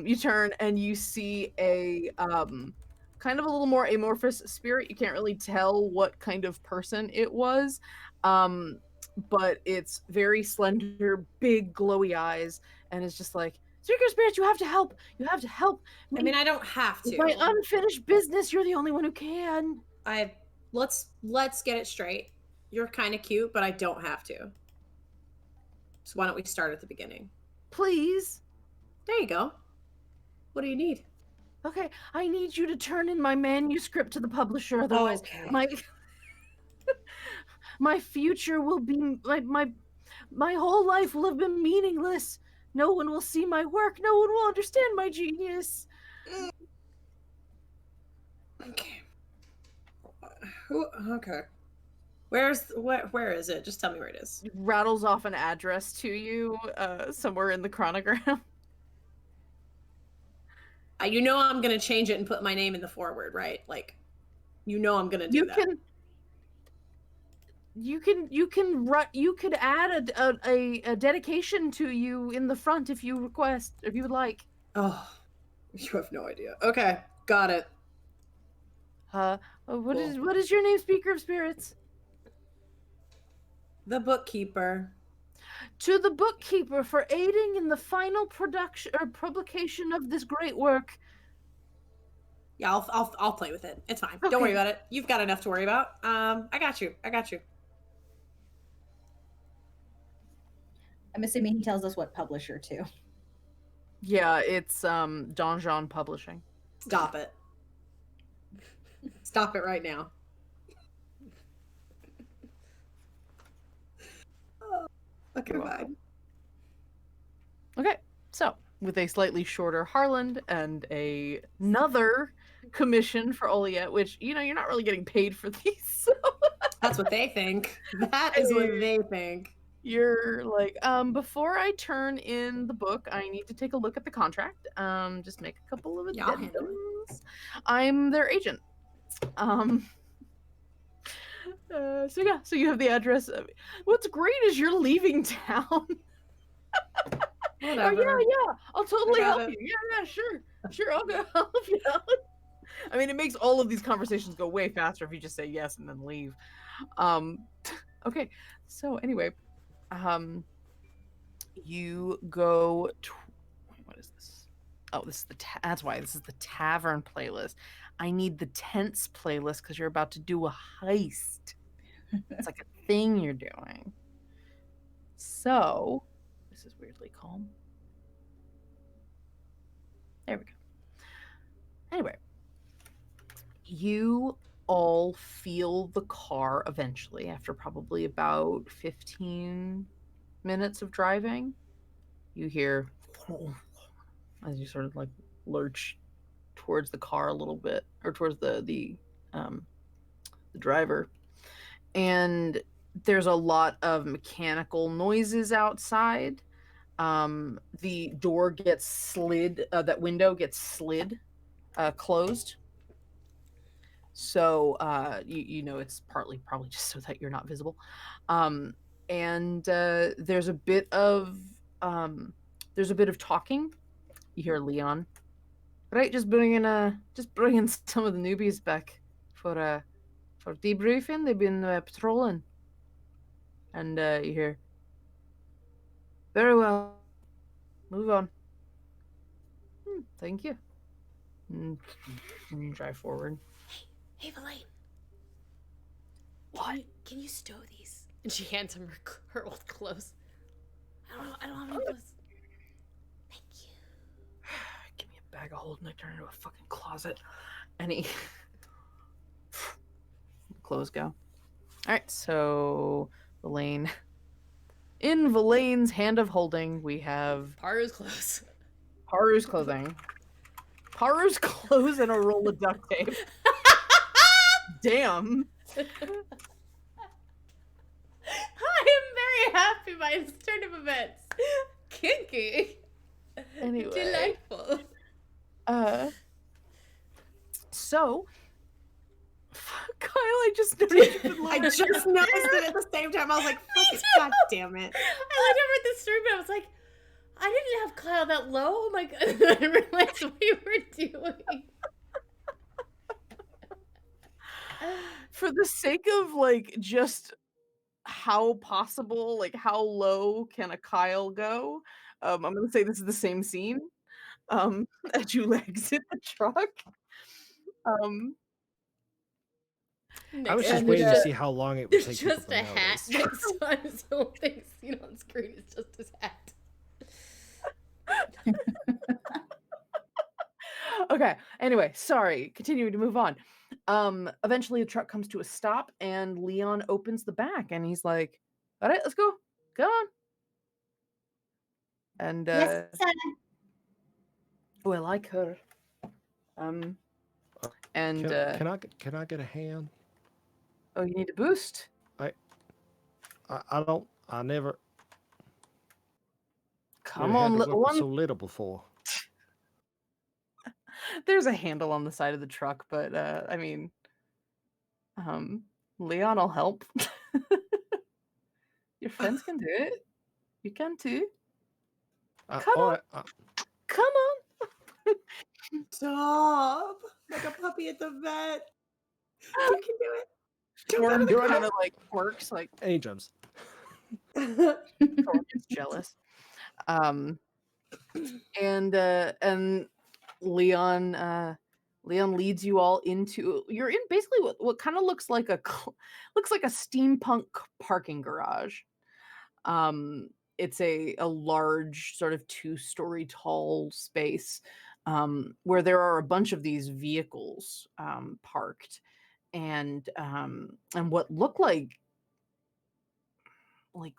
You turn and you see a kind of a little more amorphous spirit. You can't really tell what kind of person it was, but it's very slender, big, glowy eyes, and it's just like, Secret Spirit, you have to help. You have to help. I mean, I don't have It's to. my unfinished business. You're the only one who can. Let's get it straight. You're kind of cute, but I don't have to. So why don't we start at the beginning? Please. There you go. What do you need? Okay, I need you to turn in my manuscript to the publisher, otherwise Okay. my future will be my whole life will have been meaningless. No one will see my work. No one will understand my genius. Okay. Okay. Where is it? Just tell me where it is. Rattles off an address to you, somewhere in the chronogram. You know I'm gonna change it and put my name in the foreword, right? Like, you know I'm gonna do that. You could add a dedication to you in the front if you would like. Oh, you have no idea. Okay, got it. What is your name, Speaker of Spirits? The bookkeeper. To the bookkeeper for aiding in the final production or publication of this great work. Yeah, I'll play with it. It's fine. Okay. Don't worry about it. You've got enough to worry about. I got you. I'm assuming he tells us what publisher too. Yeah, it's Donjon Publishing. Stop it. Stop it right now. Okay, bye. Okay, so with a slightly shorter Harland and another commission for Oliet, which, you know, you're not really getting paid for these. So. That's what they think. That is what they think. You're like, before I turn in the book, I need to take a look at the contract. Just make a couple of addendums. I'm their agent. So you have the address. What's great is you're leaving town. Whatever. Oh, yeah, I'll totally I got help it. you. Yeah, sure, I'll go help you out. I mean, it makes all of these conversations go way faster if you just say yes and then leave. Okay, so anyway, you go to, what is this? Oh, this is that's why this is the tavern playlist. I need the tents playlist because you're about to do a heist. It's like a thing you're doing. So, this is weirdly calm. There we go. Anyway, you all feel the car eventually after probably about 15 minutes of driving. You hear as you sort of like lurch towards the car a little bit, or towards the driver, and there's a lot of mechanical noises outside. The door gets slid, that window gets slid closed, so you know it's probably just so that you're not visible. And there's a bit of talking. You hear Leon, right? Just bringing some of the newbies back for debriefing. They've been patrolling, and you hear, very well, move on. Thank you. And drive forward. Hey, Villain. What? Can you stow these? And she hands him her old clothes. I don't have any clothes. Thank you. Give me a bag of holding. I turn into a fucking closet. Any clothes go. All right, so Villain. In Villain's hand of holding, we have Paru's clothes. Paru's clothing. Paru's clothes and a roll of duct tape. Damn. I am very happy by this turn of events. Kinky. Anyway. Delightful. So, Kyle, I just noticed you've been I looking- just noticed it at the same time. I was like, fuck it, god damn it. I looked over at the stream and I was like, I didn't have Kyle that low. Oh my god! I realized what we were doing. for the sake of like just how possible, like how low can a Kyle go? I'm gonna say this is the same scene. As you exit the truck. I was just And waiting to there's see how long it would There's take people just to a hat notice. next to him. So the whole thing seen on screen is just his hat. Okay. Anyway, sorry. Continuing to move on. Eventually the truck comes to a stop and Leon opens the back and he's like, "All right, let's go. Come on." And Yes, sir. oh, I like her. And Can I get a hand? oh, you need a boost? I never Come never had on, to little work with one. so little before. There's a handle on the side of the truck, but I mean, Leon will help. Your friends can do it. You can too. Come all on. right, Come on. Stop. Like a puppy at the vet. You can do it. Jump out Torm of the kind car. of like quirks, like and he jumps. Torm is jealous. And Leon leads you all into, you're in basically what kind of looks like a steampunk parking garage. It's a large sort of 2-story tall space where there are a bunch of these vehicles parked and what look like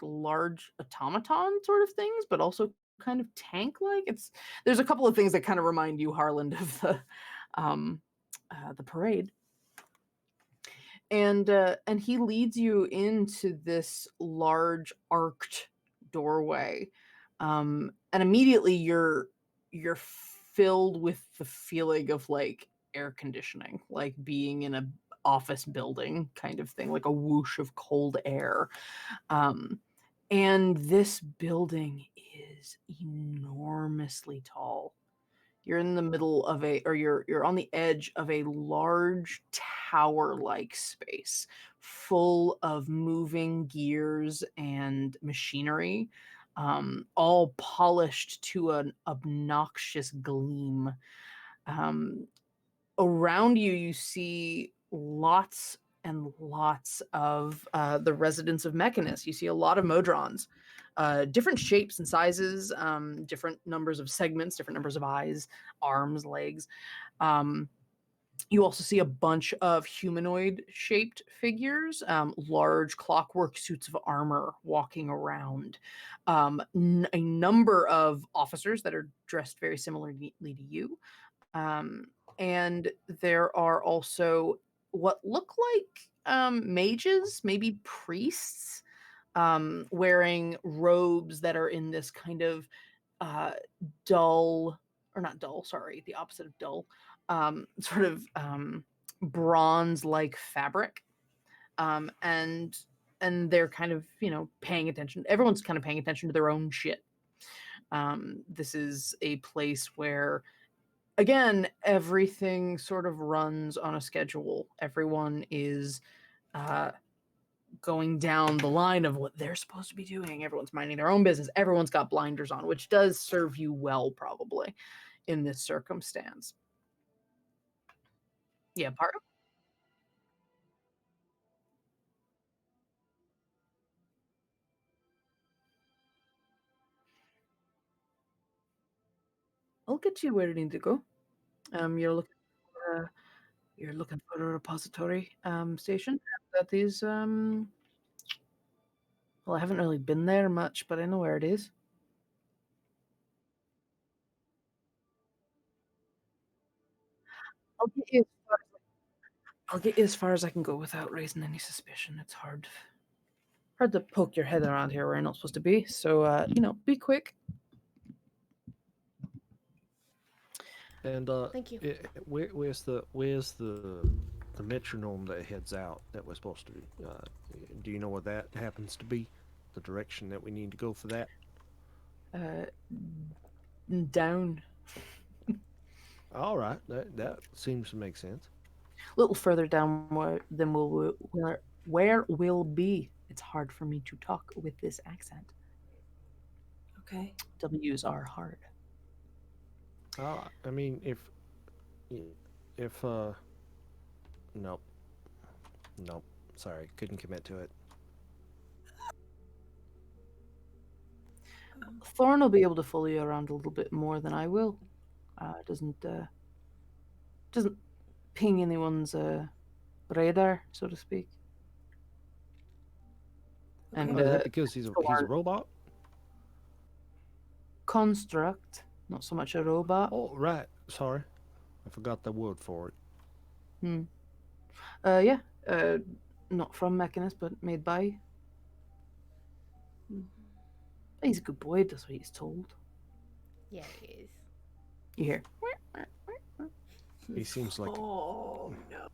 large automaton sort of things, but also kind of tank like. There's a couple of things that kind of remind you, Harland, of the parade. And he leads you into this large arched doorway, and immediately you're filled with the feeling of like air conditioning, like being in a office building kind of thing, like a whoosh of cold air. And this building is enormously tall. You're in the middle of you're on the edge of a large tower-like space full of moving gears and machinery, all polished to an obnoxious gleam. Around you, you see lots and lots of the residents of Mechanus. You see a lot of Modrons, different shapes and sizes, different numbers of segments, different numbers of eyes, arms, legs. You also see a bunch of humanoid-shaped figures, large clockwork suits of armor walking around. A number of officers that are dressed very similarly to you. And there are also what look like mages, maybe priests, wearing robes that are in this kind of dull, or not dull, sorry, the opposite of dull, sort of bronze-like fabric. And they're kind of, paying attention. Everyone's kind of paying attention to their own shit. This is a place where, again, everything sort of runs on a schedule. Everyone is going down the line of what they're supposed to be doing. Everyone's minding their own business. Everyone's got blinders on, which does serve you well, probably, in this circumstance. Yeah, part. I'll get you where you need to go. You're looking for a repository station that is well, I haven't really been there much, but I know where it is. I'll get you as far as I can go without raising any suspicion. It's hard to poke your head around here where you're not supposed to be. So be quick. And Thank you. where's the metronome that heads out that we're supposed to? Do you know what that happens to be? The direction that we need to go for that? Down. All right, that seems to make sense. A little further down than where we'll be. It's hard for me to talk with this accent. Okay. W's are hard. I mean, if nope, nope. Sorry, couldn't commit to it. Thorn will be able to follow you around a little bit more than I will. Doesn't ping anyone's radar, so to speak. And Is that because he's a robot? Construct, not so much a robot. Oh, right. Sorry, I forgot the word for it. Yeah. Not from Mechanist, but made by. He's a good boy. Does what he's told. Yeah, he is. You hear? He seems like Oh no.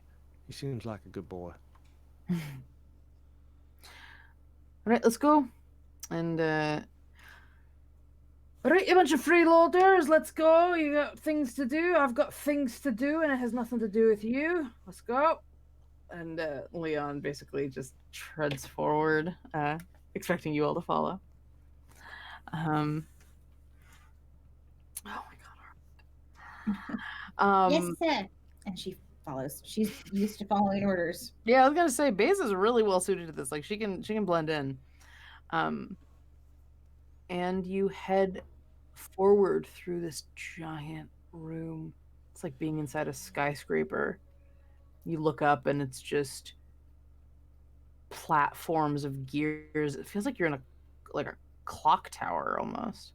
he seems like a good boy. All right, let's go. And all right, you bunch of freeloaders, let's go. You got things to do. I've got things to do, and it has nothing to do with you. Let's go. And Leon basically just treads forward, expecting you all to follow. Oh my god. Yes, sir. And she follows. She's used to following orders. Yeah, I was gonna say Baze is really well suited to this. Like she can blend in. And you head forward through this giant room. It's like being inside a skyscraper. You look up and it's just platforms of gears. It feels like you're in a clock tower almost.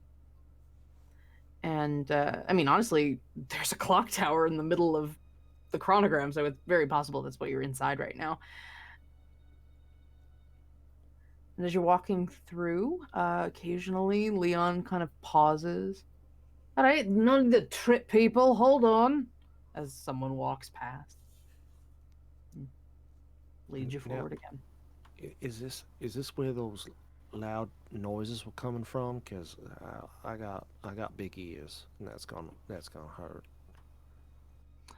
And I mean, honestly, there's a clock tower in the middle of the chronogram, so it's very possible that's what you're inside right now. And as you're walking through, occasionally Leon kind of pauses. All right, none of the trip people, hold on, as someone walks past. Leads you forward again. Is this where those loud noises were coming from? Because I got big ears, and that's gonna hurt.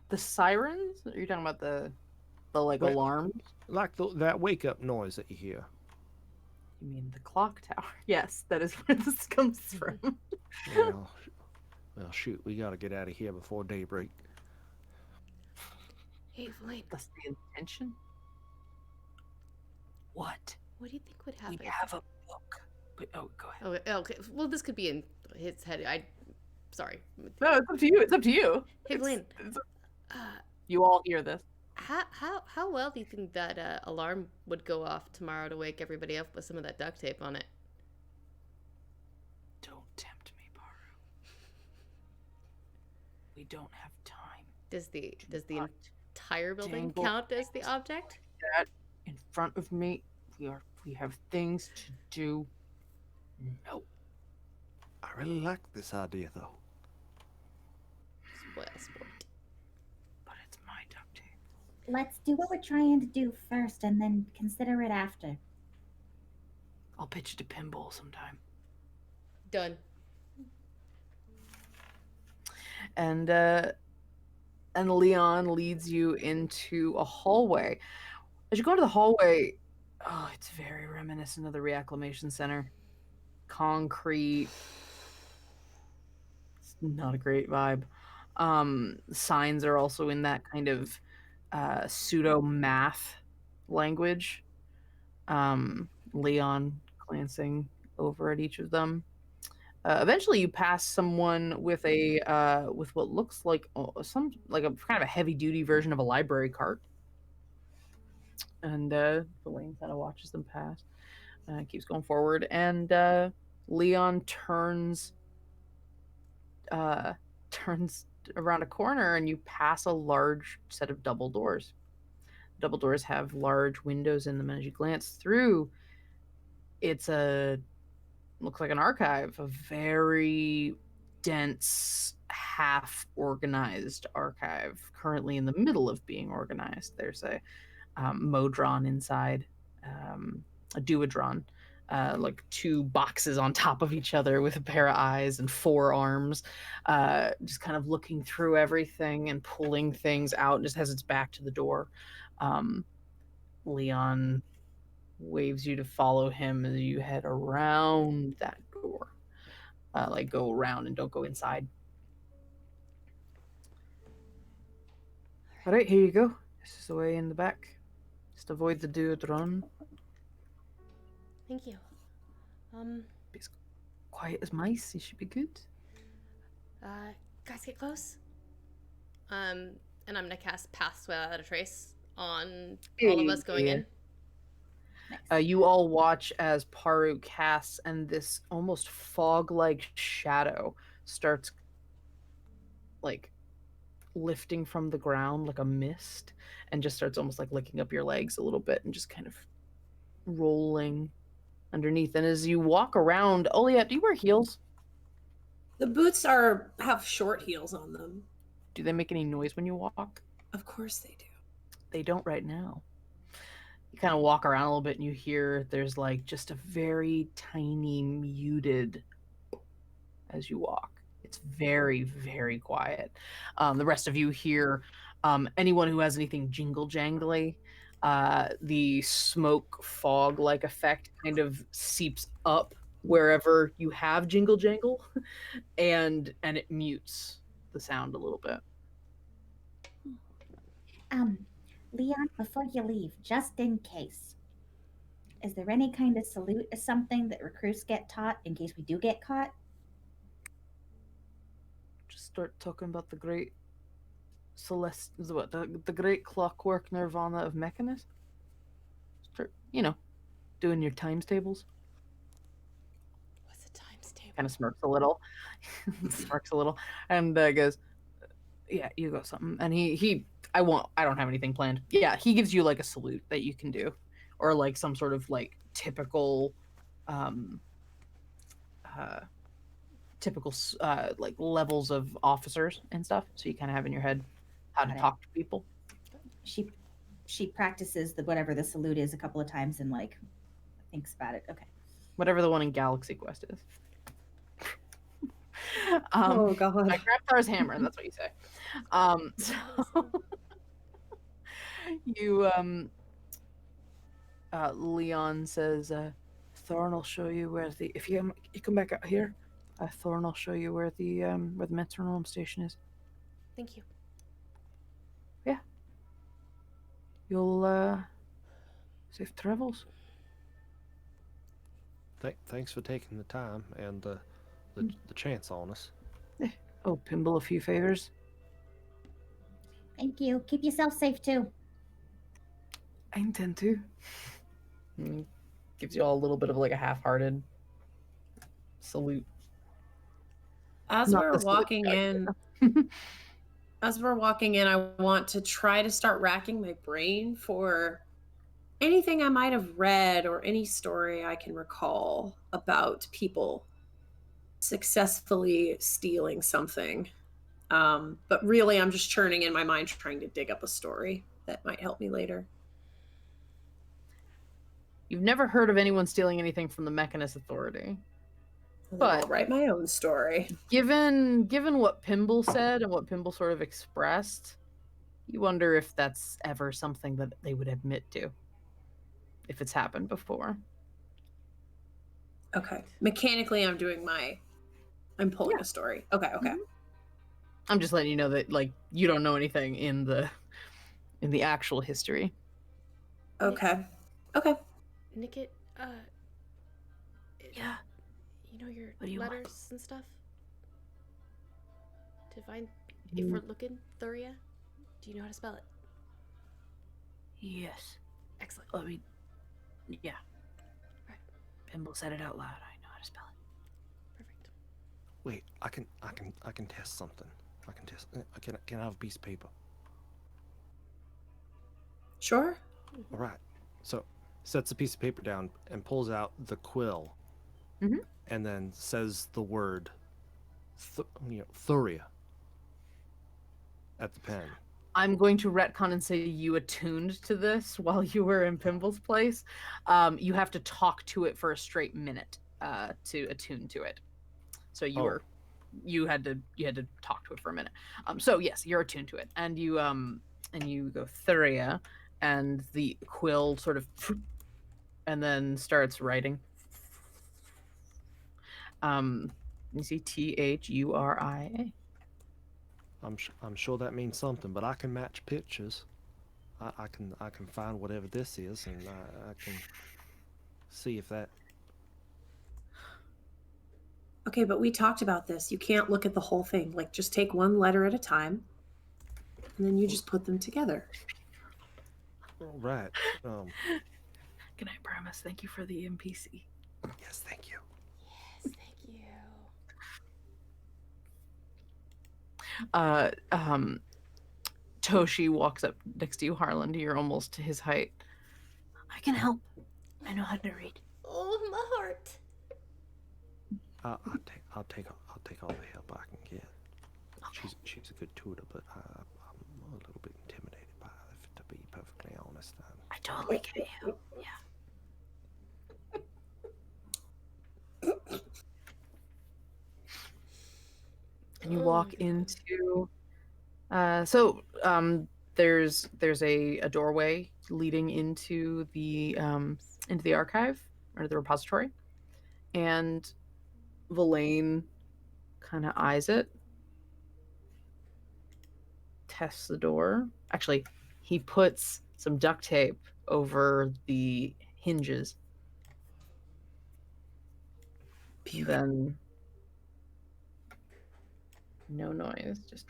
The sirens? Are you talking about the like Wait. alarms? Like that wake up noise that you hear. You mean the clock tower? Yes, that is where this comes from. Well, shoot, we gotta get out of here before daybreak. Hey, Flame, That's the intention. What? what do you think would happen? We have a book. But, oh, go ahead. Oh, okay. Well, this could be in his head. Sorry. No, it's up to you. It's up to you. Hey, Blaine. You all hear this. How well do you think that alarm would go off tomorrow to wake everybody up with some of that duct tape on it? Don't tempt me, Baru. We don't have time. Does the not entire building dangle count as the object? That in front of me. We have things to do. No. I really like this idea, though. Spoil sport. But it's my duct tape. Let's do what we're trying to do first and then consider it after. I'll pitch it to Pinball sometime. Done. And Leon leads you into a hallway. As you go into the hallway, oh, it's very reminiscent of the Reacclimation Center. Concrete. It's not a great vibe. Signs are also in that kind of pseudo math language. Leon glancing over at each of them. Eventually, you pass someone with a with what looks like a kind of a heavy duty version of a library cart. And Elaine kind of watches them pass. Keeps going forward, and Leon turns around a corner, and you pass a large set of double doors. Double doors have large windows in them, and as you glance through, looks like an archive, a very dense, half-organized archive, currently in the middle of being organized. There's a modron inside, a duodron, like two boxes on top of each other with a pair of eyes and four arms, just kind of looking through everything and pulling things out. Just has its back to the door. Leon waves you to follow him as you head around that door. Like go around and don't go inside. All right, here you go. This is the way in the back. Just avoid the duodron. Thank you. Be as quiet as mice. You should be good. Guys, get close. And I'm gonna cast Pass Without a Trace on all of us going in. You all watch as Paru casts, and this almost fog-like shadow starts like lifting from the ground like a mist, and just starts almost like licking up your legs a little bit and just kind of rolling underneath. And as you walk around, Oliette, do you wear heels? The boots have short heels on them. Do they make any noise when you walk? Of course they do. They don't right now. You kind of walk around a little bit and you hear there's like just a very tiny muted as you walk. It's very, very quiet. The rest of you hear anyone who has anything jingle jangly, the smoke fog like effect kind of seeps up wherever you have jingle jangle, and it mutes the sound a little bit. Leon, before you leave, just in case, is there any kind of salute or something that recruits get taught in case we do get caught? Just start talking about the great the great clockwork nirvana of Mechanus. Start, doing your times tables. What's a times table? Kind of smirks a little. And goes, yeah, you got something. And I don't have anything planned. Yeah, he gives you like a salute that you can do, or like some sort of like typical like levels of officers and stuff, so you kind of have in your head how to talk to people. She practices whatever the salute is a couple of times and like thinks about it. Okay. Whatever the one in Galaxy Quest is. Oh god. I grabbed Thar's hammer, that's what you say. So you Leon says, Thorn will show you where if you come back out here, Thorn will show you where the metronome station is. Thank you. Yeah. You'll safe travels. Thanks for taking the time and the chance on us. Oh, Pimble, a few favors. Thank you. Keep yourself safe too. I intend to. Gives you all a little bit of like a half-hearted salute. As we're walking in, I want to try to start racking my brain for anything I might have read or any story I can recall about people successfully stealing something. But really, I'm just churning in my mind, trying to dig up a story that might help me later. You've never heard of anyone stealing anything from the Mechanus Authority. But I'll write my own story. Given what Pimble said and what Pimble sort of expressed, you wonder if that's ever something that they would admit to. If it's happened before. Okay. Mechanically, I'm pulling a story. Okay. Mm-hmm. I'm just letting you know that like you don't know anything in the actual history. Okay. Nickit, yeah. Your letters and stuff? To find if we're looking, Thuria? Do you know how to spell it? Yes. Excellent. Yeah. Right. Pimble said it out loud. I know how to spell it. Perfect. Wait, I can test something. Can I have a piece of paper? Sure. All right. So sets a piece of paper down and pulls out the quill, Mhm. and then says the word Thuria at the pen. I'm going to retcon and say you attuned to this while you were in Pimble's place. You have to talk to it for a straight minute to attune to it. So you had to talk to it for a minute. So yes, you're attuned to it, and you go Thuria, and the quill sort of, and then starts writing. You see Thuria. I'm sure that means something, but I can match pictures. I can find whatever this is, and I can see if that. Okay, but we talked about this. You can't look at the whole thing. Like, just take one letter at a time, and then you just put them together. Right. Good night, Promise. Thank you for the NPC. Yes, thank you. Yes, thank you. Toshi walks up next to you, Harland. You're almost to his height. I can help. I know how to read. Oh, my heart. I'll take all the help I can get. She's a good tutor, but I'm a little bit intimidated by her, to be perfectly honest. I totally get you. Yeah. And you walk into. There's a doorway leading into the archive or the repository, and Villain kind of eyes it, tests the door. Actually, he puts some duct tape over the hinges. Then no noise, just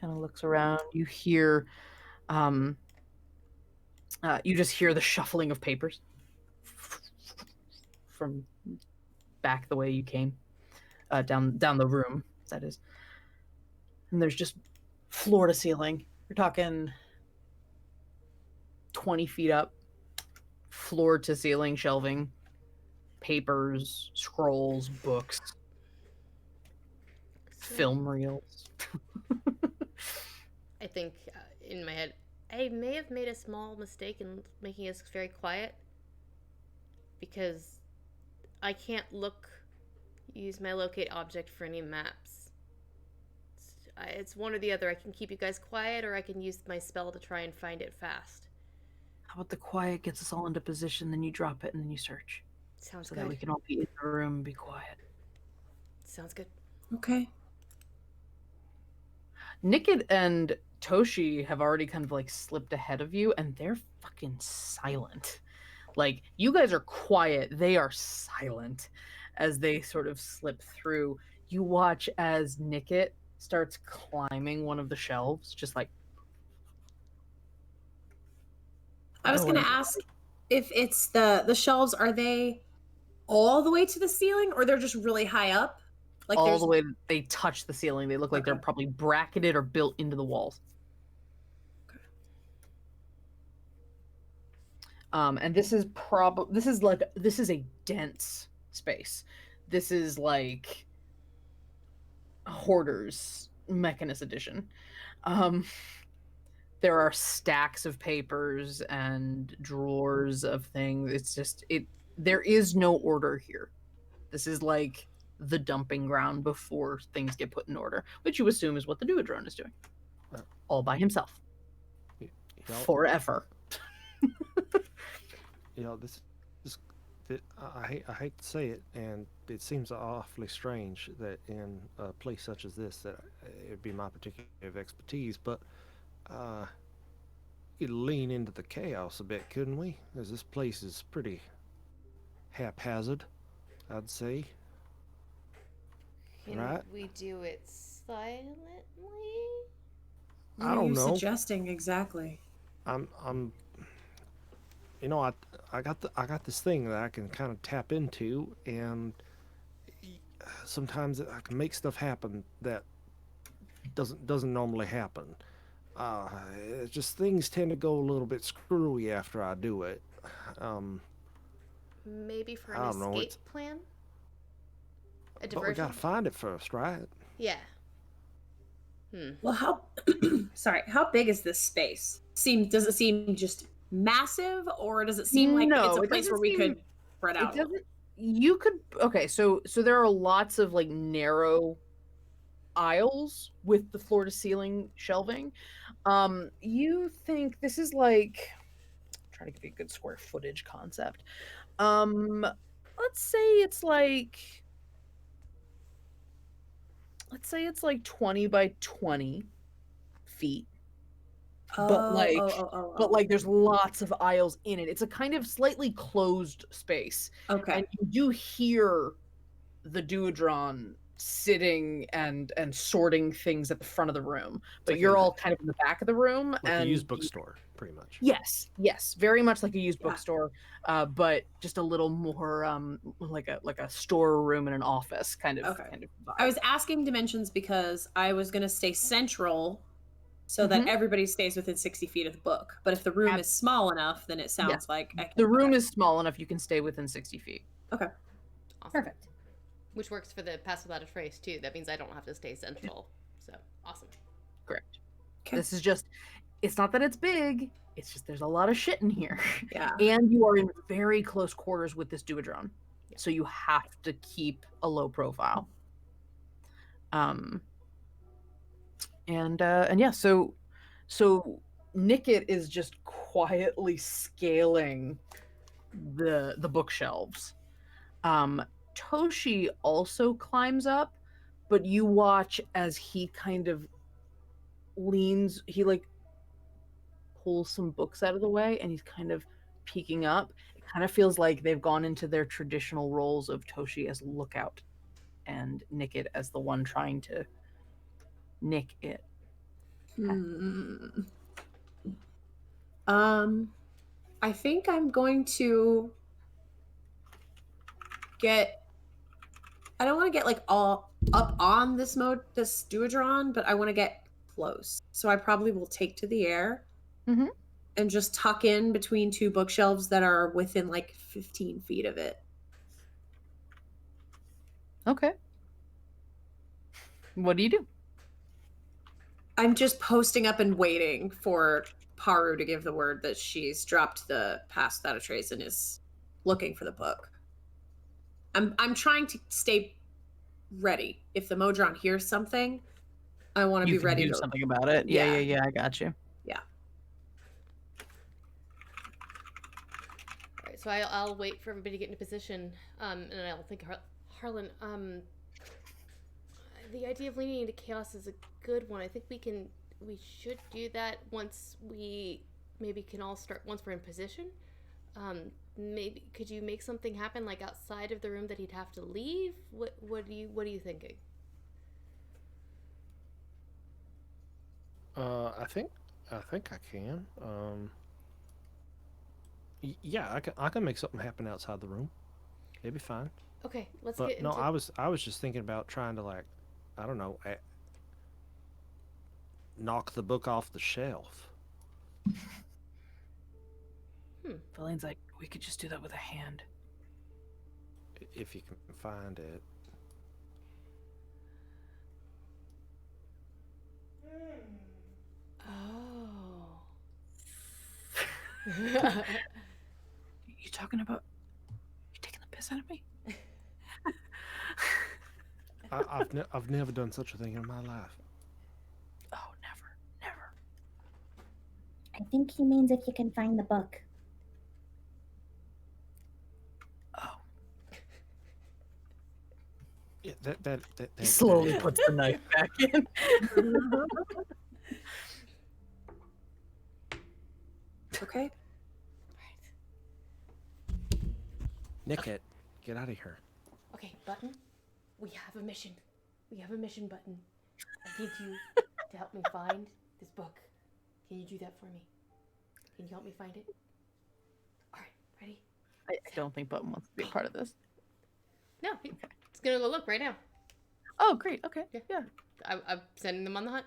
kind of looks around. You hear you just hear the shuffling of papers from back the way you came, down the room, that is. And there's just floor to ceiling. You're talking 20 feet up, floor to ceiling shelving, papers, scrolls, books, film reels. I think in my head, I may have made a small mistake in making us very quiet, because I can't use my locate object for any maps. It's one or the other. I can keep you guys quiet, or I can use my spell to try and find it fast. How about the quiet gets us all into position, then you drop it, and then you search. Sounds so good. that we can all be in the room and be quiet. Sounds good. Okay. Nickit and Toshi have already kind of like slipped ahead of you, and they're fucking silent. Like, you guys are quiet, they are silent as they sort of slip through. You watch as Nickit starts climbing one of the shelves, just like. I was going to ask if it's the shelves, are they all the way to the ceiling, or they're just really high up? Like all the way they touch the ceiling. They look like they're probably bracketed or built into the walls. Okay. And this is a dense space. This is like Hoarders Mechanist Edition. There are stacks of papers and drawers of things. It's just there is no order here. This is like the dumping ground before things get put in order, which you assume is what the Duodrone is doing. All by himself. Forever. I hate to say it, and it seems awfully strange that in a place such as this, that it'd be my particular expertise, but you'd lean into the chaos a bit, couldn't we? Because this place is pretty haphazard, I'd say. Can we do it silently? I don't know. Suggesting exactly. I got this thing that I can kind of tap into, and sometimes I can make stuff happen that doesn't normally happen. It's just things tend to go a little bit screwy after I do it. Maybe for an escape plan? A But we diversion? gotta find it first, right? Yeah. Well, how how big is this space? Does it seem just massive, or does it seem like it's No, a it place doesn't where we seem- could spread It out? A little? doesn't. You could. Okay, so there are lots of like narrow aisles with the floor to ceiling shelving. You think this is like, trying to give you a good square footage concept. Let's say it's like 20 by 20 feet. But like there's lots of aisles in it. It's a kind of slightly closed space. Okay. And you do hear the Duodron sitting and sorting things at the front of the room, but like you're a- all kind of in the back of the room. Like and a used bookstore, pretty much. Yes, very much like a used Yeah. bookstore, but just a little more like a storeroom and an office kind of vibe. I was asking dimensions because I was going to stay central so that everybody stays within 60 feet of the book. But if the room is small enough, then it sounds like I can, the room is small enough you can stay within 60 feet. Okay. Awesome. Perfect. Which works for the Pass Without a Trace, too. That means I don't have to stay central. So, awesome. Correct. Okay. This is just, it's not that it's big, it's just there's a lot of shit in here. Yeah. And you are in very close quarters with this Duodron. Yeah. So you have to keep a low profile. And yeah, so Nickit is just quietly scaling the bookshelves. Toshi also climbs up, but you watch as he kind of leans, he like pulls some books out of the way and he's kind of peeking up. It kind of feels like they've gone into their traditional roles of Toshi as lookout and Nickit as the one trying to nick it. I think I'm going to I don't want to get like all up on this Duodron, but I want to get close. So I probably will take to the air and just tuck in between two bookshelves that are within like 15 feet of it. Okay. What do you do? I'm just posting up and waiting for Paru to give the word that she's dropped the Pass Without a Trace and is looking for the book. I'm trying to stay ready. If the Modron hears something, I want to be ready do to something about it. Yeah, I got you. Yeah. All right, so I'll wait for everybody to get into position, and I'll think, Harlan, the idea of leaning into chaos is a good one. I think we should do that once we maybe can all start, once we're in position. Maybe could you make something happen like outside of the room that he'd have to leave? What are you thinking? I think I can. Yeah, I can make something happen outside the room. It'd be fine. Okay, let's But get no, into... I was just thinking about trying to, like, I don't know, knock the book off the shelf. Feline's like, we could just do that with a hand. If you can find it. Oh. You talking about? You taking the piss out of me? I've never done such a thing in my life. Oh, never. I think he means if you can find the book. Oh. Yeah, that He slowly puts the knife back in. Okay. Nickit, get out of here. Okay, Button, we have a mission. We have a mission, Button. I need you to help me find this book. Can you do that for me? Can you help me find it? All right, ready? I don't think Button wants to be a part of this. No, he's gonna go look right now. Oh, great. Okay. Yeah. I'm sending them on the hunt.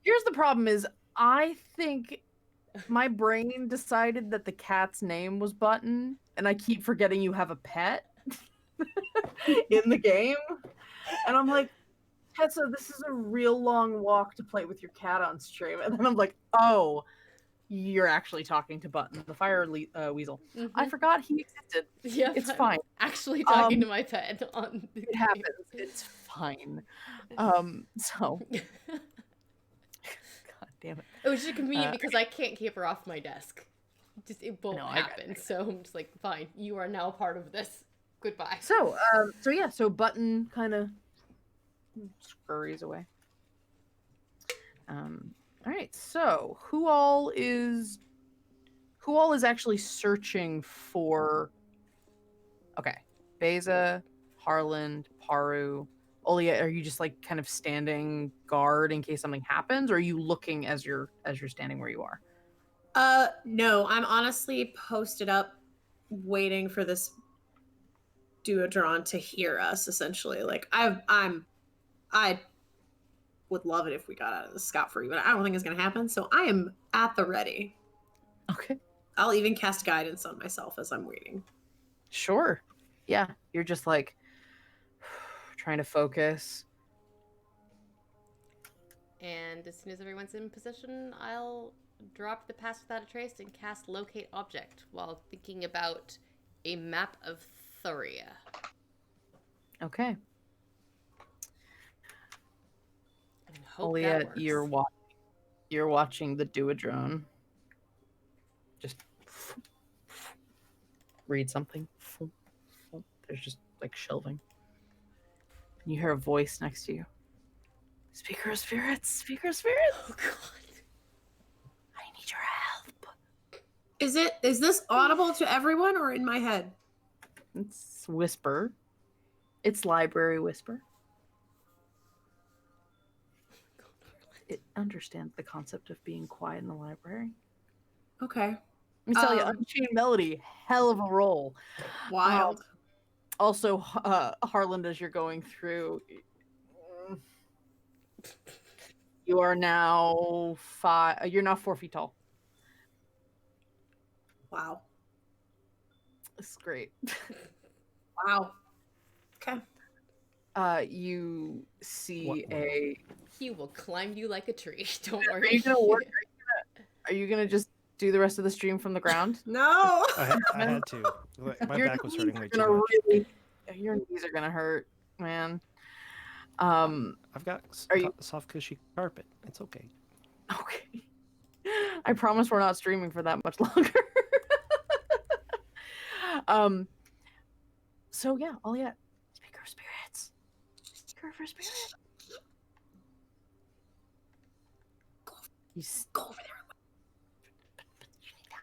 Here's the problem is I think my brain decided that the cat's name was Button, and I keep forgetting you have a pet in the game. And I'm like, Tessa, this is a real long walk to play with your cat on stream. And then I'm like, oh, you're actually talking to Button, the fire weasel. I forgot he existed. Yeah, It's I'm fine. actually talking to my pet on the It happens. It's fine. So God damn it. It was just convenient because I can't keep her off my desk. Just it won't No, I got happen. So I'm just like, fine, you are now part of this. Goodbye. So, so Button kind of scurries away. All right. So, who all is actually searching for? Okay, Beza, Harland, Paru, Olia. Are you just like kind of standing guard in case something happens, or are you looking as you're standing where you are? No, I'm honestly posted up, waiting for this duodron to hear us. Essentially, like I would love it if we got out of the scot-free, but I don't think it's gonna happen. So I am at the ready. Okay. I'll even cast guidance on myself as I'm waiting. Sure. Yeah, you're just like trying to focus. And as soon as everyone's in position, I'll drop the Pass Without a Trace and cast Locate Object while thinking about a map of Thuria. Okay. And hope Olia, that works. you're watching the duodrone. Just read something. There's just like shelving. And you hear a voice next to you. Speaker of spirits, speaker of spirits. Oh god. I need your help. Is this audible to everyone or in my head? It's whisper. It's library whisper. It understands the concept of being quiet in the library. Okay. Let me tell you, Unchained Melody, hell of a roll. Wild. Also, Harland, as you're going through, you are now you're now 4 feet tall. Wow. It's great. Wow. Okay. You see He will climb you like a tree. Don't Are worry. you gonna work? Are you gonna just do the rest of the stream from the ground? No. I had to. My back was hurting way too much. Your knees are gonna hurt, man. I've got soft, cushy carpet. It's okay. Okay. I promise we're not streaming for that much longer. So yeah, Speaker of spirits. Speaker of spirits. Go over there.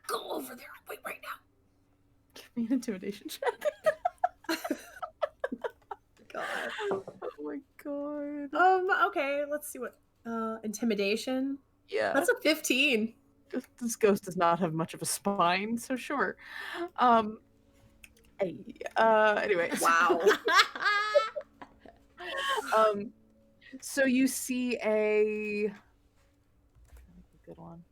Go over there. Wait right now. Give me an intimidation check. God. Oh my god. Okay, let's see what intimidation. Yeah. That's a 15. This ghost does not have much of a spine, so sure. Anyway. Wow. So you see a good one.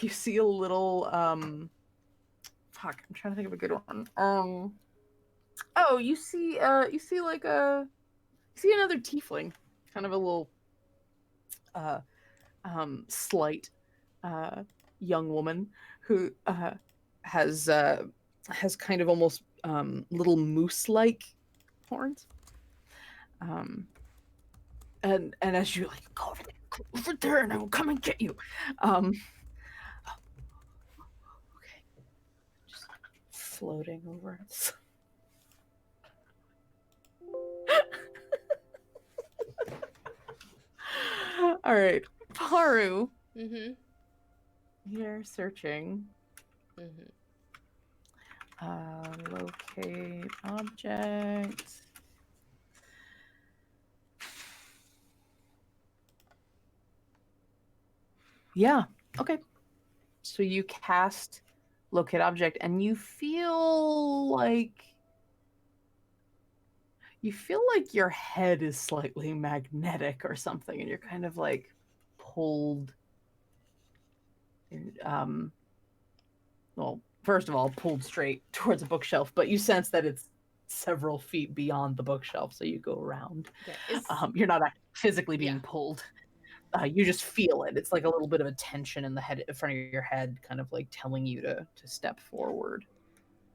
You see a little fuck, I'm trying to think of a good one. Oh, you see another tiefling, kind of a little slight young woman who has kind of almost little moose-like horns. And as you like go over there and I will come and get you. Okay. Just floating over us. All right. Paru. Mm-hmm. You're searching. Mm-hmm. Locate object. Yeah. Okay. So you cast locate object and you feel like your head is slightly magnetic or something and you're kind of like pulled well, first of all, pulled straight towards a bookshelf, but you sense that it's several feet beyond the bookshelf, so you go around. Okay. You're not physically being Yeah. pulled. You just feel it. It's like a little bit of a tension in the head, in front of your head, kind of like telling you to step forward.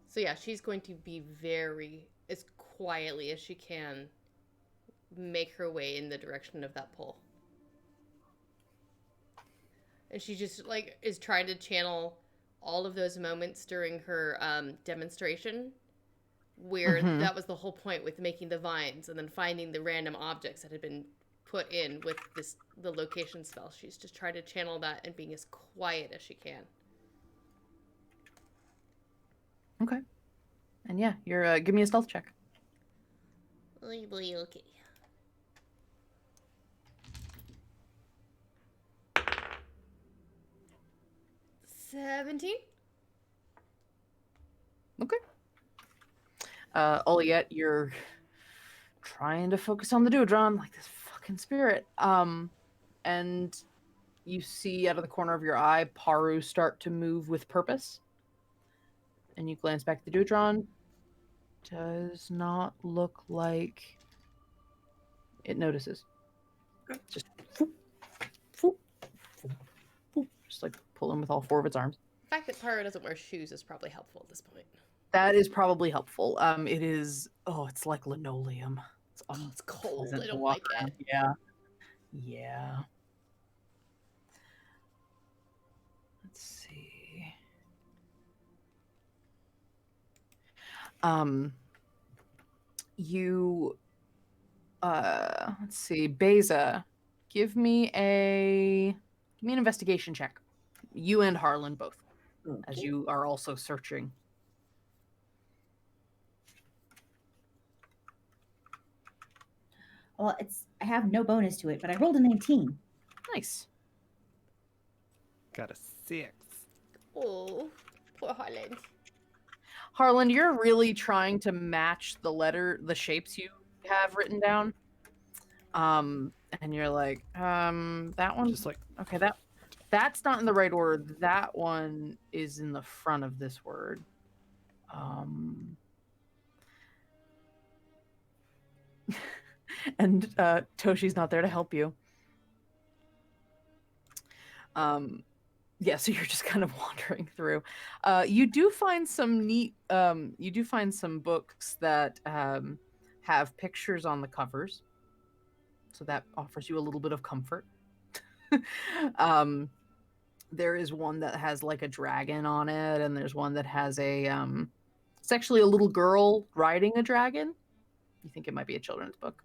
So yeah, she's going to be very, as quietly as she can, make her way in the direction of that pull. And she just like is trying to channel all of those moments during her demonstration, where that was the whole point with making the vines and then finding the random objects that had been put in with the location spell. She's just trying to channel that and being as quiet as she can. Okay. And yeah, you're give me a stealth check. Okay. 17? Okay. Oliette, you're trying to focus on the Duodron like this fucking spirit. And you see out of the corner of your eye Paru start to move with purpose. And you glance back at the Duodron. Does not look like it notices. Just whoop, whoop, whoop, whoop, just like pulling with all four of its arms. The fact that Paru doesn't wear shoes is probably helpful at this point. That is probably helpful. It is. Oh, it's like linoleum. It's cold. unpleasant I to don't walk like around. it. Yeah. Yeah. Let's see. You. Let's see. Beza, give me an investigation check. You and Harlan both, as you are also searching. Well, I have no bonus to it, but I rolled a 19. Nice. Got a 6. Oh, poor Harlan. Harlan, you're really trying to match the shapes you have written down. And you're like, that one Just like, okay, that's not in the right order. That one is in the front of this word. And Toshi's not there to help you. Yeah, so you're just kind of wandering through. You do find some books that have pictures on the covers. So that offers you a little bit of comfort. There is one that has like a dragon on it, and there's one that has it's actually a little girl riding a dragon. You think it might be a children's book.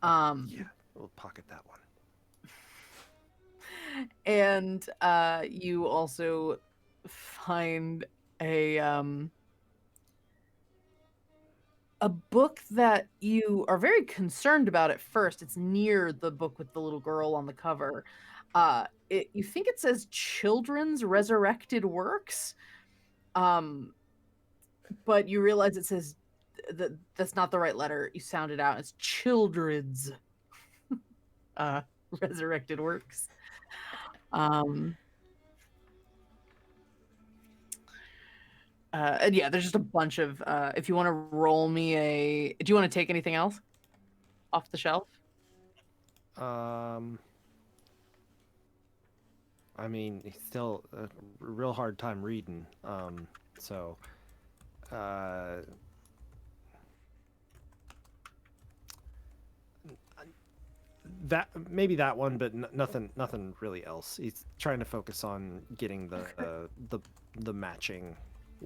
yeah, we'll pocket that one. And you also find a book that you are very concerned about at first. It's near the book with the little girl on the cover. You think it says Children's Resurrected Works, but you realize it says that's not the right letter. You sound it out. It's Children's Resurrected Works. And yeah, there's just a bunch of if you want to roll me do you want to take anything else off the shelf? I mean, he's still a real hard time reading. So that maybe that one, but nothing really else. He's trying to focus on getting the matching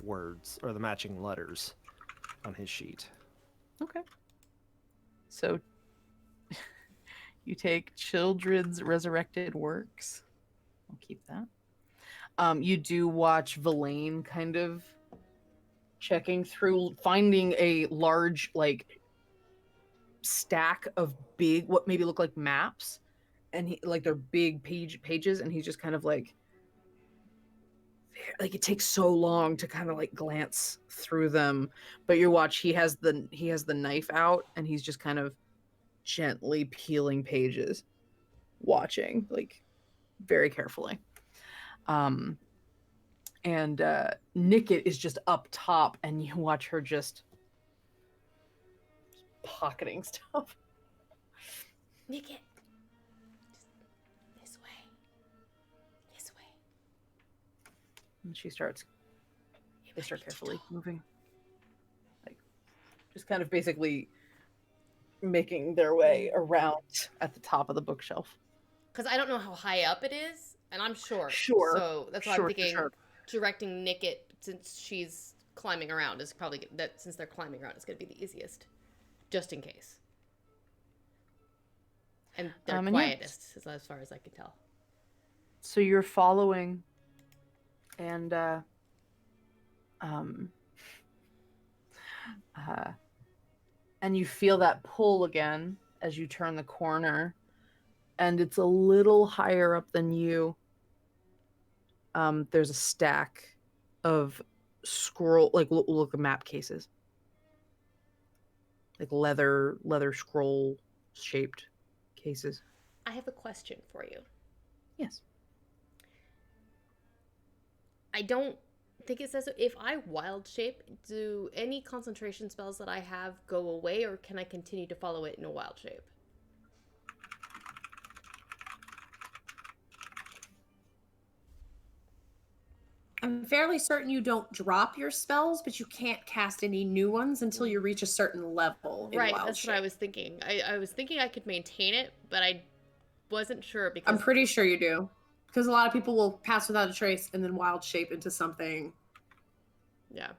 words or the matching letters on his sheet. Okay. So you take Children's Resurrected Works. I'll keep that. You do watch Villain kind of checking through, finding a large like stack of big, what maybe look like maps, and they're big pages, and he's just kind of like it takes so long to kind of like glance through them, but you watch he has the knife out, and he's just kind of gently peeling pages, watching like very carefully. And Nicket is just up top, and you watch her just pocketing stuff. Nick it. This way. This way. And she starts. They start carefully moving, like just kind of basically making their way around at the top of the bookshelf. Because I don't know how high up it is, and I'm short. Sure. So that's why Sure, I'm thinking sure. directing Nick it, since she's climbing around, is probably that. Since they're climbing around, it's going to be the easiest, just in case. And they're And yeah. quietest, as far as I can tell. So you're following, and and you feel that pull again as you turn the corner, and it's a little higher up than you. There's a stack of scroll, like look at map cases, like leather scroll shaped cases. I have a question for you. Yes. I don't think it says if I wild shape, do any concentration spells that I have go away, or can I continue to follow it in a wild shape? I'm fairly certain you don't drop your spells, but you can't cast any new ones until you reach a certain level. Right, in wild that's shape. what I was thinking. I was thinking I could maintain it, but I wasn't sure because I'm pretty sure you do. Because a lot of people will pass without a trace and then wild shape into something. Yeah.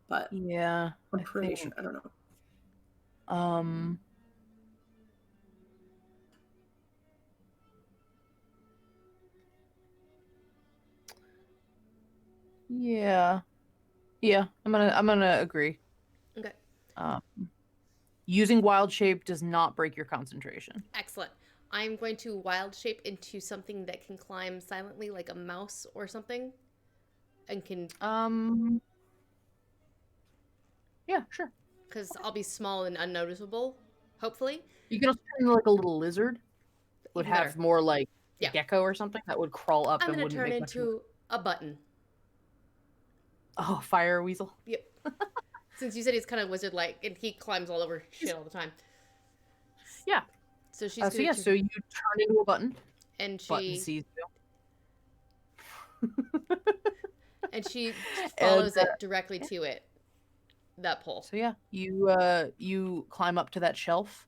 But Yeah. I'm pretty sure. I don't know. Yeah. I'm gonna agree. Okay. Using wild shape does not break your concentration. Excellent. I'm going to wild shape into something that can climb silently, like a mouse or something, and can. Yeah, sure. Because I'll be small and unnoticeable, hopefully. You can also turn into like a little lizard. Would Even have better. more like Yeah. gecko or something that would crawl up I'm and going to wouldn't turn make much into a button. Oh, fire weasel. Yep. Since you said he's kind of wizard-like, and he climbs all over shit all the time. Yeah. So she's So yeah, so you turn into a button. and Button she sees and she follows And, it directly to it. That pole. So yeah, you climb up to that shelf,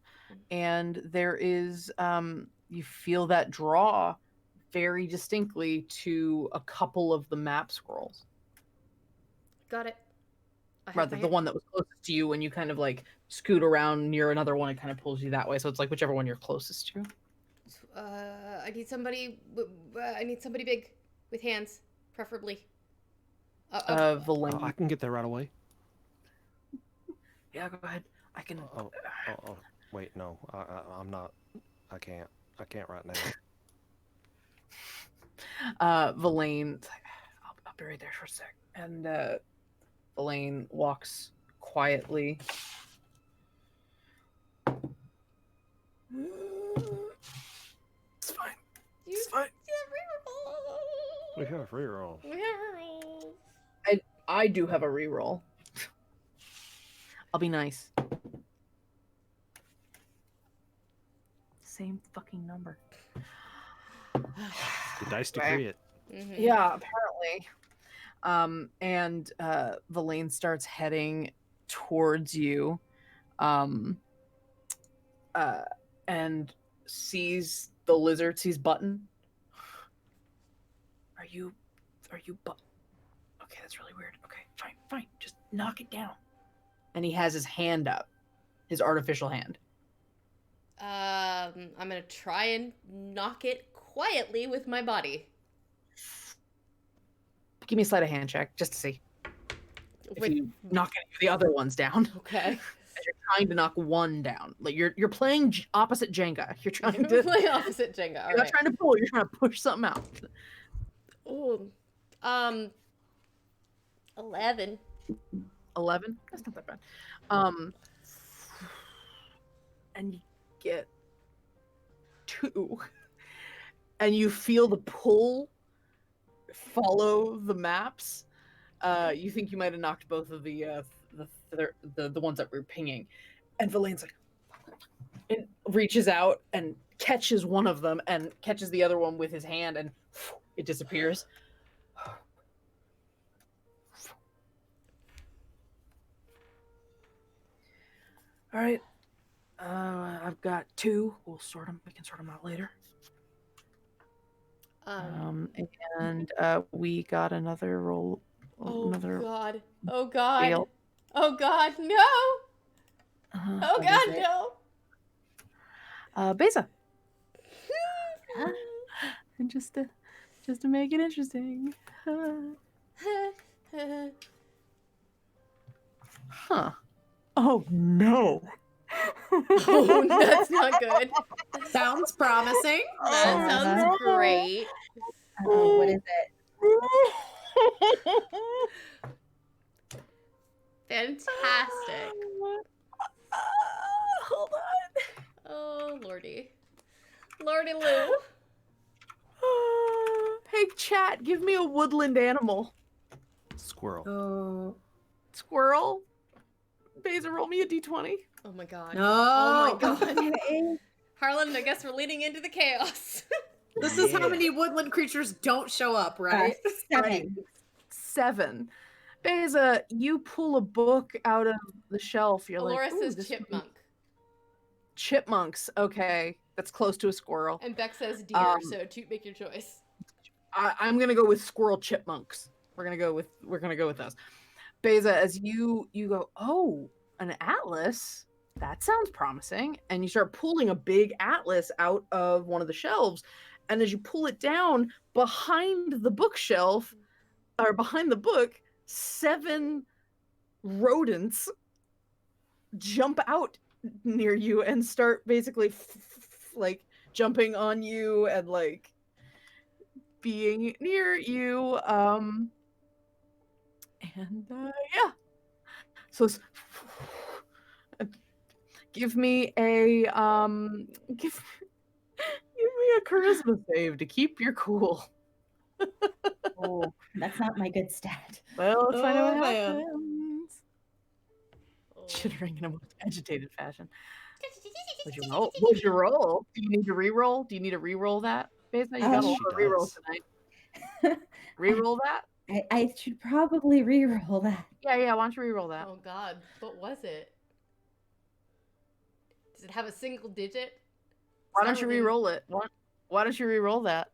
and there is you feel that draw very distinctly to a couple of the map scrolls. Got it. I have Rather, my the hand- one that was closest to you, when you kind of like scoot around near another one, it kind of pulls you that way. So it's like whichever one you're closest to. I need somebody. I need somebody big with hands, preferably. Valane. I can get there right away. Yeah, go ahead. I can. Oh, wait, no, I'm not. I can't right now. Valane. I'll be right there for a sec. And Valane walks quietly. It's fine. It's fine. We have free roll. I do have a reroll. I'll be nice. Same fucking number. The dice decree it. Mm-hmm. Yeah, apparently. And Valane starts heading towards you, and sees the lizard, sees Button. Are you Button? Okay, that's really weird. Okay, fine. Just knock it down. And he has his hand up, his artificial hand. I'm gonna try and knock it quietly with my body. Give me a sleight of hand check, just to see if With- you knock any of the other ones down. Okay. As you're trying to knock one down, like you're playing opposite Jenga. You're trying to Play opposite Jenga. All you're not right. trying to pull. You're trying to push something out. Oh, 11. 11. That's not that bad. And you get 2, and you feel the pull follow the maps. You think you might have knocked both of the ones that were pinging, And Verlaine's like, and reaches out and catches one of them and catches the other one with his hand, and it disappears. All right. I've got 2. We'll sort them. We can sort them out later. And we got another roll. Oh Another God! Oh God! fail. Oh God! No! Oh What God! is it? No! Beza. And just to make it interesting. Huh. Oh no. Oh, that's not good. Sounds promising. That sounds great. What is it? Fantastic. Hold on. Oh, lordy. Lordy Lou. Hey, chat, give me a woodland animal. Squirrel. Oh. Squirrel. Beza, roll me a d20. Oh my God. No. Oh my God. Harlan, I guess we're leading into the chaos. This is how many woodland creatures don't show up, right? 7. 7. Beza, you pull a book out of the shelf. You're Alora like, "Ooh, says this chipmunk. Chipmunks. Okay, that's close to a squirrel. And Beck says deer, so make your choice. I'm gonna go with squirrel chipmunks. We're gonna go with those. Beza, as you go, oh, an atlas. That sounds promising. And you start pulling a big atlas out of one of the shelves. And as you pull it down, behind the bookshelf, or behind the book, 7 rodents jump out near you and start basically like jumping on you and like being near you. Yeah. So give me a give me a charisma save to keep your cool. Oh, that's not my good stat. Well, let's find out what man. happens. Oh. Chittering in a most agitated fashion. What'd you roll? What'd you roll? Do you need to re-roll? Do you need to re-roll that? Beza, you got a lot She of re-rolls does. tonight. Re-roll that? I should probably re-roll that. Yeah, why don't you re-roll that? Oh God, what was it? Does it have a single digit? Why don't you re-roll it? Why don't you re-roll that?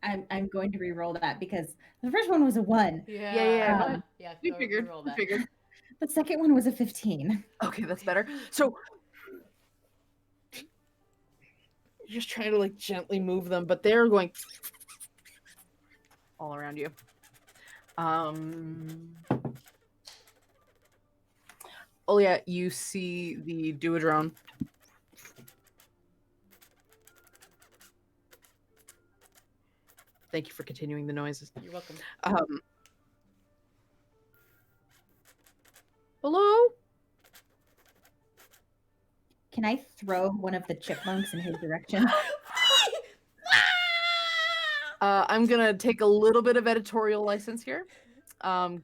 I'm going to re-roll that because the first one was a 1. Yeah. Yeah. Go We figured. re-roll We that. figured. The second one was a 15. Okay, that's better. So you're just trying to like gently move them, but they're going all around you. Oh yeah, you see the Duodrone. Thank you for continuing the noises. You're welcome. Hello? Can I throw one of the chipmunks in his direction? I'm gonna take a little bit of editorial license here.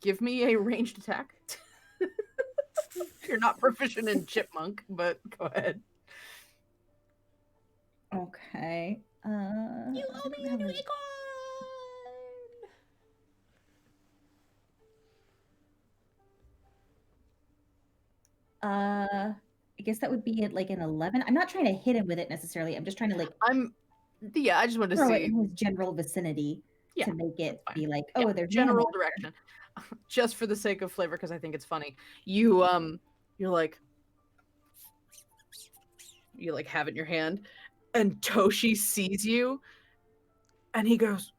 Give me a ranged attack. You're not proficient in chipmunk, but go ahead. Okay. You owe me a unicorn! I guess that would be at like an 11. I'm not trying to hit him with it necessarily. I'm just trying to like I just wanted to throw it see in his general vicinity to make it fine. be like, Yeah, oh, there's general animals. direction. Just for the sake of flavor, because I think it's funny. You're like have it in your hand, and Toshi sees you, and he goes,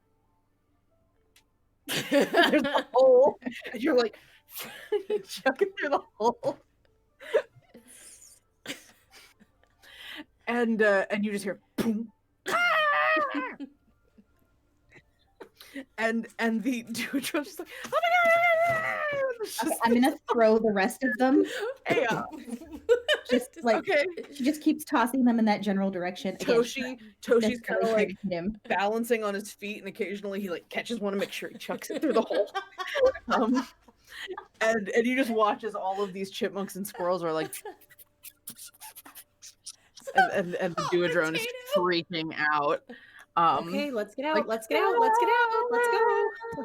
"There's a hole," and you're like, you chuck it through the hole, and you just hear, boom. and the dude just like, oh my god! Okay, I'm gonna throw the rest of them. Yeah. Just like Okay. she just keeps tossing them in that general direction. Again, Toshi's necessarily kind of trying like to hit him. balancing on his feet, and occasionally he like catches one to make sure he chucks it through the hole. And you just watch as all of these chipmunks and squirrels are like and the Duodrone is freaking out. Okay, let's get out. like, Let's get out. Let's get out. Let's go.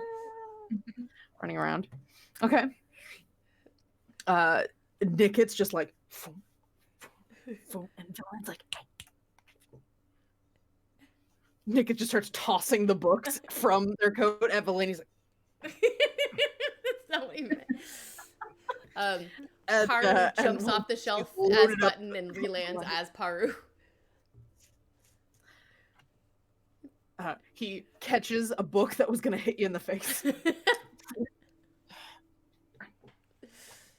running around. Okay. Nick, it's just like, and Dylan's like, Nick just starts tossing the books from their coat at Valeni's like, That's not what he meant. and, Paru jumps and off the shelf loaded as up- Button and relands as Paru. he catches a book that was going to hit you in the face.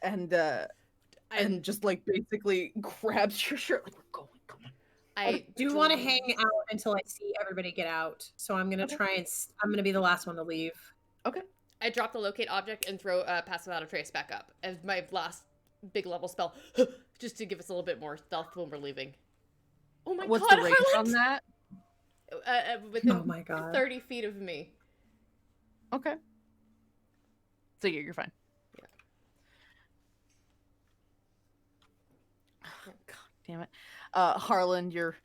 and just like basically grabs your shirt like, we're going. I do want to hang out until I see everybody get out. So I'm going to try and I'm going to be the last one to leave. Okay. I drop the locate object and throw Pass Without a Trace back up as my last big level spell, just to give us a little bit more stealth when we're leaving. Oh my What's god, the range Harlan! on that? Within Oh my god. 30 feet of me. Okay. So yeah, you're fine. Yeah. God damn it. Harlan, your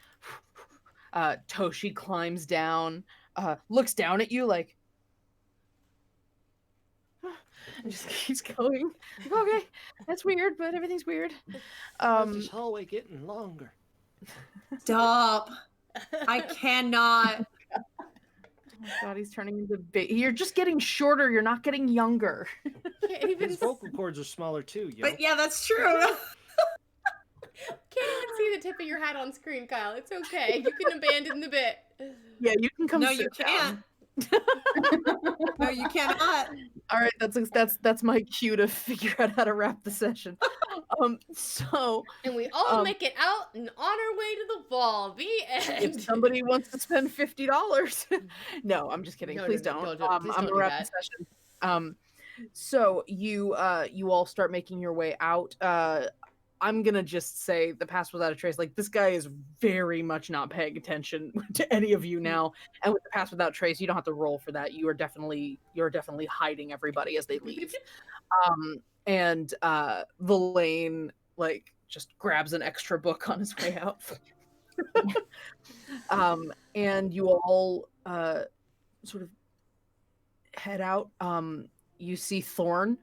Toshi climbs down, looks down at you like, and just keeps going. Like, okay, that's weird, but everything's weird. This hallway getting longer. Stop. I cannot. Oh my god, he's turning into you're just getting shorter, you're not getting younger. Can't even, His vocal cords are smaller too, yo. But yeah, that's true. can't even see the tip of your hat on screen, Kyle. It's okay. You can abandon the bit. Yeah, you can come No, sit you down. can't. No, you cannot. All right, that's my cue to figure out how to wrap the session. So And we all make it out and on our way to the ball. The end. if somebody wants to spend $50, no, I'm just kidding. No, Please no, don't. please I'm don't gonna do wrap that. the session. So you all start making your way out. I'm gonna just say the Pass Without a Trace. Like, this guy is very much not paying attention to any of you now. And with the Pass Without Trace, you don't have to roll for that. You're definitely hiding everybody as they leave. And Villain like just grabs an extra book on his way out. And you all sort of head out. You see Thorn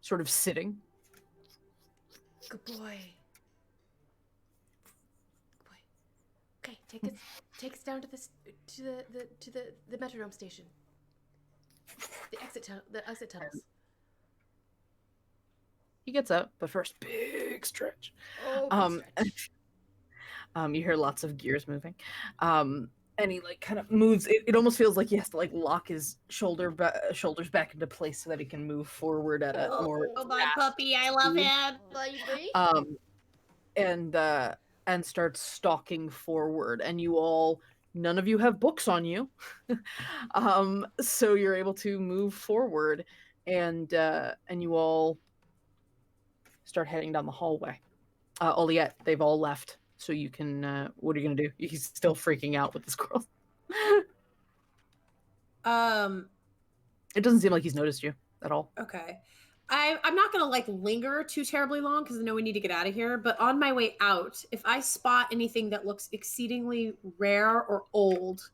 sort of sitting. Good boy. Good boy. Okay, take us down to the metronome station. The exit tunnels. He gets up, but first, big stretch. Oh, stretch. You hear lots of gears moving. And he like kind of moves. It almost feels like he has to like lock his shoulders back into place so that he can move forward at a more. Oh, my puppy. I love him. And starts stalking forward. And you all, none of you have books on you, so you're able to move forward, and you all start heading down the hallway. Oliette, they've all left. So you can, what are you going to do? He's still freaking out with the squirrel. It doesn't seem like he's noticed you at all. Okay. I'm not going to like linger too terribly long because I know we need to get out of here. But on my way out, if I spot anything that looks exceedingly rare or old,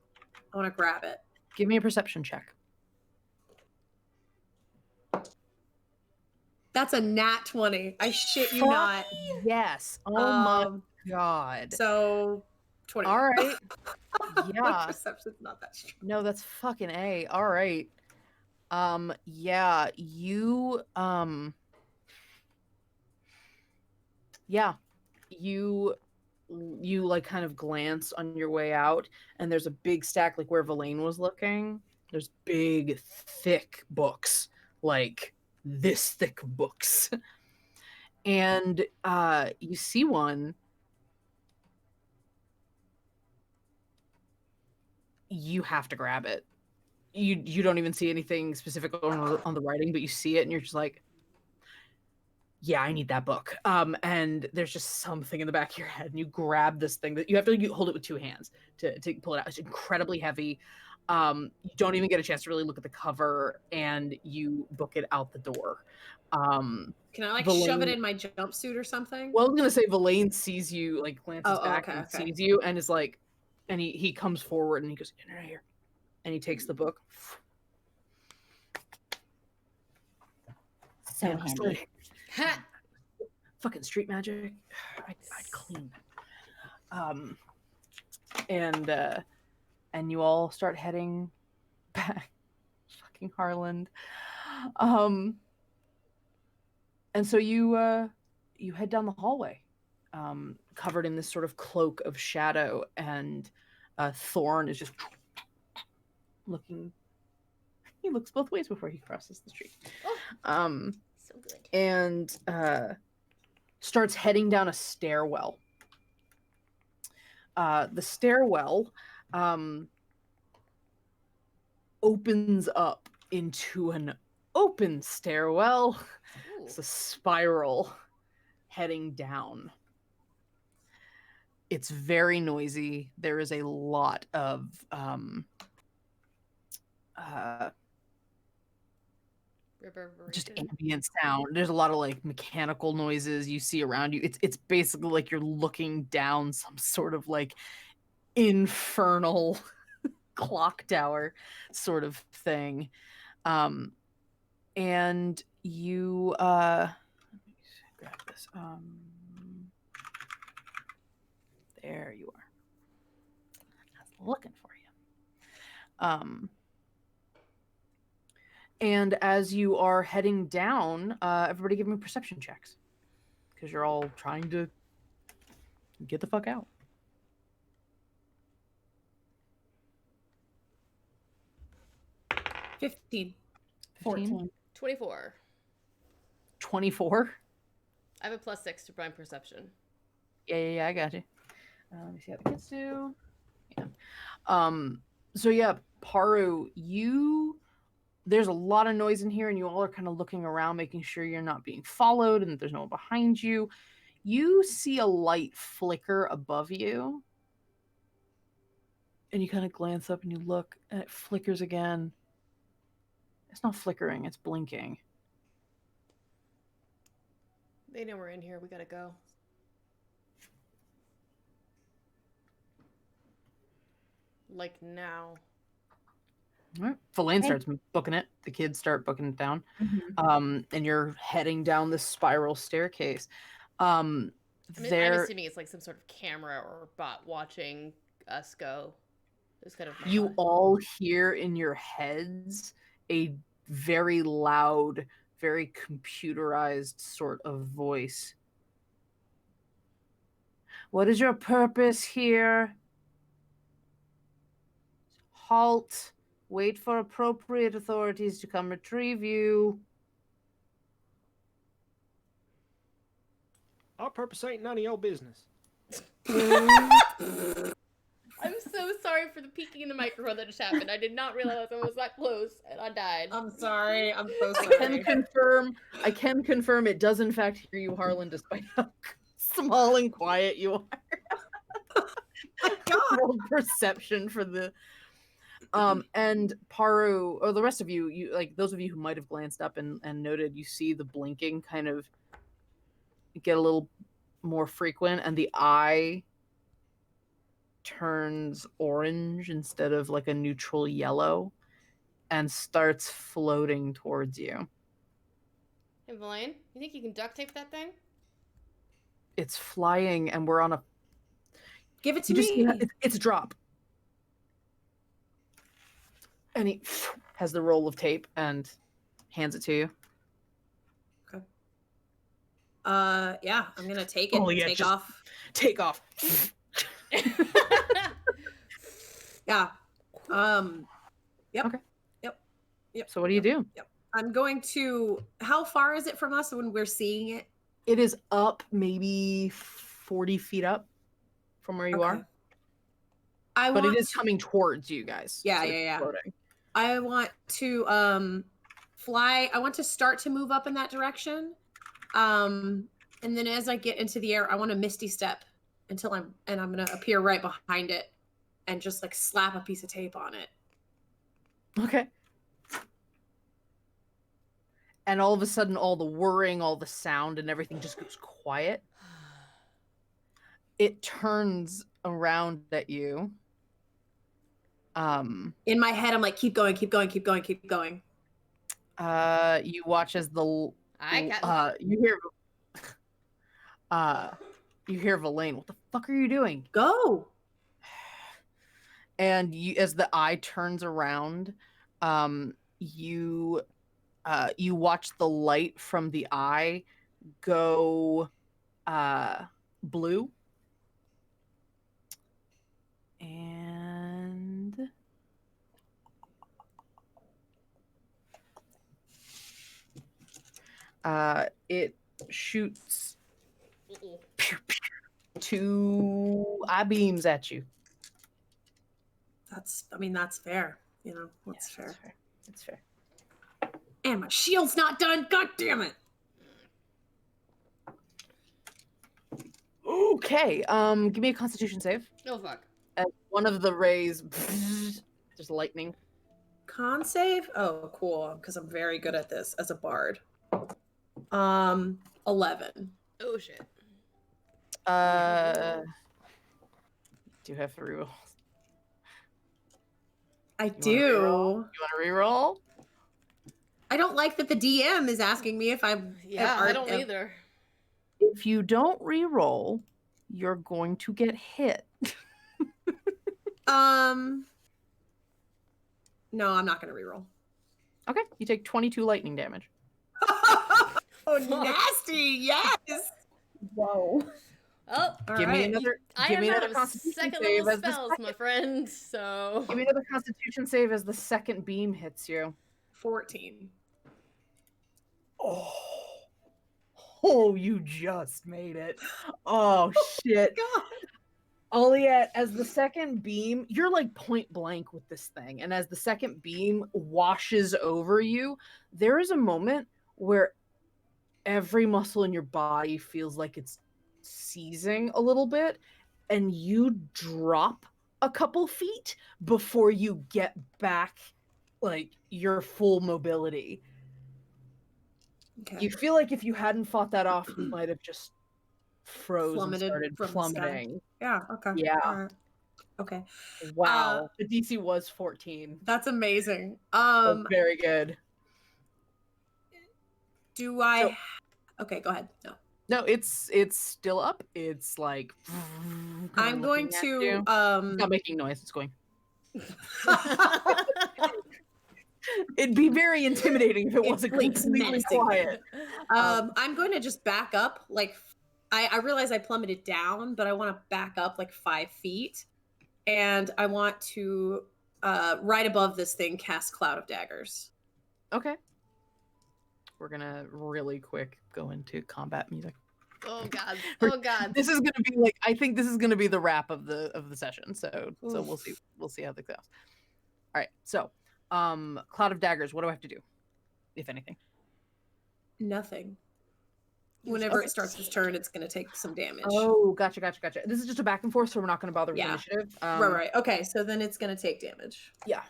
I want to grab it. Give me a perception check. That's a nat 20. I shit you Fuck not. Yes. Oh my Um, god. So 20. All right. My Yeah. perception's not that strong. No, that's fucking A. All right. Yeah, you like kind of glance on your way out, and there's a big stack like where Villain was looking. There's big, thick books, like this thick books. And you see one. You have to grab it. You don't even see anything specific on the writing, but you see it and you're just like, yeah, I need that book. And there's just something in the back of your head, and you grab this thing that you have to hold it with two hands to pull it out. It's incredibly heavy. You don't even get a chance to really look at the cover, and you book it out the door. Can I like shove it in my jumpsuit or something? Well, I was gonna say Villain sees you, like glances back and okay. sees you, and is like, and he comes forward and he goes, "In right here," and he takes the book. So Man, handy. Fucking street magic. I'd clean. And you all start heading back. Fucking Harland. And so you head down the hallway, covered in this sort of cloak of shadow, and Thorn is just looking. He looks both ways before he crosses the street. So good. And starts heading down a stairwell. The stairwell opens up into an open stairwell. Ooh. It's a spiral heading down. It's very noisy. There is a lot of just ambient sound. There's a lot of like mechanical noises you see around you. It's basically like you're looking down some sort of like infernal clock tower sort of thing. And you let me grab this. There you are. I was looking for you. And as you are heading down, everybody give me perception checks, because you're all trying to get the fuck out. 15. 14. 24. 24? I have a +6 to my perception. Yeah, I got you. Let me see how the kids do. Yeah. So yeah, Paru, there's a lot of noise in here, and you all are kind of looking around, making sure you're not being followed and that there's no one behind you. You see a light flicker above you, and you kind of glance up and you look, and it flickers again. It's not flickering, it's blinking. They know we're in here. We gotta go. Like now. All right. Verlaine Okay. starts booking it. The kids start booking it down. Mm-hmm. And you're heading down this spiral staircase. I'm assuming it's like some sort of camera or bot watching us go. It's kind of you all hear in your heads a very loud, very computerized sort of voice. What is your purpose here? Halt. Wait for appropriate authorities to come retrieve you. Our purpose ain't none of your business. I'm so sorry for the peeking in the microphone that just happened. I did not realize I was that close, and I died. I'm sorry. I'm so I sorry. can confirm it does in fact hear you, Harlan, despite how small and quiet you are. My God. Roll perception for the and Paru, or the rest of you like those of you who might have glanced up and noted, you see the blinking kind of get a little more frequent, and the eye turns orange instead of like a neutral yellow and starts floating towards you. Hey, Villain, you think you can duct tape that thing? It's flying, and we're on a... Give it to You just me. it's a drop. And he has the roll of tape and hands it to you. Okay. Yeah, I'm gonna take it. Oh, yeah, take just- off. Take off. Yeah. Yep. Okay. Yep. So what do you do? Yep. I'm going to. How far is it from us when we're seeing it? It is up maybe 40 feet up from where you are. But it is coming towards you guys. Yeah, so it's yeah. floating. I want to fly. I want to start to move up in that direction. And then as I get into the air, I want to misty step until I'm gonna appear right behind it and just like slap a piece of tape on it Okay. And all of a sudden, all the whirring, all the sound, and everything just goes quiet. It turns around at you. In my head, I'm like, keep going, keep going, keep going, keep going. You watch as the you hear Verlaine. What the fuck are you doing? Go. And you, as the eye turns around, you watch the light from the eye go blue. And it shoots two eye beams at you. That's fair. You know, that's fair. It's fair. It's fair. And my shield's not done. God damn it. Okay. Give me a Constitution save. Oh fuck. As one of the rays, just lightning. Con save? Oh, cool. Because I'm very good at this as a bard. 11. Oh shit. Do you have 3 rolls? I You do. want to reroll? I don't like that the DM is asking me if I. Yeah, I don't either. If you don't reroll, you're going to get hit. No, I'm not going to reroll. Okay, you take 22 lightning damage. Oh, nasty! Yes. Whoa. Oh, Give me another. I Give me am another out of Constitution second save level as the spells, second. my friend. So Give me another Constitution save as the second beam hits you. 14. Oh, you just made it. Oh shit. God. Oliette, as the second beam, you're like point blank with this thing, and as the second beam washes over you, there is a moment where every muscle in your body feels like it's seizing a little bit, and you drop a couple feet before you get back like your full mobility. Okay. You feel like if you hadn't fought that off, you might have just froze and Plummeted started from the sky. plummeting. Yeah. Okay. Yeah. All right. Okay. Wow. The DC was 14. That's amazing. That's very good. Do I? Okay, go ahead. No, it's still up. It's like I'm going to It's not making noise. It's going. It'd be very intimidating if it wasn't completely menacing. quiet. I'm going to just back up. Like, I realize I plummeted down, but I want to back up like 5 feet, and I want to right above this thing cast Cloud of Daggers. Okay. We're gonna really quick go into combat music. Oh god. Oh god. This is gonna be like, I think this is gonna be the wrap of the session. So we'll see how this goes. All right. So, Cloud of Daggers. What do I have to do, if anything? Nothing. Whenever it starts its turn, it's going to take some damage. Oh, gotcha. This is just a back and forth, so we're not going to bother with Yeah. initiative. Right. Okay, so then it's going to take damage. Yeah.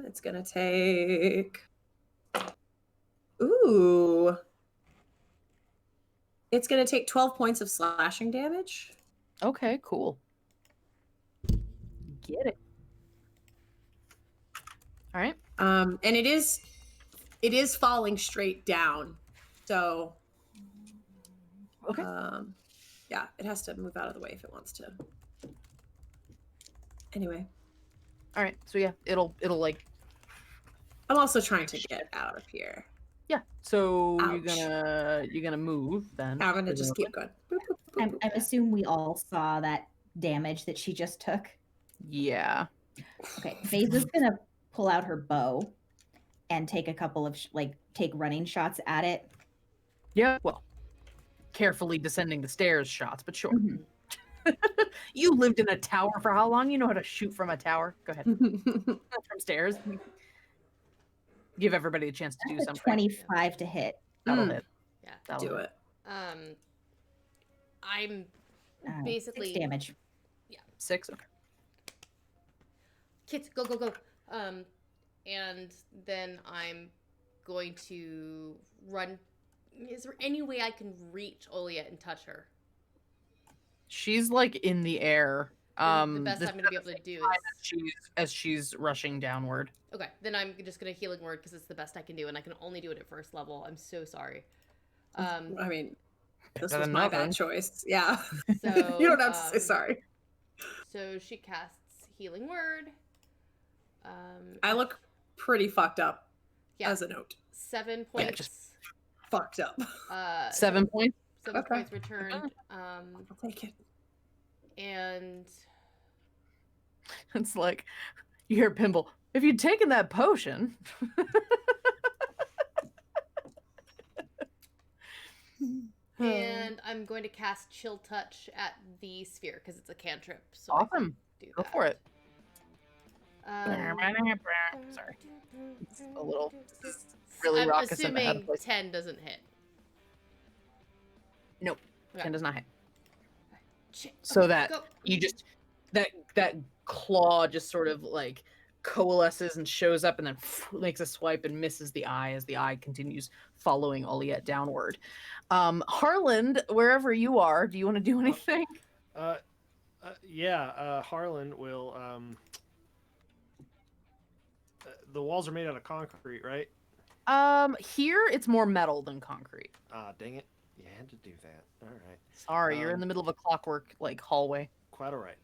It's going to take. Ooh. It's going to take 12 points of slashing damage. Okay, cool. Get it. All right. And it is falling straight down. So okay. Yeah, it has to move out of the way if it wants to. Anyway. All right. So yeah, it'll like. I'm also trying to get out of here. Yeah. So Ouch. you're gonna move then. I'm gonna just keep going. Boop, boop, boop, boop. I assume we all saw that damage that she just took. Yeah. Okay, Faze is gonna pull out her bow and take a couple of take running shots at it. Yeah. Well, carefully descending the stairs shots, but sure. Mhm. You lived in a tower for how long? You know how to shoot from a tower. Go ahead. From stairs. Give everybody a chance to do That's a something. 25 to hit. That'll hit. Yeah. That'll Do hit. it. I'm basically 6 damage. 6. Okay. kids, go, go, go. And then I'm going to run. Is there any way I can reach Oliet and touch her? She's like in the air. The best I'm gonna be able to do is as she's rushing downward. okay. Then I'm just gonna healing word because it's the best I can do, and I can only do it at first level. I'm so sorry. I mean, this Better was than my nothing. bad choice. Yeah. So You don't have to say sorry. So she casts healing word. I look pretty fucked up. Yeah. As a note. 7 points. just Fucked up. 7 points. 7 Okay. points returned. I'll take it. And It's like you hear Pimble. If you'd taken that potion. and I'm going to cast Chill Touch at the sphere because it's a cantrip. So Awesome. I can do Go that. for it. Sorry. It's a little really I'm raucous and out assuming of place. 10 doesn't hit. Nope. Okay. 10 does not hit. Shit. So Okay, that go. you just that claw just sort of like coalesces and shows up and then makes a swipe and misses the eye as the eye continues following Oliet downward. Harland, wherever you are, do you want to do anything? Harlan will. The walls are made out of concrete, right? Here it's more metal than concrete. Ah, dang it! You had to do that. All right. Sorry, you're in the middle of a clockwork like hallway. Quite all right.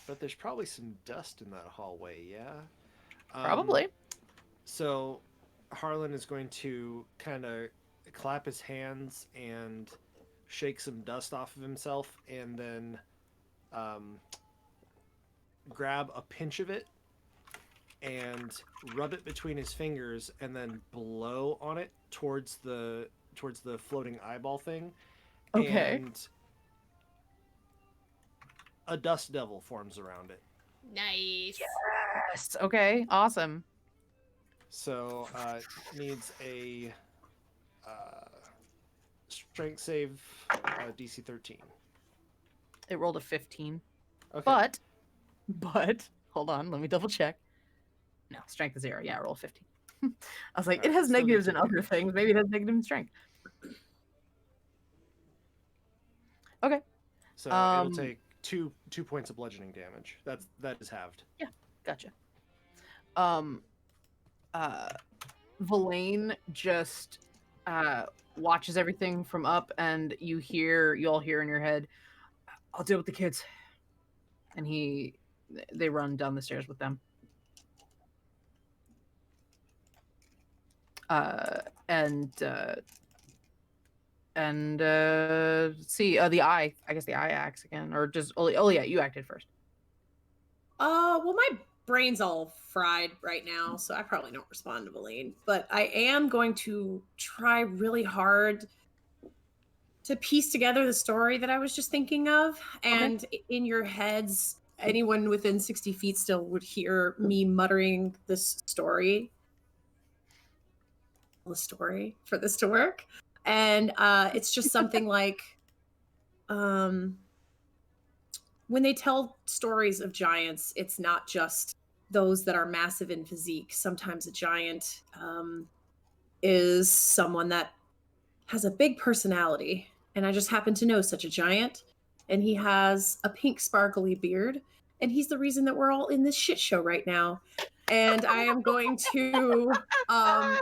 But there's probably some dust in that hallway, yeah? Probably. So Harlan is going to kind of clap his hands and shake some dust off of himself and then grab a pinch of it and rub it between his fingers and then blow on it towards the floating eyeball thing. Okay. And a dust devil forms around it. Nice. Yes. Okay. Awesome. So needs a strength save, DC 13. It rolled a 15. Okay. But hold on, let me double check. No, strength is 0. Yeah, roll 15. I was like, it Alright, has still negatives in good. other things. Maybe it has negative in strength. Okay. So Um, it'll take two points of bludgeoning damage. That is halved. Gotcha. Villain just watches everything from up, and you all hear in your head, I'll deal with the kids. And they run down the stairs with them. See, the eye. I guess the eye acts again, or just oh yeah, you acted first. Well, my brain's all fried right now, so I probably don't respond to Valine. But I am going to try really hard to piece together the story that I was just thinking of. And in your heads, anyone within 60 feet still would hear me muttering this story. The story for this to work. And it's just something like when they tell stories of giants, it's not just those that are massive in physique. Sometimes a giant is someone that has a big personality. And I just happen to know such a giant. And he has a pink sparkly beard. And he's the reason that we're all in this shit show right now. And I am going to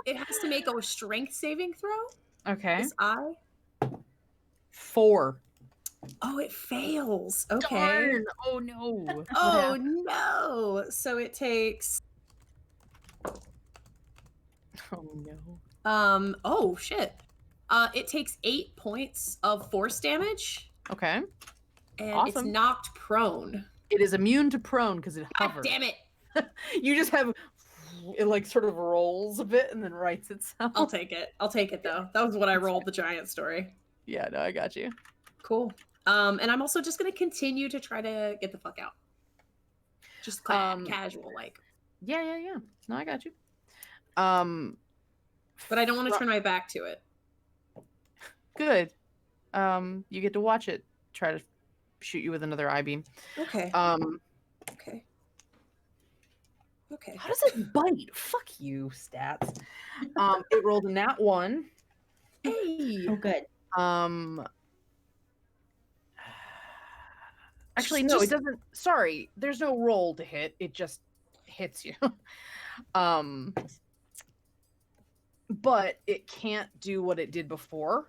it has to make a strength saving throw. Okay. This eye. 4. Oh, it fails. Okay. Darn. Oh no. What Oh happened? no. So it takes Oh no. oh shit. It takes 8 points of force damage Okay. and it's Awesome. knocked prone. It is immune to prone because it God hovers. damn it. You just have it like sort of rolls a bit and then rights itself. I'll take it. I'll take it though. That was what I rolled the giant story. Yeah, no, I got you. Cool. And I'm also just gonna continue to try to get the fuck out. Just casual like. Yeah. No, I got you. But I don't want to turn my back to it. Good. You get to watch it try to shoot you with another eye beam. Okay. Okay. Okay. How does it bite? Fuck you, stats. It rolled a nat 1. Hey. Oh, good. Actually, no, it doesn't. Sorry, there's no roll to hit. It just hits you. But it can't do what it did before.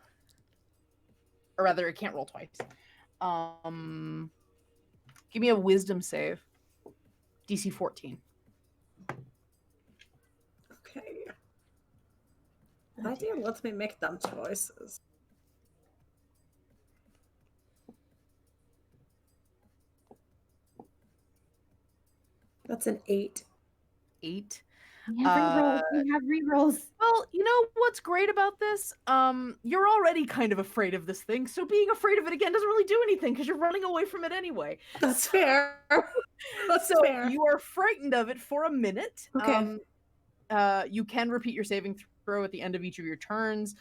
Or rather, it can't roll twice. Give me a wisdom save. DC 14. Okay. The idea lets me make dumb choices. That's an 8. 8. We have rerolls. We have rerolls. Well, you know what's great about this? You're already kind of afraid of this thing, so being afraid of it again doesn't really do anything because you're running away from it anyway. That's fair. That's So fair. you are frightened of it for a minute. Okay. You can repeat your saving throw at the end of each of your turns,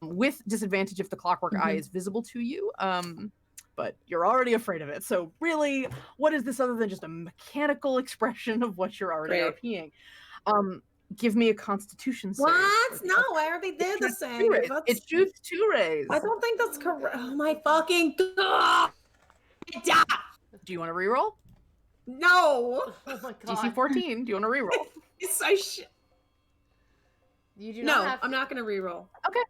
with disadvantage if the clockwork eye is visible to you. But you're already afraid of it. So really, what is this other than just a mechanical expression of what you're already RPing? Give me a Constitution save. What? No, I already did the same. It shoots 2 rays. I don't think that's correct. Oh my fucking god! Do you want to reroll? No. Oh my god. DC 14. Do you want to reroll? You do not No, have. I'm not gonna reroll. Okay.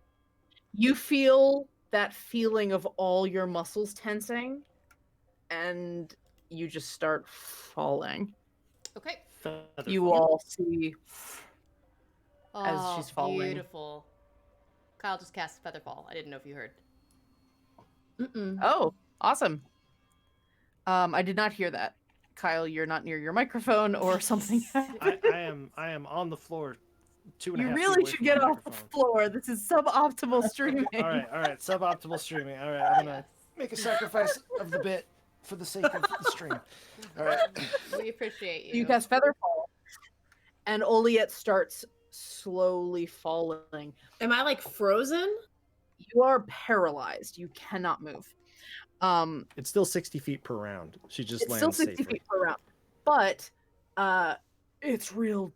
You feel that feeling of all your muscles tensing, and you just start falling. Okay. You all see as Oh, she's falling. beautiful. Kyle just cast Featherfall. I didn't know if you heard. Oh, awesome. I did not hear that. Kyle, you're not near your microphone or something. I am on the floor. 2.5 You feet really away should from get the off the microphone. floor. This is suboptimal streaming. All right. Suboptimal streaming. All right, I'm gonna make a sacrifice of the bit for the sake of the stream. All right. We appreciate you. You cast Featherfall, and Oliet starts slowly falling. Am I like frozen? You are paralyzed. You cannot move. It's still 60 feet per round. She just It's lands still 60 safely. feet per round, but it's real.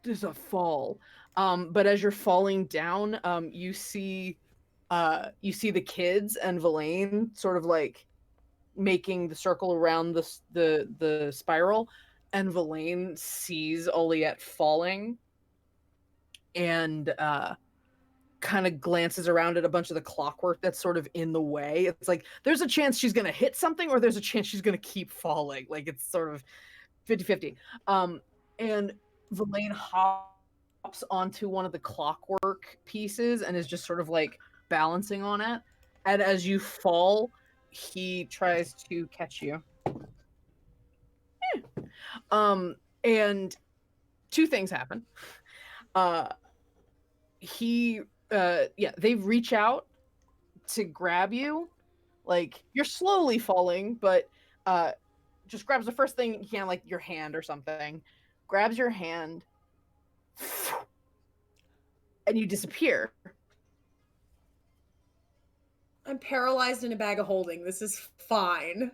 There's a fall. But as you're falling down, you see the kids and Villain sort of like making the circle around the spiral, and Villain sees Oliet falling and kind of glances around at a bunch of the clockwork that's sort of in the way. It's like there's a chance she's gonna hit something, or there's a chance she's gonna keep falling. Like it's sort of 50-50. And Villain hops onto one of the clockwork pieces and is just sort of like balancing on it. And as you fall, he tries to catch you. And 2 things happen. They reach out to grab you. Like you're slowly falling, but just grabs the first thing he can, like your hand or something, grabs your hand, and you disappear. I'm paralyzed in a bag of holding. This is fine.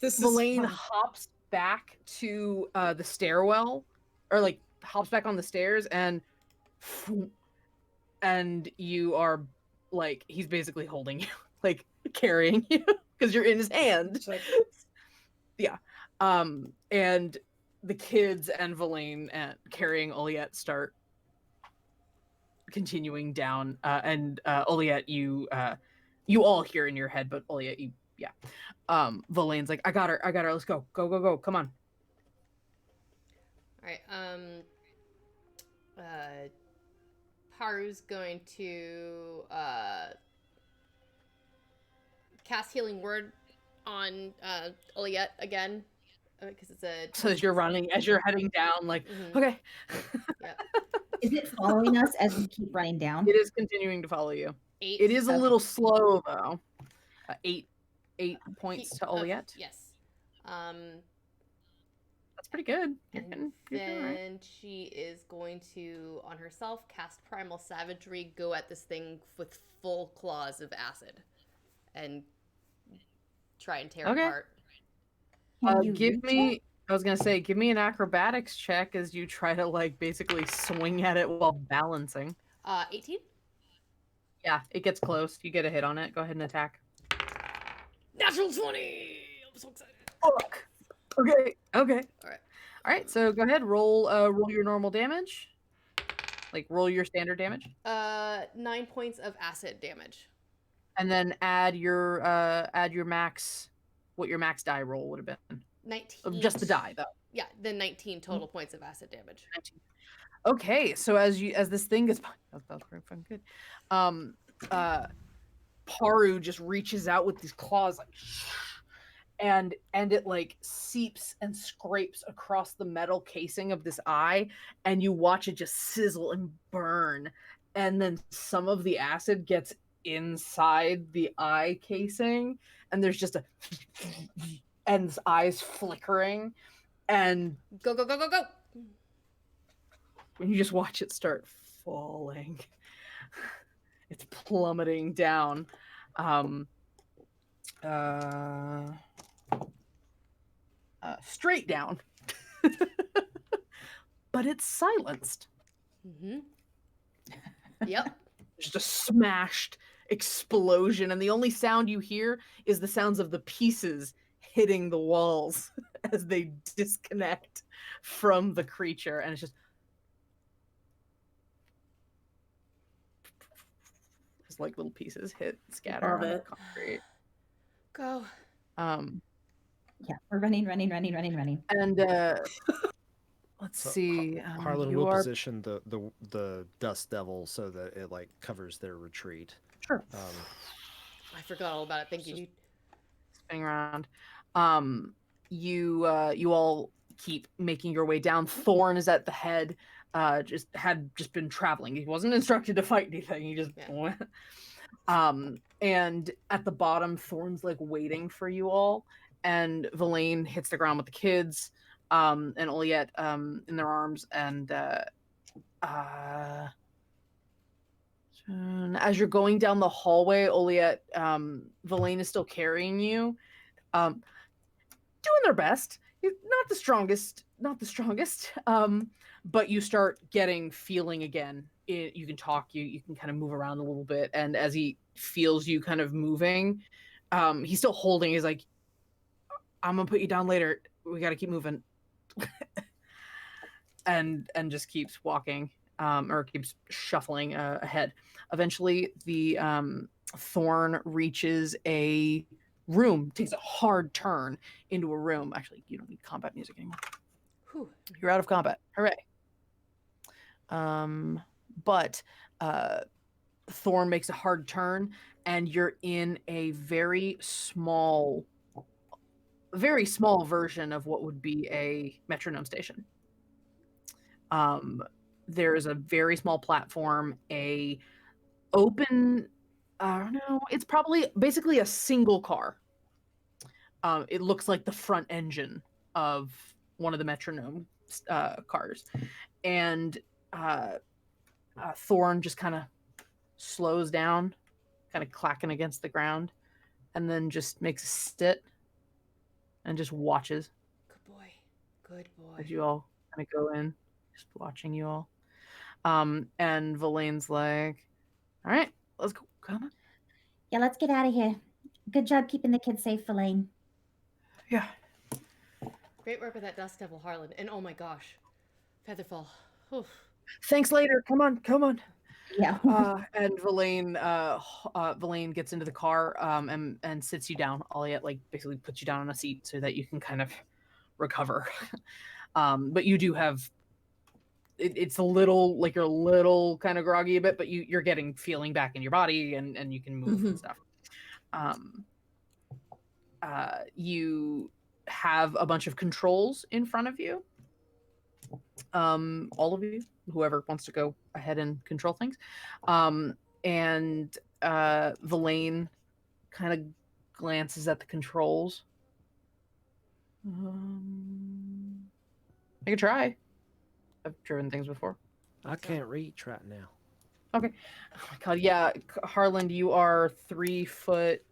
Villain hops back to the stairwell, or like hops back on the stairs, and you are like, he's basically holding you, like carrying you because you're in his hand. Yeah. And the kids and Villain carrying Oliet start continuing down, and Oliet, you all hear in your head, but Oliet, Villain's like, I got her, let's go, come on. All right. Haru's going to cast Healing Word on Oliet again, because it's a. So as you're heading down, like, okay. Yeah. Is it following us as we keep running down? It is continuing to follow you. 8. It is a little slow though. 8 points to Oliet. Yes. That's pretty good. And then she is going to, on herself, cast Primal Savagery, go at this thing with full claws of acid, and try and tear it Okay. apart. Can you Give reach me. it? I was gonna say, give me an acrobatics check as you try to like basically swing at it while balancing. 18? Yeah, it gets close. You get a hit on it. Go ahead and attack. Natural 20! I'm so excited. Fuck. Okay. Okay. All right. All right. So go ahead. Roll your normal damage. Like roll your standard damage, 9 points of acid damage. and then add your max. What your max die roll would have been. 19. Just the die though. Yeah, then 19 total points of acid damage. 19. Okay, so as this thing is that was pretty fucking good. Paru just reaches out with these claws like and it like seeps and scrapes across the metal casing of this eye, and you watch it just sizzle and burn, and then some of the acid gets inside the eye casing, and there's just a and his eyes flickering, and Go, go, go, go, go! when you just watch it start falling. It's plummeting down. Straight down. But it's silenced. Mm-hmm. Yep. Just a smashed explosion, and the only sound you hear is the sounds of the pieces hitting the walls as they disconnect from the creature, and it's just like little pieces hit, scatter on the concrete. Go. Yeah, we're running. And let's So, see. Harlan you will are position the dust devil so that it like covers their retreat. sure I forgot all about it. Thank you. spinning around. You all keep making your way down. Thorn is at the head. Just been traveling. He wasn't instructed to fight anything. He just went. And at the bottom, Thorn's like waiting for you all. And Verlaine hits the ground with the kids, and Oliette in their arms. And as you're going down the hallway, Oliette, Verlaine is still carrying you, doing their best. Not the strongest, but you start getting feeling again. You can talk, you can kind of move around a little bit, and as he feels you kind of moving, he's still holding. He's like, I'm gonna put you down later. We gotta keep moving. and just keeps walking, or keeps shuffling ahead. Eventually, the Thorn reaches a room, takes a hard turn into a room. Actually, you don't need combat music anymore. Whew. You're out of combat. Hooray. But Thorn makes a hard turn, and you're in a very small version of what would be a metronome station. There is a very small platform, a open, I don't know, it's probably basically a single car. It looks like the front engine of one of the metronome cars. And Thorn just kind of slows down, kind of clacking against the ground, and then just makes a sit and just watches. Good boy. Good boy. As you all kind of go in, just watching you all. And Verlaine's like, all right, let's go. Come on. Yeah, let's get out of here. Good job keeping the kids safe, Verlaine. Yeah. Great work with that dust devil, Harlan. And oh my gosh, Featherfall. Oof. Thanks later. Come on. Yeah. And Verlaine gets into the car and sits you down. Oliette like basically puts you down on a seat so that you can kind of recover. But you do have it's a little like you're a little kind of groggy a bit, but you're getting feeling back in your body and you can move and stuff. You have a bunch of controls in front of you. All of you, whoever wants to go ahead and control things. And Verlaine kind of glances at the controls. I could try. I've driven things before. I can't reach right now. Okay. Oh my god, yeah. Harland, you are 3 foot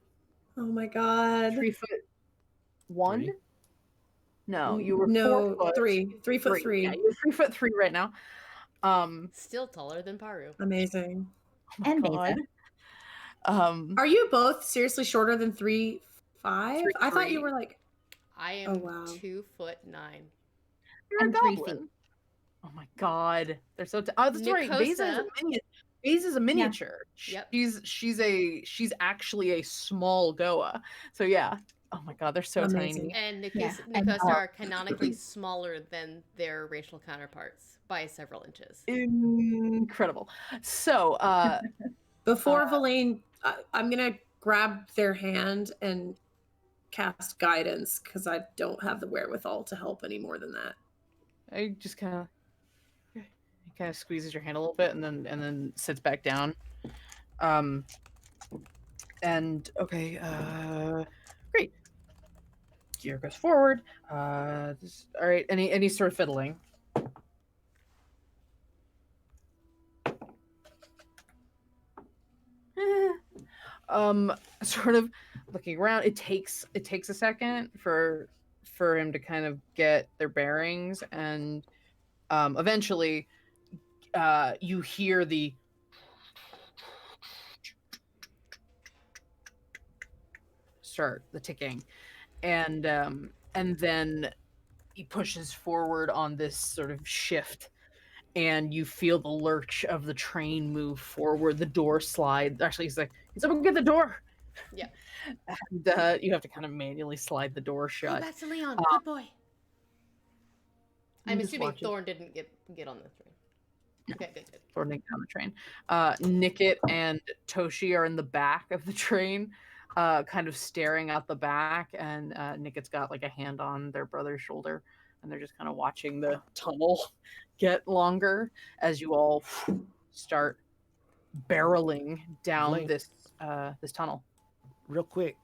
Oh my god. 3'1"? Three. No, you were no 4 foot. 3'3". Yeah, you're 3'3" right now. Still taller than Paru. Amazing. Oh my And God. Besa. Are you both seriously shorter than 3'5"? I thought you 3'3". were like. I am Oh, wow. 2'9". You're a I'm 3 goblin. feet. Oh my God, they're so. Oh, that's right. Beza is a miniature. Yep. She's actually a small Goa. So yeah. Oh my God, they're so Amazing. tiny. And Yeah, Nicosa and- are canonically smaller than their racial counterparts by several inches. Incredible. So, Before Verlaine, I'm going to grab their hand and cast guidance because I don't have the wherewithal to help any more than that. I just kind of squeezes your hand a little bit and then sits back down. And okay, great. Gear goes forward. All right. Any sort of fiddling. Sort of looking around. It takes a second for him to kind of get their bearings, and eventually, you hear the ticking, and then he pushes forward on this sort of shift, and you feel the lurch of the train move forward. The door slide. Actually, he's like, "Can someone get the door?" Yeah. And you have to kind of manually slide the door Go shut. back to Leon. Good boy. I'm just assuming watch it. Thorn didn't get on the train. Okay, good. Thorn didn't get on the train. Nickit and Toshi are in the back of the train, kind of staring out the back, and Nickit's got like a hand on their brother's shoulder, and they're just kind of watching the tunnel get longer as you all start barreling down Blaine. this tunnel. Real quick,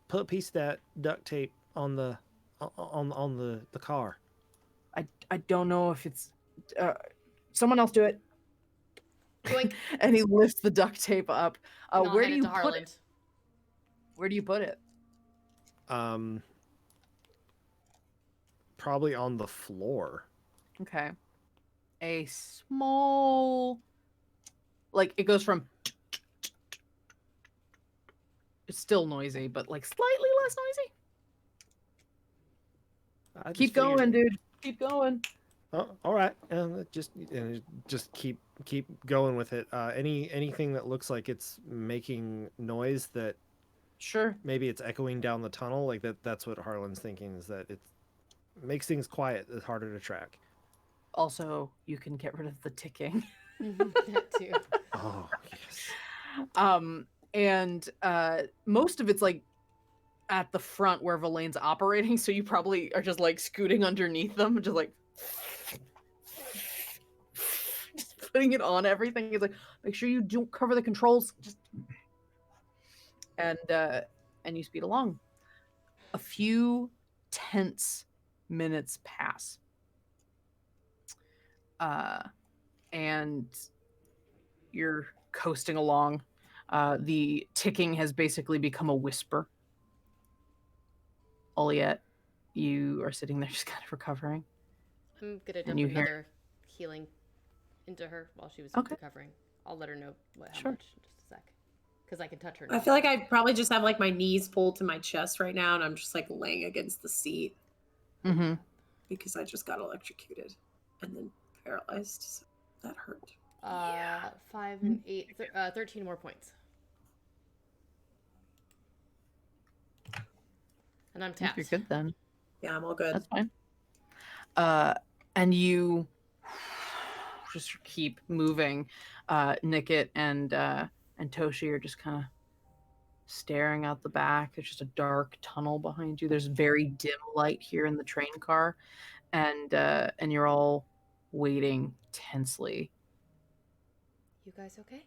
put a piece of that duct tape on the car. I don't know if it's someone else do it. Doink. And he lifts the duct tape up. And I'll Where hand do it you to put Harland. it? Where do you put it? Probably on the floor. Okay. A small, like it goes from, it's still noisy, but like slightly less noisy. I just Keep figured- going, dude. Keep going. Oh, all right, and just keep going with it. Anything that looks like it's making noise that Sure. maybe it's echoing down the tunnel, like that. That's what Harlan's thinking, is that it makes things quiet. It's harder to track. Also, you can get rid of the ticking. That too. Oh yes. And most of it's like at the front where Verlaine's operating, so you probably are just like scooting underneath them, just like just putting it on everything. It's like, make sure you don't cover the controls. Just and you speed along. A few tense minutes pass. And you're coasting along. The ticking has basically become a whisper. Oliet, you are sitting there just kind of recovering. I'm gonna And dump you hear- another healing into her while she was Okay. recovering. I'll let her know how Sure. much in just a sec, because I can touch her. I feel like I probably just have like my knees pulled to my chest right now, and I'm just like laying against the seat Mm-hmm. because I just got electrocuted and then paralyzed. So that hurt. 5 and 8, 13 more points. And I'm I think tapped. you're good then. Yeah, I'm all good. That's fine. And you just keep moving. Nickit and Toshi are just kind of staring out the back. There's just a dark tunnel behind you. There's very dim light here in the train car, and you're all waiting tensely. You guys okay?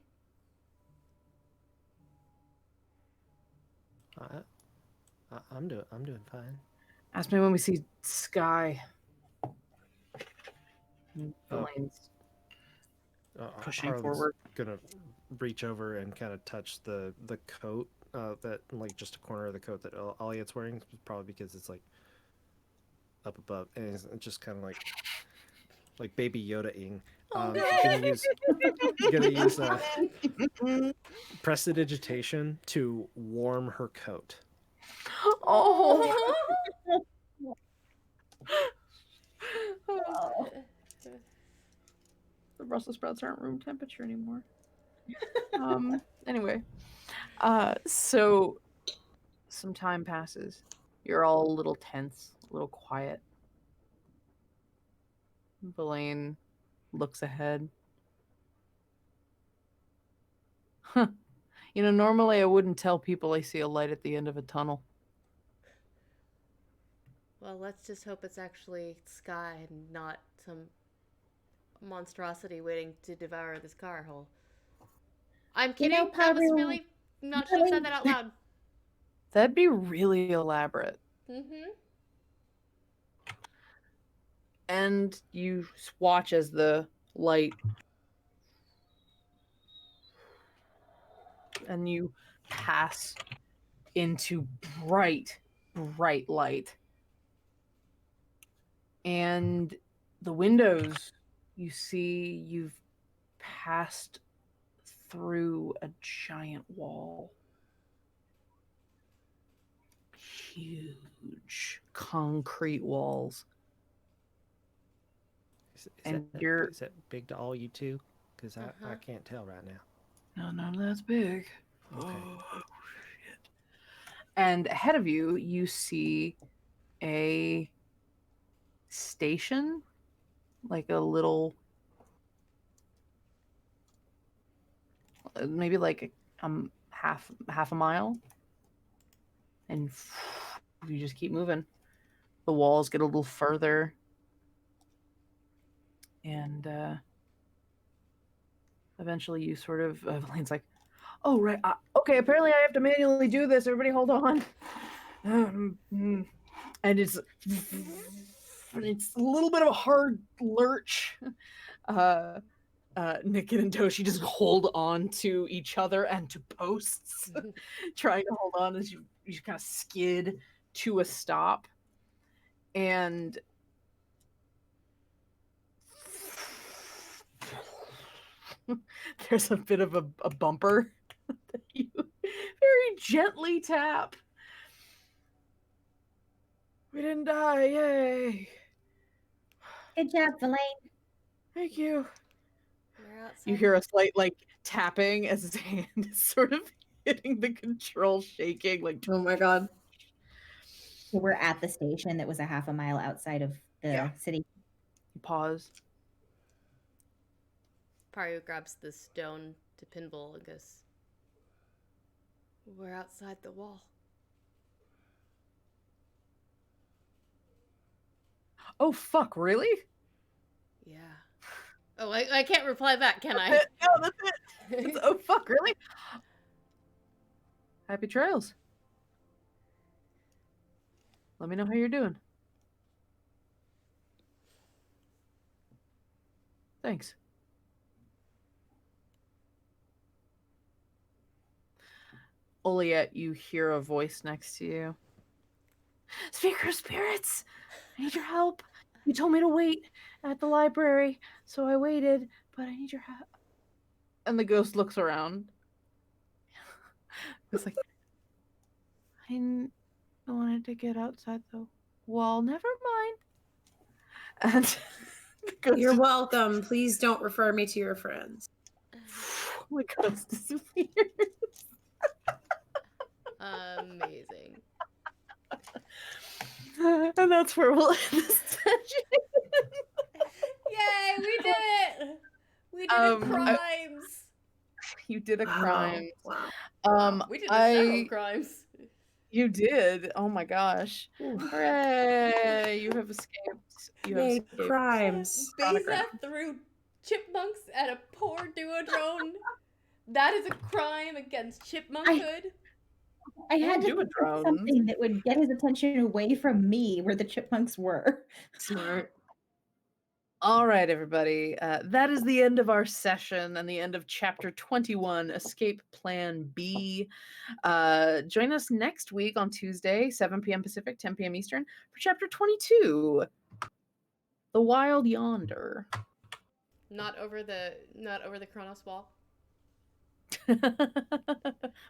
I'm doing fine. Ask me when we see Sky. Elaine's pushing Harlan's forward. gonna reach over and kind of touch the coat that like just a corner of the coat that Elliot's wearing, probably because it's like up above, and it's just kind of like Baby Yoda-ing. Gonna use prestidigitation to warm her coat. Oh. Oh. The Brussels sprouts aren't room temperature anymore. Anyway, so some time passes. You're all a little tense, a little quiet. Belaine looks ahead. Huh. You know, normally I wouldn't tell people I see a light at the end of a tunnel. Well, let's just hope it's actually sky and not some monstrosity waiting to devour this car hole. I'm You kidding. know, That was Paru, really not should have said that out loud. That'd be really elaborate. Mm-hmm. And you watch as the light, and you pass into bright light. And the windows, you see you've passed through a giant wall. Huge concrete walls. Is And that, you're- is that big to all you two? Because I can't tell right now. No, none of that's big. Okay. Oh, shit. And ahead of you, you see a station, like a little, maybe like half a mile, and you just keep moving. The walls get a little further, and eventually you sort of, Elaine's like, oh, right, okay, apparently I have to manually do this. Everybody hold on. And it's a little bit of a hard lurch. Nick and Toshi just hold on to each other and to posts, trying to hold on as you kind of skid to a stop. And there's a bit of a bumper that you very gently tap. We didn't die, yay. Good job, Elaine. Thank you. We're outside. You hear a slight like tapping as his hand is sort of hitting the control, shaking like. Oh my god. So we're at the station that was a half a mile outside of the city. Pause. Paru grabs the stone to Pinball and goes, we're outside the wall. Oh fuck! Really? Yeah. Oh, I can't reply back, can I? No, that's it. It's, oh fuck! Really? Happy trails. Let me know how you're doing. Thanks. Oliette, you hear a voice next to you. Speaker of spirits, I need your help. You told me to wait at the library, so I waited, but I need your help. And the ghost looks around. It's like, I wanted to get outside the wall. Never mind. And the ghost, You're welcome. Please don't refer me to your friends. the ghost disappears. Amazing. And that's where we'll end this session. Yay, we did it! We did a crimes! You did a crime. Wow. We did several crimes. You did. Oh my gosh. Hooray! You have escaped. You have Yay, escaped. crimes. Beza threw chipmunks at a poor duodrone. That is a crime against chipmunkhood. I had to do a do drone. something that would get his attention away from me where the chipmunks were. Smart. All right, everybody. That is the end of our session and the end of Chapter 21, Escape Plan B. Join us next week on Tuesday, 7 p.m. Pacific, 10 p.m. Eastern, for Chapter 22, The Wild Yonder. Not over the Kronos wall.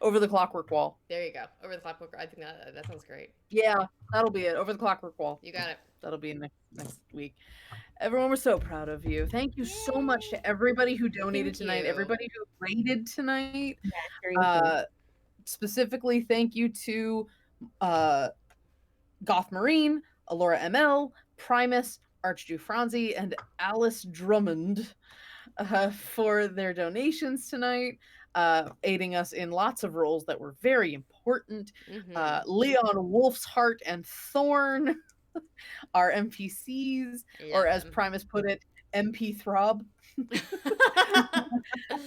Over the clockwork wall. There you go. Over the clockwork. I think that sounds great. Yeah, that'll be it. Over the clockwork wall. You got it. That'll be next week. Everyone, we're so proud of you. Thank you so much to everybody who donated tonight, everybody who rated tonight. Specifically, thank you to Goth Marine, Alora ML, Primus, Archduke Franzi, and Alice Drummond for their donations tonight, aiding us in lots of roles that were very important. Leon Wolfsheart and Thorn, our NPCs, or as Primus put it, MP Throb.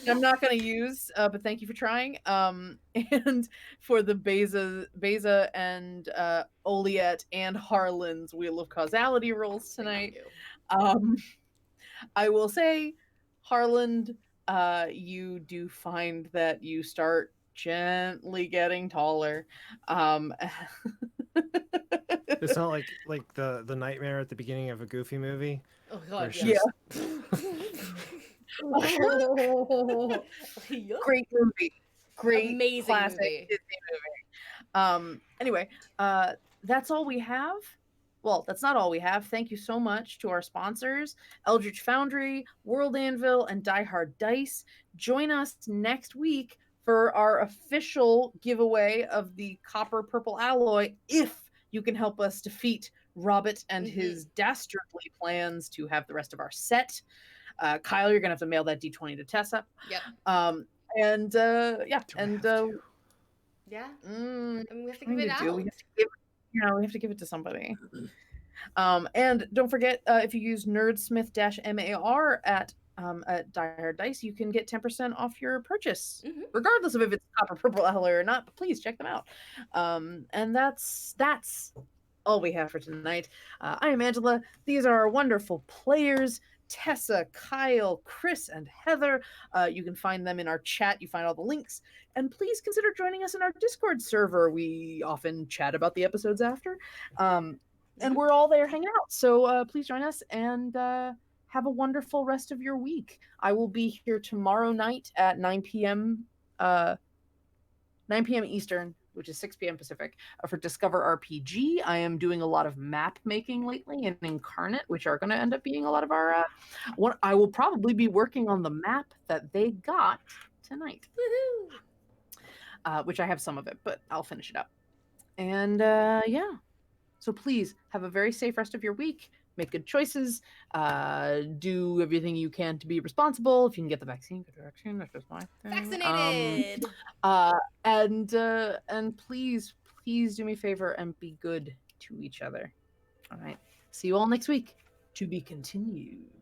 I'm not going to use, but thank you for trying. And for the Beza and Oliet and Harlan's Wheel of Causality rolls tonight. I will say, Harland, you do find that you start gently getting taller. It's not like the nightmare at the beginning of a Goofy movie. Oh god, yeah. Great movie. Great amazing classic movie. Disney movie. Anyway, that's all we have. Well, that's not all we have. Thank you so much to our sponsors, Eldritch Foundry, World Anvil, and Die Hard Dice. Join us next week for our official giveaway of the copper purple alloy if you can help us defeat Robert and his dastardly plans to have the rest of our set. Kyle, you're gonna have to mail that D20 to Tessa. Yep. And yeah, and yeah. And we have to give it out. We have to give it to somebody. And don't forget, if you use Nerdsmith-MAR at Die Hard Dice, you can get 10% off your purchase, regardless of if it's copper purple alloy or not. But please check them out. And that's all we have for tonight. I am Angela. These are our wonderful players, Tessa, Kyle, Chris, and Heather. You can find them in our chat. You find all the links. And please consider joining us in our Discord server. We often chat about the episodes after. And we're all there hanging out. So please join us and have a wonderful rest of your week. I will be here tomorrow night at 9 p.m. 9 p.m. Eastern, which is 6 p.m. Pacific, for Discover RPG. I am doing a lot of map making lately in Incarnate, which are going to end up being a lot of our... I will probably be working on the map that they got tonight. Which I have some of it, but I'll finish it up. And yeah. So please have a very safe rest of your week. Make good choices. Do everything you can to be responsible. If you can get the vaccine, get the vaccine. That's just my thing. Vaccinated. And please do me a favor and be good to each other. All right. See you all next week. To be continued.